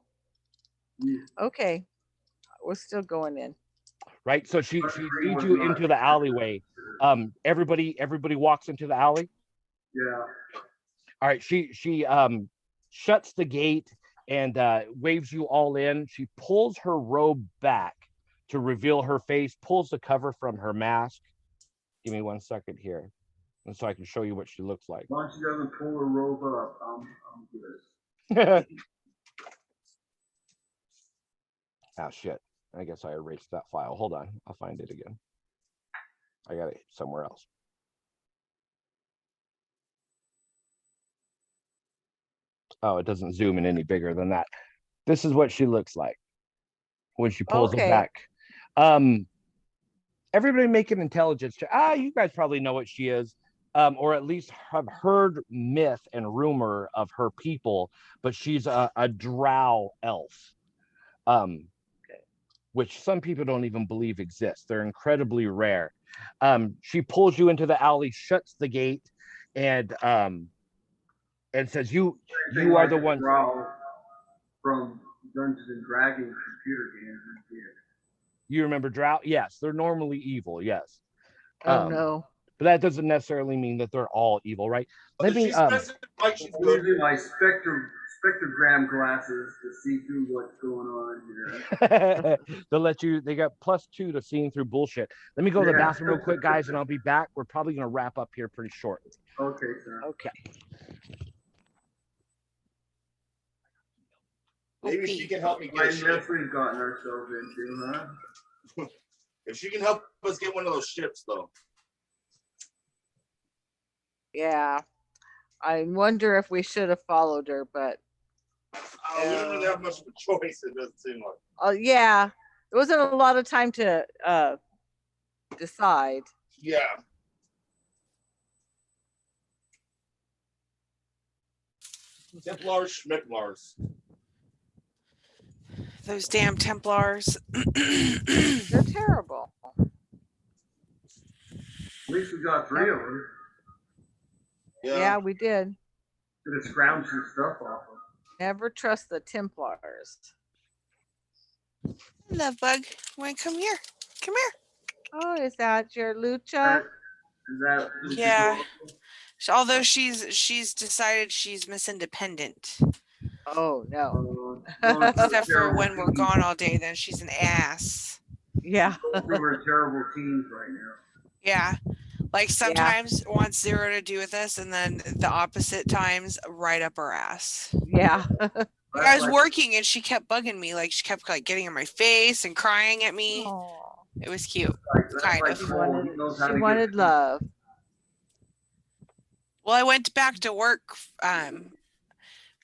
Okay. We're still going in. Right. So she leads you into the alleyway. Everybody walks into the alley. Yeah. All right. She shuts the gate and waves you all in. She pulls her robe back to reveal her face, pulls the cover from her mask. Give me 1 second here, and so I can show you what she looks like. As long as she doesn't pull her robe up, I'm good. Oh shit. I guess I erased that file. Hold on. I'll find it again. I got it somewhere else. Oh, it doesn't zoom in any bigger than that. This is what she looks like when she pulls it back. Everybody make an intelligence check. You guys probably know what she is, or at least have heard myth and rumor of her people, but she's a drow elf. Which some people don't even believe exists. They're incredibly rare. She pulls you into the alley, shuts the gate, and says, "You are the one from Dungeons and Dragons computer games." You remember Drow? Yes, they're normally evil. Yes. Oh no. But that doesn't necessarily mean that they're all evil, right? Let me. She's using my spectrogram glasses to see through what's going on here. They'll let you. They got +2 to seeing through bullshit. Let me go to the bathroom real quick, guys, and I'll be back. We're probably gonna wrap up here pretty shortly. Okay, sir. Okay. Maybe she can help me get a ship. We've gotten ourselves into, huh? If she can help us get one of those ships, though. Yeah. I wonder if we should have followed her, but We don't really have much of a choice, it doesn't seem like. yeah. There wasn't a lot of time to decide. Yeah. Templars, Schmecklars. Those damn Templars. They're terrible. At least we got 3 of them. Yeah, we did. Could have scrounged some stuff off them. Never trust the Templars. Love bug. Want to come here? Come here. Oh, is that your Lucha? Yeah. Although she's decided she's Miss Independent. Oh no. Except for when we're gone all day, then she's an ass. Yeah. We're terrible teams right now. Yeah. Like sometimes wants zero to do with us, and then the opposite times right up her ass. Yeah. I was working and she kept bugging me. Like she kept like getting in my face and crying at me. Aww. It was cute. Kind of. She wanted love. Well, I went back to work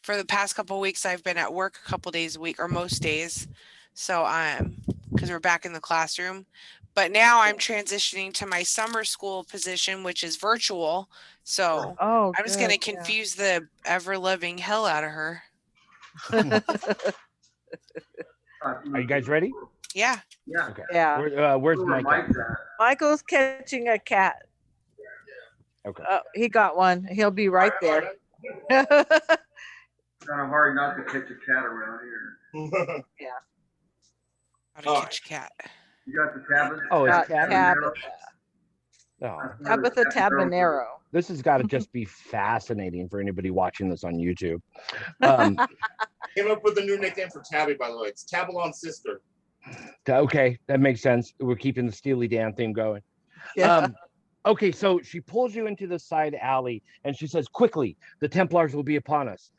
for the past couple of weeks. I've been at work a couple days a week, or most days. So because we're back in the classroom. But now I'm transitioning to my summer school position, which is virtual. So Oh, I'm just going to good, yeah. confuse the ever loving hell out of her. Are you guys ready? Yeah. Yeah. Okay. Yeah. Where's Where Mike at? Mike's at. Michael's catching a cat. Okay. Oh, he got one. He'll be right there. Kind of hard not to catch a cat around here. How to catch a cat. You got the Tabitha? Oh, it's Got Tabitha. Tabitha. Oh, Tabitha Tabanero. this has got to just be fascinating for anybody watching this on YouTube. Came up with a new nickname for Tabby, by the way. It's Tabelon's sister. Okay, that makes sense. We're keeping the Steely Dan theme going. Yeah. Okay, so she pulls you into the side alley and she says, quickly, the Templars will be upon us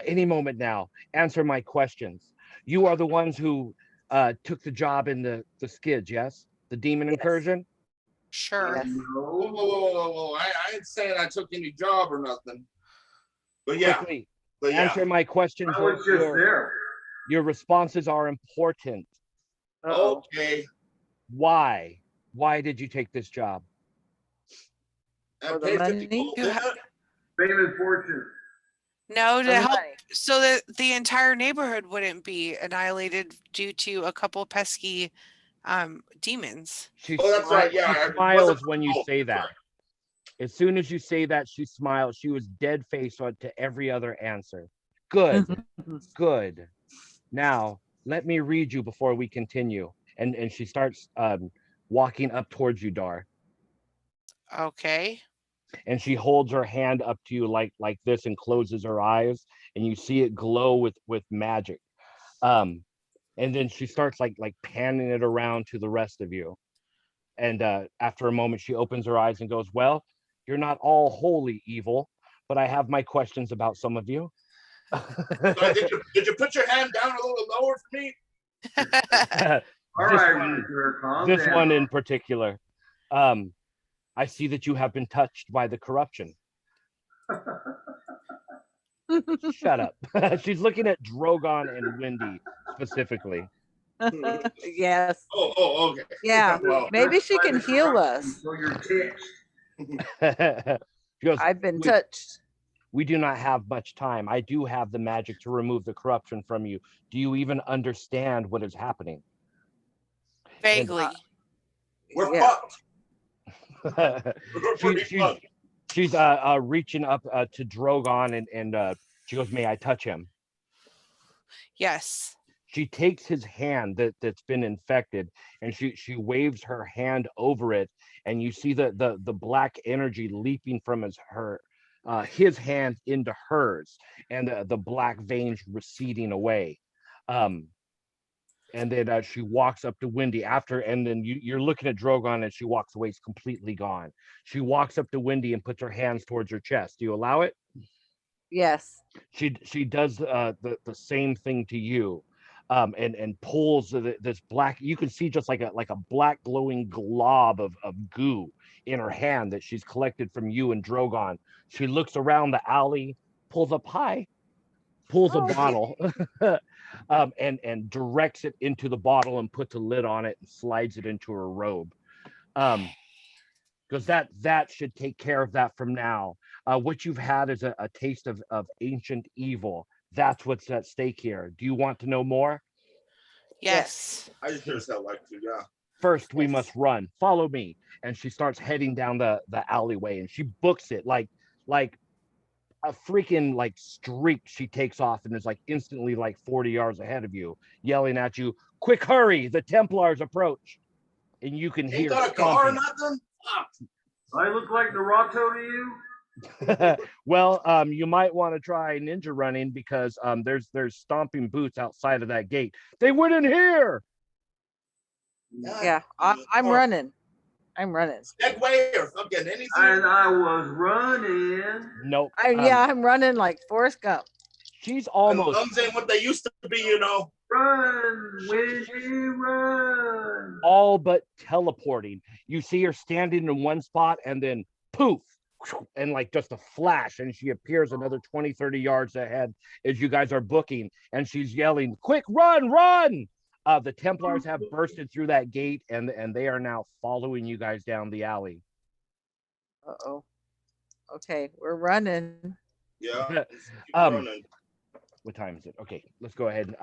any moment now. Answer my questions. You are the ones who took the job in the skids, yes? The demon incursion? Sure. Yes. Whoa. I ain't saying I took any job or nothing. But yeah. Quickly, But yeah. answer my questions. I was just there. Your responses are important. Uh-oh. Okay. Why? Why did you take this job? For the Pay 50 money? gold, didn't it? Fame and fortune. No, to For help money. so that the entire neighborhood wouldn't be annihilated due to a couple pesky demons. She Oh, that's right. Yeah. She it smiles wasn't- when you oh, say that's that. right. As soon as you say that, she smiles. She was dead faced to every other answer. Good, good. Now, let me read you before we continue. And she starts walking up towards you, Dar. Okay. And she holds her hand up to you like this and closes her eyes, and you see it glow with magic. And then she starts like panning it around to the rest of you. And after a moment, she opens her eyes and goes, well, you're not all wholly evil, but I have my questions about some of you. So did you put your hand down a little lower for me? All right, Ruther, calm this down. one in particular. I see that you have been touched by the corruption. Shut up. She's looking at Drogon and Wendy specifically. Yes. Oh, okay. Yeah. Well, Maybe she can heal us. So you're ticked. She goes, I've been touched. we do not have much time. I do have the magic to remove the corruption from you. Do you even understand what is happening? Vaguely. we're Yeah. fucked. We're pretty fucked. She's reaching up to Drogon and she goes, may I touch him? Yes. She takes his hand that's been infected and she waves her hand over it, and you see the black energy leaping from his hand into hers, and the black veins receding away. And then she walks up to Wendy and then you're looking at Drogon, and she walks away. It's completely gone. She walks up to Wendy and puts her hands towards her chest. Do you allow it? Yes. She does the same thing to you, and pulls this black. You can see just like a black glowing glob of goo in her hand that she's collected from you and Drogon. She looks around the alley, pulls up high, pulls a bottle, and directs it into the bottle and puts a lid on it and slides it into her robe. Because that should take care of that from now. What you've had is a taste of ancient evil. That's what's at stake here. Do you want to know more? Yes. I just sure as hell like to, yeah. First, we must run. Follow me. And she starts heading down the alleyway, and she books it like a freaking streak. She takes off and is instantly 40 yards ahead of you, yelling at you, quick, hurry, the Templars approach. And you can Ain't hear got a car or stomping. nothing? Fuck. I look like Naruto to you? Well, you might want to try ninja running, because there's stomping boots outside of that gate. They wouldn't hear. Yeah. I'm running. I'm running. Segway or fucking anything? And I was running. Nope. I'm running like Forrest Gump. She's And almost lungs ain't what they used to be, you know. Run, Wendy, run. all but teleporting. You see her standing in one spot, and then poof, and just a flash, and she appears another 20-30 yards ahead as you guys are booking, and she's yelling, quick, run. The Templars have bursted through that gate, and they are now following you guys down the alley. Uh-oh. Okay, we're running. Yeah. Let's keep Um, running. What time is it? Okay, let's go ahead.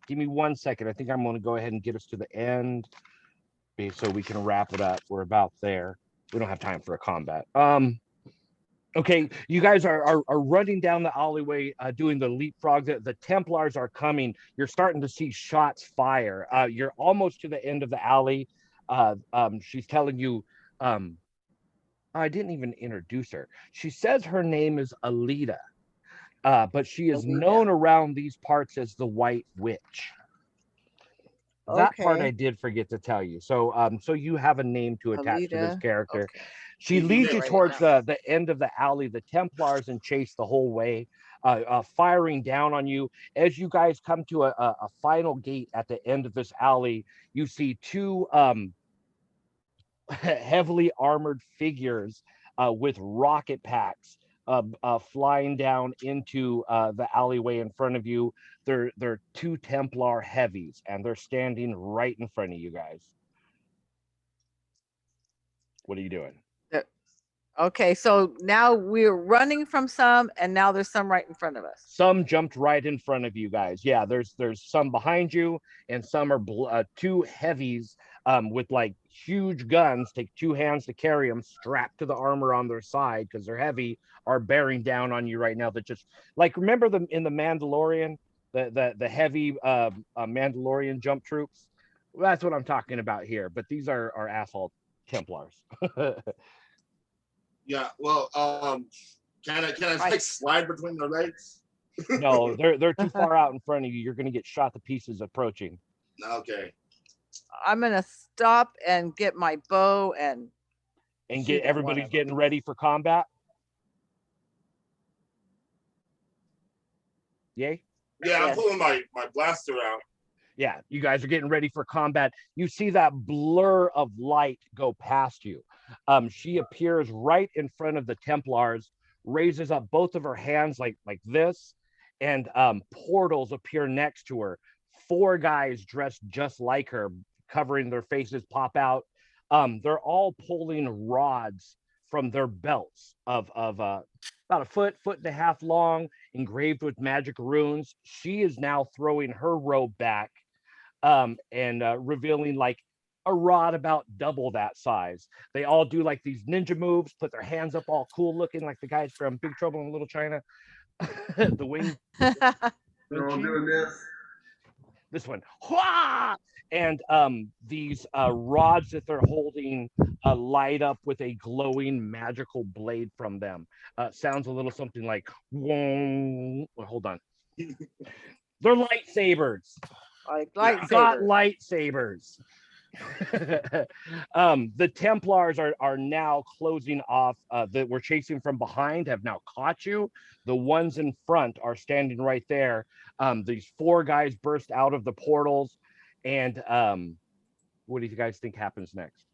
Give me 1 second. I think I'm going to go ahead and get us to the end, so we can wrap it up. We're about there. We don't have time for a combat. Okay, you guys are running down the alleyway, doing the leapfrog. The Templars are coming. You're starting to see shots fire. You're almost to the end of the alley. She's telling you, I didn't even introduce her. She says her name is Alita, but she is known around these parts as the White Witch. That part I did forget to tell you. So so you have a name to attach to this character. Okay. She leads you towards the end of the alley. The Templars and chase the whole way, firing down on you. As you guys come to a final gate at the end of this alley, you see two heavily armored figures with rocket packs flying down into the alleyway in front of you. They're two Templar heavies, and they're standing right in front of you guys. What are you doing? Okay, so now we're running from some, and now there's some right in front of us. Some jumped right in front of you guys. Yeah, there's some behind you, and some are two heavies with like huge guns. Take two hands to carry them, strapped to the armor on their side because they're heavy. Are bearing down on you right now. That just like remember them in the Mandalorian, the heavy Mandalorian jump troops. Well, that's what I'm talking about here. But these are asshole Templars. Yeah. Well, can I like slide between their legs? No, they're too far out in front of you. You're gonna get shot to pieces approaching. Okay. I'm gonna stop and get my bow and get everybody's getting ready for combat. Yay? Yeah, I'm pulling my blaster out. Yeah, you guys are getting ready for combat. You see that blur of light go past you. She appears right in front of the Templars, raises up both of her hands like this, and portals appear next to her. 4 guys dressed just like her, covering their faces, pop out. They're all pulling rods from their belts of about a foot and a half long, engraved with magic runes. She is now throwing her robe back and revealing like a rod about double that size. They all do like these ninja moves, put their hands up all cool looking like the guys from Big Trouble in Little China. The wing. They're all doing this one. Hwah! And these rods that they're holding light up with a glowing magical blade from them. Sounds a little something like, whoa. Well, hold on. They're lightsabers. Like lightsabers. Got lightsabers. The Templars are now closing off. That were chasing from behind have now caught you. The ones in front are standing right there. These 4 guys burst out of the portals, and what do you guys think happens next?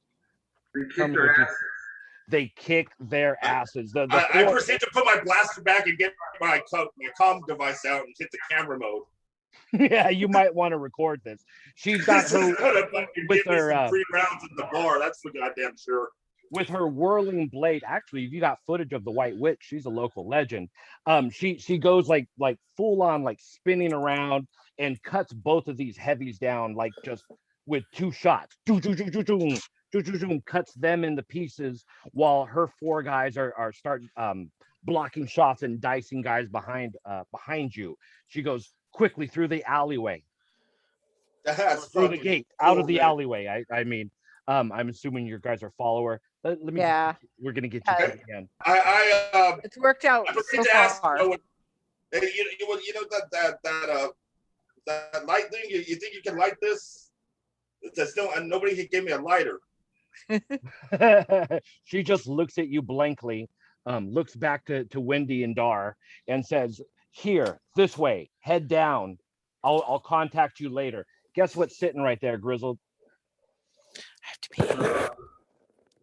They kick their asses. I proceed to put my blaster back and get my comm device out and hit the camera mode. Yeah, you might want to record this. She's got her with her 3 rounds in the bar. That's for goddamn sure. With her whirling blade. Actually, if you got footage of the White Witch, she's a local legend. She goes like full on like spinning around and cuts both of these heavies down like just with 2 shots. Cuts them into pieces while her 4 guys are starting blocking shots and dicing guys behind you. She goes quickly through the alleyway, through the gate, cool, out of the alleyway. I mean, I'm assuming your guys are follower. Let me. Yeah. We're gonna get you again. It's worked out so far. You know that light thing. You think you can light this? It's still, and nobody gave me a lighter. She just looks at you blankly, looks back to Wendy and Dar, and says, "Here, this way, head down. I'll contact you later." Guess what's sitting right there, Grizzled? I have to be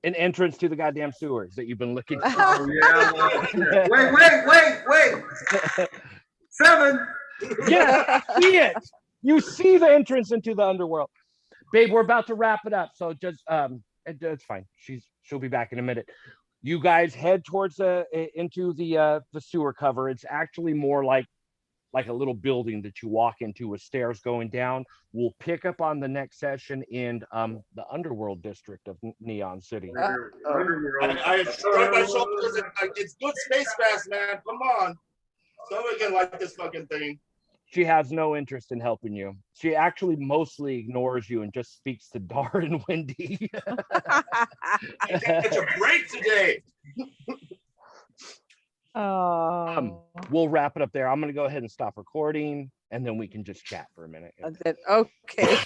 an entrance to the goddamn sewers that you've been looking for. Oh, yeah. Wait. 7. Yeah, see it. You see the entrance into the underworld. Babe, we're about to wrap it up, so just it's fine. She'll be back in a minute. You guys head towards into the sewer cover. It's actually more like a little building that you walk into with stairs going down. We'll pick up on the next session in the underworld district of Neon City. I shrug my shoulders and like, it's good space fast, man. Come on. Somebody can like this fucking thing. She has no interest in helping you. She actually mostly ignores you and just speaks to Dar and Wendy. I can't catch a break today. Oh. We'll wrap it up there. I'm going to go ahead and stop recording, and then we can just chat for a minute. Okay.